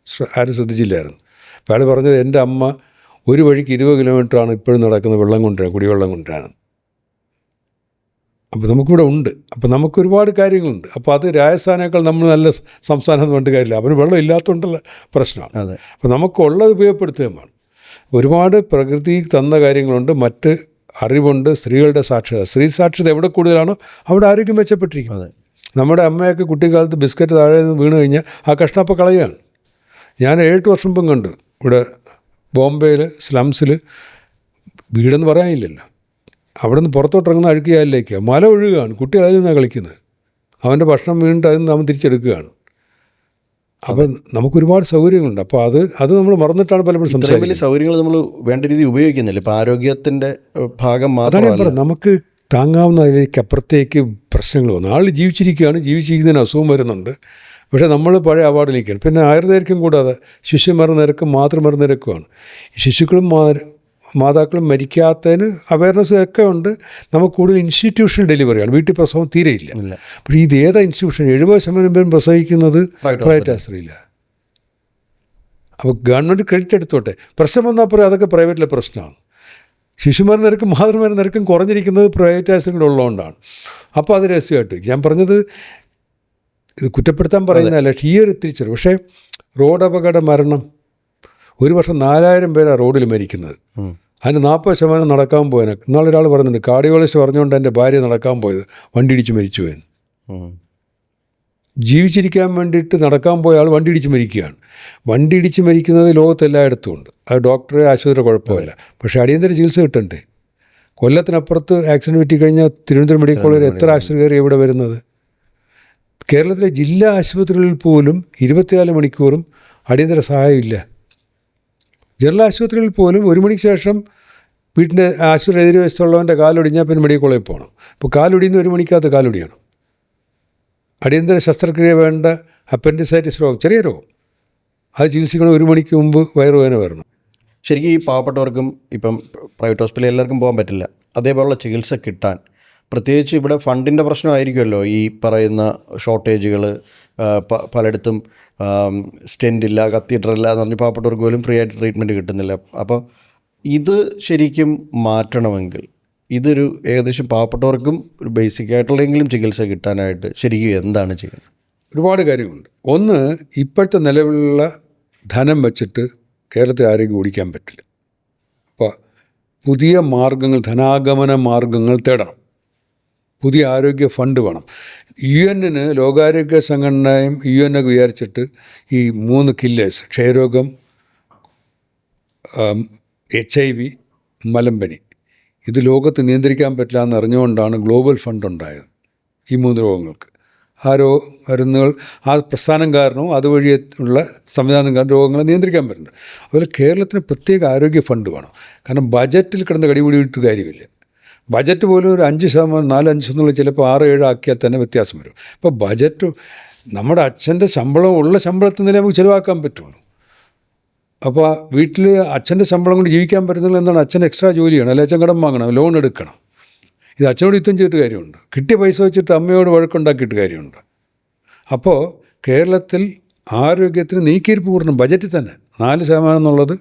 ആരും ശ്രദ്ധിച്ചില്ലായിരുന്നു. അപ്പോൾ അയാൾ പറഞ്ഞത് എൻ്റെ അമ്മ ഒരു വഴിക്ക് 20 കിലോമീറ്ററാണ് ഇപ്പോഴും നടക്കുന്നത് വെള്ളം കൊണ്ടുവരാൻ, കുടിവെള്ളം കൊണ്ടുവരാൻ. അപ്പോൾ നമുക്കിവിടെ ഉണ്ട്. അപ്പോൾ നമുക്ക് ഒരുപാട് കാര്യങ്ങളുണ്ട്. അപ്പോൾ അത് രാജസ്ഥാനേക്കാൾ നമ്മൾ നല്ല സംസ്ഥാനം എന്ന് പറഞ്ഞിട്ട് കാര്യമില്ല, അവന് വെള്ളം ഇല്ലാത്തതുകൊണ്ടുള്ള പ്രശ്നമാണ്. അപ്പോൾ നമുക്കുള്ളത് ഉപയോഗപ്പെടുത്തുകയും വേണം. ഒരുപാട് പ്രകൃതി തന്ന കാര്യങ്ങളുണ്ട്, മറ്റ് അറിവുണ്ട്, സ്ത്രീകളുടെ സാക്ഷരത. സ്ത്രീ സാക്ഷരത എവിടെ കൂടുതലാണോ അവിടെ ആരോഗ്യം മെച്ചപ്പെട്ടിരിക്കും. നമ്മുടെ അമ്മയൊക്കെ കുട്ടിക്കാലത്ത് ബിസ്ക്കറ്റ് താഴെ നിന്ന് വീണ് കഴിഞ്ഞാൽ ആ കഷ്ണപ്പം കളയുകയാണ്. ഞാൻ 7 വർഷം മുമ്പ് കണ്ടു ഇവിടെ ബോംബെയിൽ സ്ലംസിൽ, വീടെന്ന് പറയാനില്ലല്ലോ, അവിടെ നിന്ന് പുറത്തോട്ടിറങ്ങുന്ന അഴുക്കിയാലിലേക്ക് മല ഒഴുകുകയാണ്, കുട്ടി അതിൽ നിന്നാണ് കളിക്കുന്നത്. അവൻ്റെ ഭക്ഷണം വീണിട്ട് അതിൽ നിന്ന് അവൻ തിരിച്ചെടുക്കുകയാണ്. അപ്പം നമുക്കൊരുപാട് സൗകര്യങ്ങളുണ്ട്. അപ്പോൾ അത് നമ്മൾ മറന്നിട്ടാണ് പലപ്പോഴും സംസാരിക്കുന്നത്. സൗകര്യങ്ങൾ നമ്മൾ വേണ്ട രീതിയിൽ ഉപയോഗിക്കുന്നില്ല. ഇപ്പോൾ ആരോഗ്യത്തിൻ്റെ ഭാഗം അതാണ് ഞാൻ പറഞ്ഞത്. നമുക്ക് താങ്ങാവുന്ന അതിലേക്ക് അപ്പുറത്തേക്ക് പ്രശ്നങ്ങൾ വന്നു. ആൾ ജീവിച്ചിരിക്കുന്നതിന് അസുഖം വരുന്നുണ്ട്. പക്ഷേ നമ്മൾ പഴയ അവാർഡിലേക്കാണ്. പിന്നെ ആയുർദൈർഘ്യം കൂടാതെ ശിശുമരണ നിരക്കും മാതൃമരണ നിരക്കുമാണ്. ഈ ശിശുക്കളും മാതാക്കളും മരിക്കാത്തതിന് അവയർനെസ് ഒക്കെ ഉണ്ട്. നമുക്ക് കൂടുതൽ ഇൻസ്റ്റിറ്റ്യൂഷണൽ ഡെലിവറിയാണ്, വീട്ടിൽ പ്രസവം തീരെയില്ല. പക്ഷേ ഇത് ഏതാ ഇൻസ്റ്റിറ്റ്യൂഷൻ? 70% പേരും പ്രസവിക്കുന്നത് പ്രൈവറ്റ് ആശ്രയില്ല. അപ്പോൾ ഗവൺമെൻറ് ക്രെഡിറ്റ് എടുത്തോട്ടെ. പ്രശ്നം വന്നാൽ പറയും അതൊക്കെ പ്രൈവറ്റിലെ പ്രശ്നമാണ്. ശിശുമരണ നിരക്കും മാതൃമരണ നിരക്കും കുറഞ്ഞിരിക്കുന്നത് പ്രൈവറ്റ് ആശ്രയങ്ങൾ ഉള്ളതുകൊണ്ടാണ്. അപ്പോൾ അത് രഹസ്യമായിട്ട് ഞാൻ പറഞ്ഞത്, ഇത് കുറ്റപ്പെടുത്താൻ പറയുന്നതല്ല, ഈ ഒരു തിരിച്ചറിവ്. പക്ഷേ റോഡ് അപകട മരണം ഒരു വർഷം 4000 പേരാണ് റോഡിൽ മരിക്കുന്നത്. അതിന് 40% നടക്കാൻ പോയതിന്. ഇന്നാളെ ഒരാൾ പറയുന്നുണ്ട്, കാർഡിയോളജിസ്റ്റ് പറഞ്ഞുകൊണ്ട് എൻ്റെ ഭാര്യ നടക്കാൻ പോയത് വണ്ടി ഇടിച്ച് മരിച്ചു പോയെന്ന്. ജീവിച്ചിരിക്കാൻ വേണ്ടിയിട്ട് നടക്കാൻ പോയ ആൾ വണ്ടി ഇടിച്ച് മരിക്കുകയാണ്. വണ്ടി ഇടിച്ച് മരിക്കുന്നത് ലോകത്തെല്ലായിടത്തും ഉണ്ട്. അത് ഡോക്ടറെ ആശുപത്രി കുഴപ്പമില്ല. പക്ഷേ അടിയന്തര ചികിത്സ കിട്ടണ്ടേ? കൊല്ലത്തിനപ്പുറത്ത് ആക്സിഡൻറ്റ് പറ്റിക്കഴിഞ്ഞാൽ തിരുവനന്തപുരം മെഡിക്കൽ കോളേജിൽ എത്ര ആശുപത്രി കയറി ഇവിടെ വരുന്നത്? കേരളത്തിലെ ജില്ലാ ആശുപത്രികളിൽ പോലും 24 മണിക്കൂറും അടിയന്തര സഹായമില്ല. ജനറൽ ആശുപത്രികളിൽ പോലും 1 മണിക്ക് ശേഷം വീട്ടിൻ്റെ ആശുപത്രി എതിരെ വശത്തുള്ളവൻ്റെ കാലൊടിഞ്ഞാൽ പിന്നെ മെഡിക്കൽ കോളേജിൽ പോകണം. അപ്പോൾ കാലൊടിയുന്ന 1 മണിക്കകത്ത് കാലൊടിയണം. അടിയന്തര ശസ്ത്രക്രിയ വേണ്ട അപ്പൻഡിസൈറ്റിസ് രോഗം, ചെറിയ രോഗം, അത് ചികിത്സിക്കണം 1 മണിക്ക് മുമ്പ് വയറുവേദന വരണം. ശരിക്കും ഈ പാവപ്പെട്ടവർക്കും ഇപ്പം പ്രൈവറ്റ് ഹോസ്പിറ്റലിൽ എല്ലാവർക്കും പോകാൻ പറ്റില്ല. അതേപോലുള്ള ചികിത്സ കിട്ടാൻ പ്രത്യേകിച്ച് ഇവിടെ ഫണ്ടിൻ്റെ പ്രശ്നമായിരിക്കുമല്ലോ. ഈ പറയുന്ന ഷോർട്ടേജുകൾ പലയിടത്തും സ്റ്റെൻറ്റില്ല, കത്തീഡ്രല്ല എന്ന് പറഞ്ഞ് പാവപ്പെട്ടവർക്ക് പോലും ഫ്രീ ആയിട്ട് ട്രീറ്റ്മെൻറ്റ് കിട്ടുന്നില്ല. അപ്പോൾ ഇത് ശരിക്കും മാറ്റണമെങ്കിൽ ഇതൊരു ഏകദേശം പാവപ്പെട്ടവർക്കും ഒരു ബേസിക് ആയിട്ടുള്ളെങ്കിലും ചികിത്സ കിട്ടാനായിട്ട് ശരിക്കും എന്താണ് ചെയ്യുന്നത്? ഒരുപാട് കാര്യങ്ങളുണ്ട്. ഒന്ന്, ഇപ്പോഴത്തെ നിലവിലുള്ള ധനം വെച്ചിട്ട് കേരളത്തിൽ ആരോഗ്യം ഓടിക്കാൻ പറ്റില്ല. അപ്പോൾ പുതിയ മാർഗങ്ങൾ, ധനാഗമന മാർഗങ്ങൾ തേടണം. പുതിയ ആരോഗ്യ ഫണ്ട് വേണം. UN ലോകാരോഗ്യ സംഘടനയും UN വിചാരിച്ചിട്ട് ഈ 3 കില്ലേഴ്സ്, ക്ഷയരോഗം, HIV, മലമ്പനി, ഇത് ലോകത്ത് നിയന്ത്രിക്കാൻ പറ്റില്ല എന്ന് അറിഞ്ഞുകൊണ്ടാണ് ഗ്ലോബൽ ഫണ്ട് ഉണ്ടായത് ഈ 3 രോഗങ്ങൾക്ക്. ആ മരുന്നുകൾ, ആ പ്രസ്ഥാനം കാരണവും അതുവഴി ഉള്ള സംവിധാനം കാരണം രോഗങ്ങളെ നിയന്ത്രിക്കാൻ പറ്റുന്നുണ്ട്. അതുപോലെ കേരളത്തിന് പ്രത്യേക ആരോഗ്യ ഫണ്ട് വേണം. കാരണം ബജറ്റിൽ കിടന്ന് കടിപിടിയിട്ട് കാര്യമില്ല. ബജറ്റ് പോലും ഒരു 5%, 4-5 എന്നുള്ള ചിലപ്പോൾ 6-7 ആക്കിയാൽ തന്നെ വ്യത്യാസം വരും. ഇപ്പോൾ ബജറ്റ് നമ്മുടെ അച്ഛൻ്റെ ഉള്ള ശമ്പളത്തിൽ നിന്നേ നമുക്ക് ചിലവാക്കാൻ പറ്റുള്ളൂ. അപ്പോൾ വീട്ടിൽ അച്ഛൻ്റെ ശമ്പളം കൊണ്ട് ജീവിക്കാൻ പറ്റുന്നില്ല എന്താണ്? അച്ഛൻ എക്സ്ട്രാ ജോലിയാണ്, അല്ലെങ്കിൽ അച്ഛൻ കടം വാങ്ങണം, ലോൺ എടുക്കണം. ഇത് അച്ഛനോട് യുദ്ധം ചെയ്തിട്ട് കാര്യമുണ്ട്. കിട്ടിയ പൈസ വെച്ചിട്ട് അമ്മയോട് വഴക്കുണ്ടാക്കിയിട്ട് കാര്യമുണ്ട്. അപ്പോൾ കേരളത്തിൽ ആരോഗ്യത്തിന് നീക്കിയിരിപ്പ് കൂടണം. ബജറ്റിൽ തന്നെ 4% എന്നുള്ളത്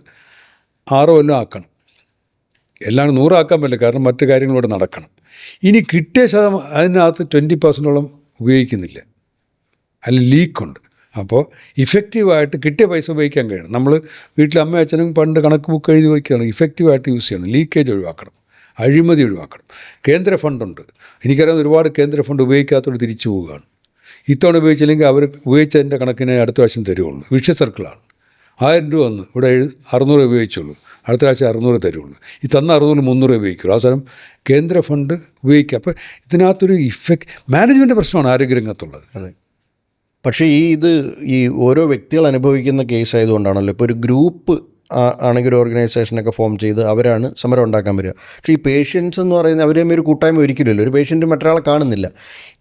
6 കൊല്ലം ആക്കണം. എല്ലാം 100 ആക്കാൻ പറ്റില്ല, കാരണം മറ്റു കാര്യങ്ങളോട് നടക്കണം. ഇനി കിട്ടിയ അതിനകത്ത് 20% ഉപയോഗിക്കുന്നില്ല, അല്ലെങ്കിൽ ലീക്കുണ്ട്. അപ്പോൾ ഇഫക്റ്റീവായിട്ട് കിട്ടിയ പൈസ ഉപയോഗിക്കാൻ കഴിയണം. നമ്മൾ വീട്ടിൽ അമ്മയും അച്ഛനും പണ്ട് കണക്ക് ബുക്ക് എഴുതി വയ്ക്കുകയാണ്. ഇഫക്റ്റീവായിട്ട് യൂസ് ചെയ്യണം. ലീക്കേജ് ഒഴിവാക്കണം, അഴിമതി ഒഴിവാക്കണം. കേന്ദ്ര ഫണ്ടുണ്ട്, എനിക്കറിയാവുന്ന ഒരുപാട് കേന്ദ്ര ഫണ്ട് ഉപയോഗിക്കാത്തതോട് തിരിച്ചു പോവുകയാണ്. ഇത്തവണ ഉപയോഗിച്ചില്ലെങ്കിൽ അവർ ഉപയോഗിച്ചതിൻ്റെ കണക്കിനെ അടുത്ത പ്രാവശ്യം തരുള്ളൂ. വിഷ്യ സർക്കിളാണ്. 1000 രൂപ വന്ന് ഇവിടെ 600 ഉപയോഗിച്ചുള്ളൂ, അടുത്ത പ്രാവശ്യം 600 തരുള്ളൂ. ഈ തന്ന 600 300 ഉപയോഗിക്കുള്ളൂ. അവസാനം കേന്ദ്ര ഫണ്ട് ഉപയോഗിക്കുക. അപ്പോൾ ഇതിനകത്തൊരു മാനേജ്മെൻറ്റ് പ്രശ്നമാണ് ആരോഗ്യരംഗത്തുള്ളത്. അതെ. പക്ഷേ ഈ ഓരോ വ്യക്തികൾ അനുഭവിക്കുന്ന കേസ് ആയതുകൊണ്ടാണല്ലോ ഇപ്പോൾ ഒരു ഗ്രൂപ്പ് ആണെങ്കിൽ ഒരു ഓർഗനൈസേഷനൊക്കെ ഫോം ചെയ്ത് അവരാണ് സമരം ഉണ്ടാക്കാൻ വരിക. പക്ഷേ ഈ പേഷ്യൻസ് എന്ന് പറയുന്നത് അവർ തമ്മിൽ ഒരു കൂട്ടായ്മ ഒരിക്കലുമല്ലോ. ഒരു പേഷ്യൻറ്റ് മറ്റൊരാളെ കാണുന്നില്ല.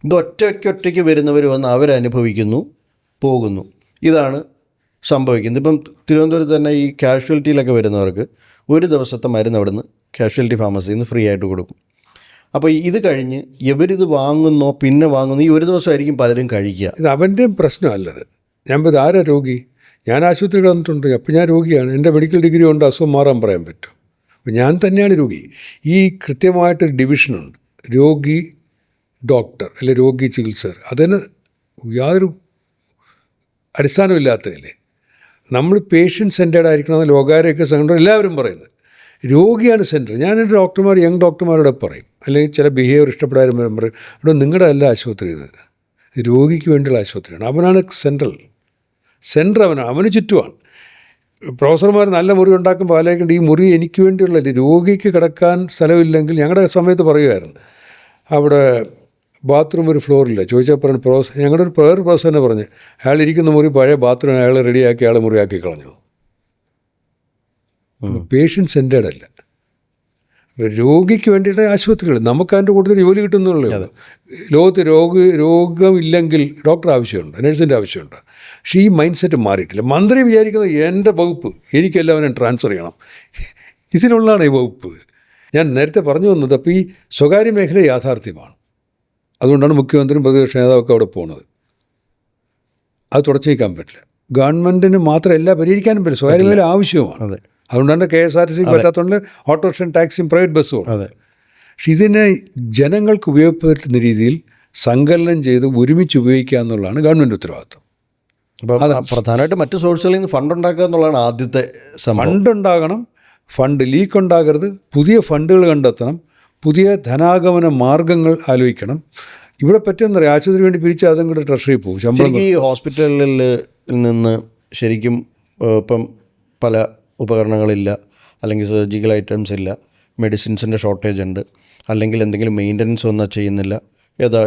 ഇത് ഒറ്റയ്ക്ക് വരുന്നവർ വന്ന് അവരനുഭവിക്കുന്നു, പോകുന്നു. ഇതാണ് സംഭവിക്കുന്നത്. ഇപ്പം തിരുവനന്തപുരത്ത് തന്നെ ഈ കാഷ്വാലിറ്റിയിലൊക്കെ വരുന്നവർക്ക് ഒരു ദിവസത്തെ മരുന്ന് അവിടുന്ന് കാഷ്വാലിറ്റി ഫാർമസിയിൽ നിന്ന് ഫ്രീ ആയിട്ട് കൊടുക്കും. അപ്പോൾ ഇത് കഴിഞ്ഞ് ഇവരിത് വാങ്ങുന്നോ പിന്നെ വാങ്ങുന്നോ ഈ ഒരു ദിവസമായിരിക്കും പലരും കഴിക്കുക. ഇത് അവൻ്റെയും പ്രശ്നമല്ലത്. ഞാൻ ഇപ്പോൾ ആരാ രോഗി? ഞാൻ ആശുപത്രി കിടന്നിട്ടുണ്ട്, അപ്പോൾ ഞാൻ രോഗിയാണ്. എൻ്റെ മെഡിക്കൽ ഡിഗ്രി കൊണ്ട് അസുഖം മാറാൻ പറയാൻ പറ്റും. അപ്പോൾ ഞാൻ തന്നെയാണ് രോഗി. ഈ കൃത്യമായിട്ടൊരു ഡിവിഷനുണ്ട്, രോഗി ഡോക്ടർ അല്ലെ രോഗി ചികിത്സകർ. അതിന് യാതൊരു അടിസ്ഥാനമില്ലാത്തതല്ലേ. നമ്മൾ പേഷ്യൻ്റ് സെൻറ്റേഡ് ആയിരിക്കണമെന്ന് ലോകാരോഗ്യ സംഘടന എല്ലാവരും പറയുന്നത്. രോഗിയാണ് സെൻറ്റർ. ഞാനെൻ്റെ ഡോക്ടർമാർ യങ് ഡോക്ടർമാരോട് പറയും, അല്ലെങ്കിൽ ചില ബിഹേവിയർ ഇഷ്ടപ്പെടാനും പറയും, ഇവിടെ നിങ്ങളുടെ അല്ല ആശുപത്രി, ഇത് രോഗിക്ക് വേണ്ടിയുള്ള ആശുപത്രിയാണ്. അവനാണ് സെൻറ്റർ അവന് ചുറ്റുമാണ്. പ്രൊഫസർമാർ നല്ല മുറി ഉണ്ടാക്കുമ്പോൾ ആലോചിക്കേണ്ട ഈ മുറി എനിക്ക് വേണ്ടിയുള്ള രോഗിക്ക് കിടക്കാൻ സ്ഥലമില്ലെങ്കിൽ. ഞങ്ങളുടെ സമയത്ത് പറയുമായിരുന്നു അവിടെ ബാത്റൂം ഒരു ഫ്ലോറില്ല. ചോദിച്ചാൽ പറഞ്ഞു ഞങ്ങളുടെ ഒരു പ്രൊഫസർ തന്നെ പറഞ്ഞ് അയാൾ ഇരിക്കുന്ന മുറി പഴയ ബാത്റൂം അയാൾ റെഡിയാക്കി അയാൾ മുറിയാക്കി കളഞ്ഞു. പേഷ്യൻ്റ് സെൻറ്റേഡ് അല്ല. രോഗിക്ക് വേണ്ടിയിട്ട് ആശുപത്രികൾ നമുക്ക് അതിൻ്റെ കൂടുതൽ ജോലി കിട്ടുന്നുള്ളൂ. ലോകത്ത് രോഗമില്ലെങ്കിൽ ഡോക്ടർ ആവശ്യമുണ്ട്, നഴ്സിൻ്റെ ആവശ്യമുണ്ട്. പക്ഷേ ഈ മൈൻഡ് സെറ്റ് മാറിയിട്ടില്ല. മന്ത്രി വിചാരിക്കുന്നത് എൻ്റെ വകുപ്പ് എനിക്കെല്ലാവരും ട്രാൻസ്ഫർ ചെയ്യണം, ഇതിനുള്ളതാണ് ഈ വകുപ്പ്. ഞാൻ നേരത്തെ പറഞ്ഞു വന്നത്. അപ്പോൾ ഈ സ്വകാര്യ മേഖല യാഥാർത്ഥ്യമാണ്. അതുകൊണ്ടാണ് മുഖ്യമന്ത്രിയും പ്രതിപക്ഷ നേതാവൊക്കെ അവിടെ പോകുന്നത്. അത് തുടച്ചു നീക്കാൻ പറ്റില്ല. ഗവൺമെൻറ്റിന് മാത്രം എല്ലാം പരിഹരിക്കാനും പറ്റില്ല, സ്വകാര്യ മേഖല ആവശ്യവുമാണ്. അതുകൊണ്ടാണ് KSRTC പറ്റാത്തതുകൊണ്ട് ഓട്ടോറിക്ഷ ടാക്സിയും പ്രൈവറ്റ് ബസ്സും. പക്ഷെ ഇതിനെ ജനങ്ങൾക്ക് ഉപയോഗപ്പെടുത്തുന്ന രീതിയിൽ സങ്കലനം ചെയ്ത് ഒരുമിച്ച് ഉപയോഗിക്കുക എന്നുള്ളതാണ് ഗവൺമെൻറ് ഉത്തരവാദിത്വം. അപ്പോൾ പ്രധാനമായിട്ട് മറ്റു സോഴ്സുകളിൽ നിന്ന് ഫണ്ട് ഉണ്ടാക്കുക എന്നുള്ളതാണ് ആദ്യത്തെ ഫണ്ട് ഉണ്ടാകണം. ഫണ്ട് ലീക്ക് ഉണ്ടാകരുത്. പുതിയ ഫണ്ടുകൾ കണ്ടെത്തണം. പുതിയ ധനാഗമന മാർഗങ്ങൾ ആലോചിക്കണം. ഇവിടെ പറ്റുന്ന ആശുപത്രി വേണ്ടി പിരിച്ച് അതും കൂടെ ട്രഷറി പോകും. ശമ്പളം ഈ ഹോസ്പിറ്റലുകളിൽ നിന്ന് ശരിക്കും ഇപ്പം പല ഉപകരണങ്ങളില്ല, അല്ലെങ്കിൽ സർജിക്കൽ ഐറ്റംസ് ഇല്ല, മെഡിസിൻസിൻ്റെ ഷോർട്ടേജ് ഉണ്ട്, അല്ലെങ്കിൽ എന്തെങ്കിലും മെയിൻ്റനൻസ് ഒന്നും ചെയ്യുന്നില്ല.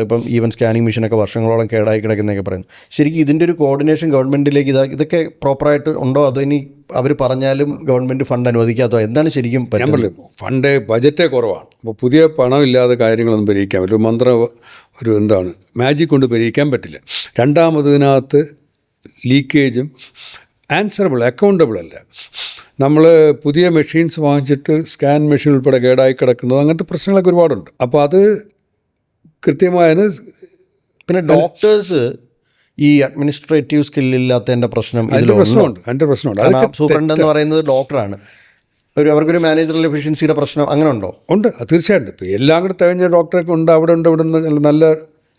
ഇപ്പം ഈവൻ സ്കാനിങ് മെഷീനൊക്കെ വർഷങ്ങളോളം കേടായി കിടക്കുന്നതൊക്കെ പറയുന്നു. ശരിക്കും ഇതിൻ്റെ ഒരു കോർഡിനേഷൻ ഗവൺമെൻറ്റിലേക്ക് ഇതൊക്കെ പ്രോപ്പറായിട്ട് ഉണ്ടോ? അതോ ഇനി അവർ പറഞ്ഞാലും ഗവൺമെൻറ് ഫണ്ട് അനുവദിക്കാത്തോ? എന്താണ് ശരിക്കും പറ്റുന്നത്? ഫണ്ട് ബജറ്റേ കുറവാണ്. അപ്പോൾ പുതിയ പണമില്ലാതെ കാര്യങ്ങളൊന്നും പരിഹരിക്കാൻ പറ്റില്ല. ഒരു എന്താണ് മാജിക് കൊണ്ട് പരിഹരിക്കാൻ പറ്റില്ല. രണ്ടാമത് ഇതിനകത്ത് ലീക്കേജും ആൻസറബിൾ അക്കൗണ്ടബിൾ അല്ല. നമ്മൾ പുതിയ മെഷീൻസ് വാങ്ങിച്ചിട്ട് സ്കാൻ മെഷീൻ ഉൾപ്പെടെ കേടായി കിടക്കുന്നത്, അങ്ങനത്തെ പ്രശ്നങ്ങളൊക്കെ ഒരുപാടുണ്ട്. അപ്പോൾ അത് കൃത്യമായതിന് പിന്നെ ഡോക്ടേഴ്സ് ഈ അഡ്മിനിസ്ട്രേറ്റീവ് സ്കില്ലില്ലാത്തതിൻ്റെ പ്രശ്നം പ്രശ്നമുണ്ട്. സൂപ്രണ്ട് എന്ന് പറയുന്നത് ഡോക്ടറാണ്. അവർക്കൊരു മാനേജറൽ എഫിഷ്യൻസിയുടെ പ്രശ്നം അങ്ങനെ ഉണ്ടോ? ഉണ്ട്, തീർച്ചയായിട്ടും. ഇപ്പോൾ എല്ലാം കൂടെ തികഞ്ഞ ഡോക്ടറൊക്കെ ഉണ്ട്. അവിടെ നിന്ന് നല്ല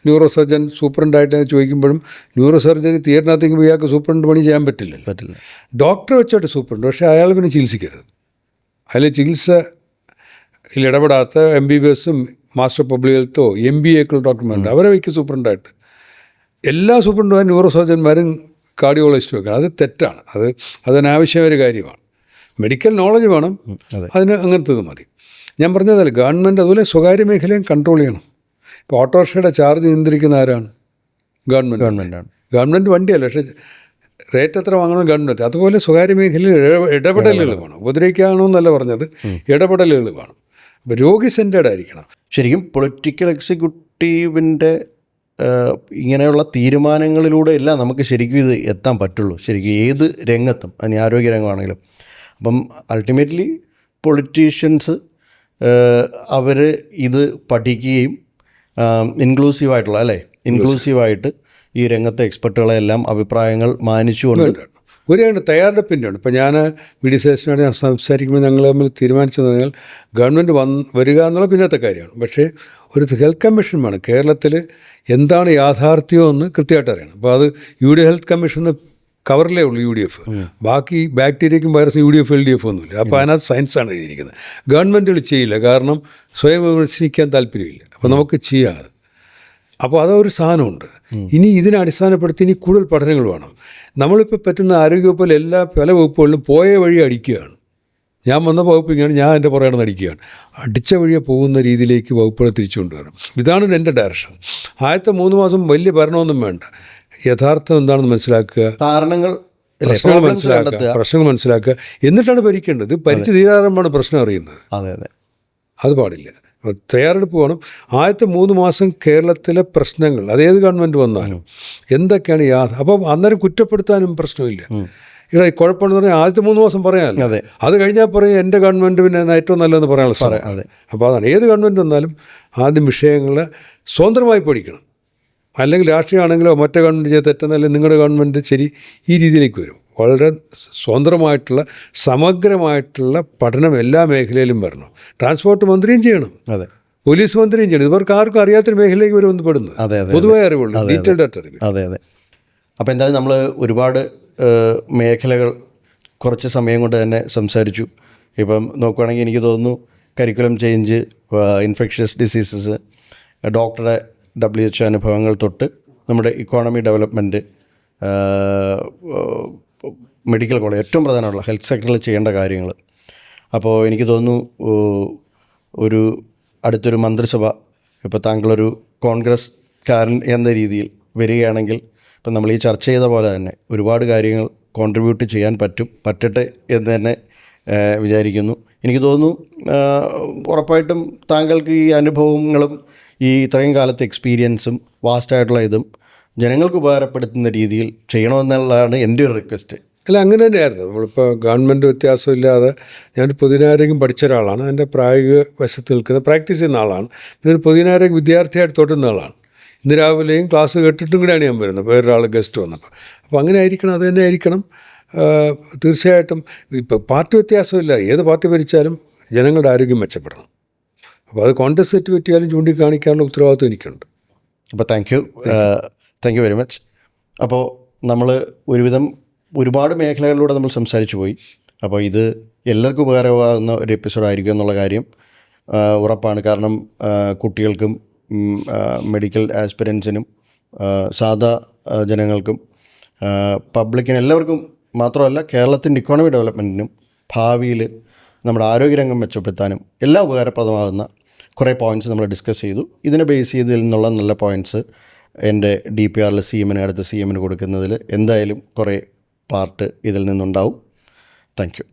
ന്യൂറോ സർജൻ സൂപ്രണ്ടായിട്ട് ചോദിക്കുമ്പോഴും ന്യൂറോ സർജറി തിയേറ്ററിനകത്തേക്ക് പോയി അയാൾക്ക് സൂപ്രണ്ട് പണി ചെയ്യാൻ പറ്റില്ല. ഡോക്ടറെ വെച്ചോട്ട് സൂപ്രണ്ട്, പക്ഷേ അയാൾ പിന്നെ ചികിത്സിക്കരുത്. അതിൽ ചികിത്സയിൽ ഇടപെടാത്ത MBBSും മാസ്റ്റർ പബ്ലിക് ഹെൽത്തോ MBA ഡോക്ടർമാരുണ്ട്, അവരെ വയ്ക്കും സൂപ്രണ്ടായിട്ട്. എല്ലാ സൂപ്രണ്ടുമാരും ന്യൂറോ സർജന്മാരും കാർഡിയോളജിസ്റ്റും ഒക്കെ. അത് തെറ്റാണ്. അതിനാവശ്യമായ ഒരു കാര്യമാണ്. മെഡിക്കൽ നോളജ് വേണം, അതിന് അങ്ങനത്തേത് മതി. ഞാൻ പറഞ്ഞതല്ല, ഗവൺമെൻറ് അതുപോലെ സ്വകാര്യ മേഖലയും കൺട്രോൾ ചെയ്യണം. ഇപ്പോൾ ഓട്ടോറിക്ഷയുടെ ചാർജ് നിയന്ത്രിക്കുന്ന ആരാണ്? ഗവൺമെൻറ്റാണ്. ഗവൺമെൻറ് വണ്ടിയല്ല, പക്ഷേ റേറ്റ് എത്ര വാങ്ങണം ഗവൺമെൻറ്. അതുപോലെ സ്വകാര്യ മേഖലയിൽ ഇടപെടലുകൾ വേണം. ഉപദ്രവിക്കാണെന്നല്ല പറഞ്ഞത്, ഇടപെടലുകൾ വേണം. അപ്പോൾ രോഗി സെൻറ്റേഡ് ആയിരിക്കണം. ശരിക്കും പൊളിറ്റിക്കൽ എക്സിക്യൂട്ടീവിൻ്റെ ഇങ്ങനെയുള്ള തീരുമാനങ്ങളിലൂടെ എല്ലാം നമുക്ക് ശരിക്കും ഇത് എത്താൻ പറ്റുള്ളൂ. ശരിക്കും ഏത് രംഗത്തും, അതിന് ആരോഗ്യ രംഗമാണെങ്കിലും. അപ്പം അൾട്ടിമേറ്റ്ലി പൊളിറ്റീഷ്യൻസ് അവർ ഇത് പഠിക്കുകയും ഇൻക്ലൂസീവായിട്ട് ഈ രംഗത്തെ എക്സ്പെർട്ടുകളെല്ലാം അഭിപ്രായങ്ങൾ മാനിച്ചുകൊണ്ട് ഒരു തയ്യാറെടുപ്പിൻ്റെ ഉണ്ട്. ഇപ്പോൾ ഞാൻ മെഡിസേഷനോട് ഞാൻ സംസാരിക്കുമ്പോൾ ഞങ്ങൾ തമ്മിൽ തീരുമാനിച്ചെന്ന് പറഞ്ഞാൽ ഗവൺമെൻറ് വരിക എന്നുള്ള പിന്നത്തെ കാര്യമാണ്. പക്ഷേ ഒരു ഹെൽത്ത് കമ്മീഷൻ വേണം. കേരളത്തിൽ എന്താണ് യാഥാർത്ഥ്യമെന്ന് കൃത്യമായിട്ട് അറിയണം. അപ്പോൾ അത് ഹെൽത്ത് കമ്മീഷൻ കവറിലേ ഉള്ളൂ UDF. ബാക്കി ബാക്ടീരിയക്കും വൈറസും UDF LDF ഒന്നുമില്ല. അപ്പോൾ അതിനകത്ത് സയൻസാണ് എഴുതിയിരിക്കുന്നത്. ഗവൺമെൻറ്റുകൾ ചെയ്യില്ല, കാരണം സ്വയം വിമർശിക്കാൻ താല്പര്യമില്ല. അപ്പോൾ നമുക്ക് ചെയ്യാതെ. അപ്പോൾ അതൊരു സാധനമുണ്ട്. ഇനി ഇതിനെ അടിസ്ഥാനപ്പെടുത്തി ഇനി കൂടുതൽ പഠനങ്ങൾ വേണം. നമ്മളിപ്പോൾ പറ്റുന്ന ആരോഗ്യവകുപ്പിൽ പല വകുപ്പുകളിലും പോയ വഴി അടിക്കുകയാണ്. ഞാൻ വന്ന വകുപ്പ് ഇങ്ങനെ, ഞാൻ എൻ്റെ പുറകെ അടിക്കുകയാണ്. അടിച്ച വഴിയെ പോകുന്ന രീതിയിലേക്ക് വകുപ്പുകളെ തിരിച്ചു കൊണ്ടുവരണം. ഇതാണ് എൻ്റെ ഡയറക്ഷൻ. ആദ്യത്തെ 3 മാസം വലിയ ഭരണമൊന്നും വേണ്ട, യഥാർത്ഥം എന്താണെന്ന് മനസ്സിലാക്കുക, പ്രശ്നങ്ങൾ മനസ്സിലാക്കുക, എന്നിട്ടാണ് ഭരിക്കേണ്ടത്. ഭരിച്ച് തീരാറുമാണ് പ്രശ്നം അറിയുന്നത്. അത് പാടില്ല. തയ്യാറെടുപ്പ് വേണം. ആദ്യത്തെ 3 മാസം കേരളത്തിലെ പ്രശ്നങ്ങൾ, അതേത് ഗവൺമെൻറ് വന്നാലും എന്തൊക്കെയാണ് അപ്പം അന്നേരം കുറ്റപ്പെടുത്താനും പ്രശ്നമില്ല. ഇവിടെ കുഴപ്പമെന്ന് പറഞ്ഞാൽ ആദ്യത്തെ 3 മാസം പറയാമല്ലോ, അത് കഴിഞ്ഞാൽ പറയും എൻ്റെ ഗവൺമെൻറ് പിന്നെ ഏറ്റവും നല്ലതെന്ന് പറയാനുള്ള സ്ഥലം. അപ്പോൾ അതാണ്, ഏത് ഗവൺമെൻറ് വന്നാലും ആദ്യം വിഷയങ്ങൾ സ്വതന്ത്രമായി പഠിക്കണം. അല്ലെങ്കിൽ രാഷ്ട്രീയമാണെങ്കിലോ മറ്റേ ഗവൺമെൻറ് ചെയ്ത് തെറ്റെന്നല്ലെങ്കിൽ നിങ്ങളുടെ ഗവൺമെൻറ് ശരി, ഈ രീതിയിലേക്ക് വരും. വളരെ സ്വതന്ത്രമായിട്ടുള്ള സമഗ്രമായിട്ടുള്ള പഠനം എല്ലാ മേഖലയിലും വരണം. ട്രാൻസ്പോർട്ട് മന്ത്രിയും ചെയ്യണം, പോലീസ് മന്ത്രിയും ചെയ്യണം. ഇവർക്ക് ആർക്കും അറിയാത്തൊരു മേഖലയിലേക്ക് ഇവർ വന്ന് പെടുന്നത്. പൊതുവായ അറിവുള്ളൂ, ഡീറ്റെയിൽഡ് ആയിട്ട് അറിവ്. അപ്പോൾ എന്തായാലും നമ്മൾ ഒരുപാട് മേഖലകൾ കുറച്ച് സമയം കൊണ്ട് തന്നെ സംസാരിച്ചു. ഇപ്പം നോക്കുകയാണെങ്കിൽ എനിക്ക് തോന്നുന്നു കരിക്കുലം ചേഞ്ച്, ഇൻഫെക്ഷ്യസ് ഡിസീസസ്, ഡോക്ടറെ WHO അനുഭവങ്ങൾ തൊട്ട് നമ്മുടെ ഇക്കോണമി ഡെവലപ്മെൻറ്റ്, മെഡിക്കൽ കോളേജ്, ഏറ്റവും പ്രധാനമുള്ള ഹെൽത്ത് സെക്ടറിൽ ചെയ്യേണ്ട കാര്യങ്ങൾ. അപ്പോൾ എനിക്ക് തോന്നുന്നു അടുത്തൊരു മന്ത്രിസഭ, ഇപ്പോൾ താങ്കളൊരു കോൺഗ്രസ്കാരൻ എന്ന രീതിയിൽ വരികയാണെങ്കിൽ ഇപ്പം നമ്മൾ ഈ ചർച്ച ചെയ്ത പോലെ തന്നെ ഒരുപാട് കാര്യങ്ങൾ കോൺട്രിബ്യൂട്ട് ചെയ്യാൻ പറ്റട്ടെ എന്ന് തന്നെ വിചാരിക്കുന്നു. എനിക്ക് തോന്നുന്നു ഉറപ്പായിട്ടും താങ്കൾക്ക് ഈ അനുഭവങ്ങളും ഈ ഇത്രയും കാലത്തെ എക്സ്പീരിയൻസും വാസ്റ്റായിട്ടുള്ള ഇതും ജനങ്ങൾക്ക് ഉപകാരപ്പെടുത്തുന്ന രീതിയിൽ ചെയ്യണമെന്നുള്ളതാണ് എൻ്റെ ഒരു റിക്വസ്റ്റ്. അല്ല, അങ്ങനെ തന്നെയായിരുന്നു. നമ്മളിപ്പോൾ ഗവൺമെൻറ് വ്യത്യാസമില്ലാതെ, ഞാൻ പൊതുജനാരോഗ്യം പഠിച്ച ഒരാളാണ്, എൻ്റെ പ്രായോഗിക വശത്ത് നിൽക്കുന്ന പ്രാക്ടീസ് ചെയ്യുന്ന ആളാണ്. പിന്നെ ഒരു പൊതുജനാരോഗ്യ വിദ്യാർത്ഥിയായിട്ട് തൊട്ടുന്ന ആളാണ്. ഇന്ന് രാവിലെയും ക്ലാസ് കേട്ടിട്ടും കൂടെയാണ് ഞാൻ വരുന്നത്, വേറൊരാൾ ഗസ്റ്റ് വന്നപ്പോൾ. അപ്പോൾ അങ്ങനെ ആയിരിക്കണം, അത് തന്നെ ആയിരിക്കണം. തീർച്ചയായിട്ടും ഇപ്പോൾ പാർട്ടി വ്യത്യാസമില്ല, ഏത് പാർട്ടി ഭരിച്ചാലും ജനങ്ങളുടെ ആരോഗ്യം മെച്ചപ്പെടണം. അപ്പോൾ അത് കോൺഗ്രസ് തെറ്റ് പറ്റിയാലും ചൂണ്ടിക്കാണിക്കാനുള്ള ഉത്തരവാദിത്വം എനിക്കുണ്ട്. അപ്പോൾ താങ്ക് യു വെരി മച്ച്. അപ്പോൾ നമ്മൾ ഒരുപാട് മേഖലകളിലൂടെ നമ്മൾ സംസാരിച്ചു പോയി. അപ്പോൾ ഇത് എല്ലാവർക്കും ഉപകാരമാകുന്ന ഒരു എപ്പിസോഡായിരിക്കും എന്നുള്ള കാര്യം ഉറപ്പാണ്. കാരണം കുട്ടികൾക്കും മെഡിക്കൽ ആസ്പിരൻസിനും സാധാ ജനങ്ങൾക്കും പബ്ലിക്കിനും എല്ലാവർക്കും മാത്രമല്ല, കേരളത്തിൻ്റെ ഇക്കോണമി ഡെവലപ്മെൻറ്റിനും ഭാവിയിൽ നമ്മുടെ ആരോഗ്യരംഗം മെച്ചപ്പെടുത്താനും എല്ലാം ഉപകാരപ്രദമാകുന്ന കുറേ പോയിൻറ്റ്സ് നമ്മൾ ഡിസ്കസ് ചെയ്തു. ഇതിനെ ബേസ് ചെയ്തതിൽ നിന്നുള്ള നല്ല പോയിൻറ്റ്സ് എൻ്റെ DPRൽ അടുത്ത CMന് കൊടുക്കുന്നതിൽ എന്തായാലും കുറേ പാർട്ട് ഇതിൽ നിന്നുണ്ടാവും. Thank you.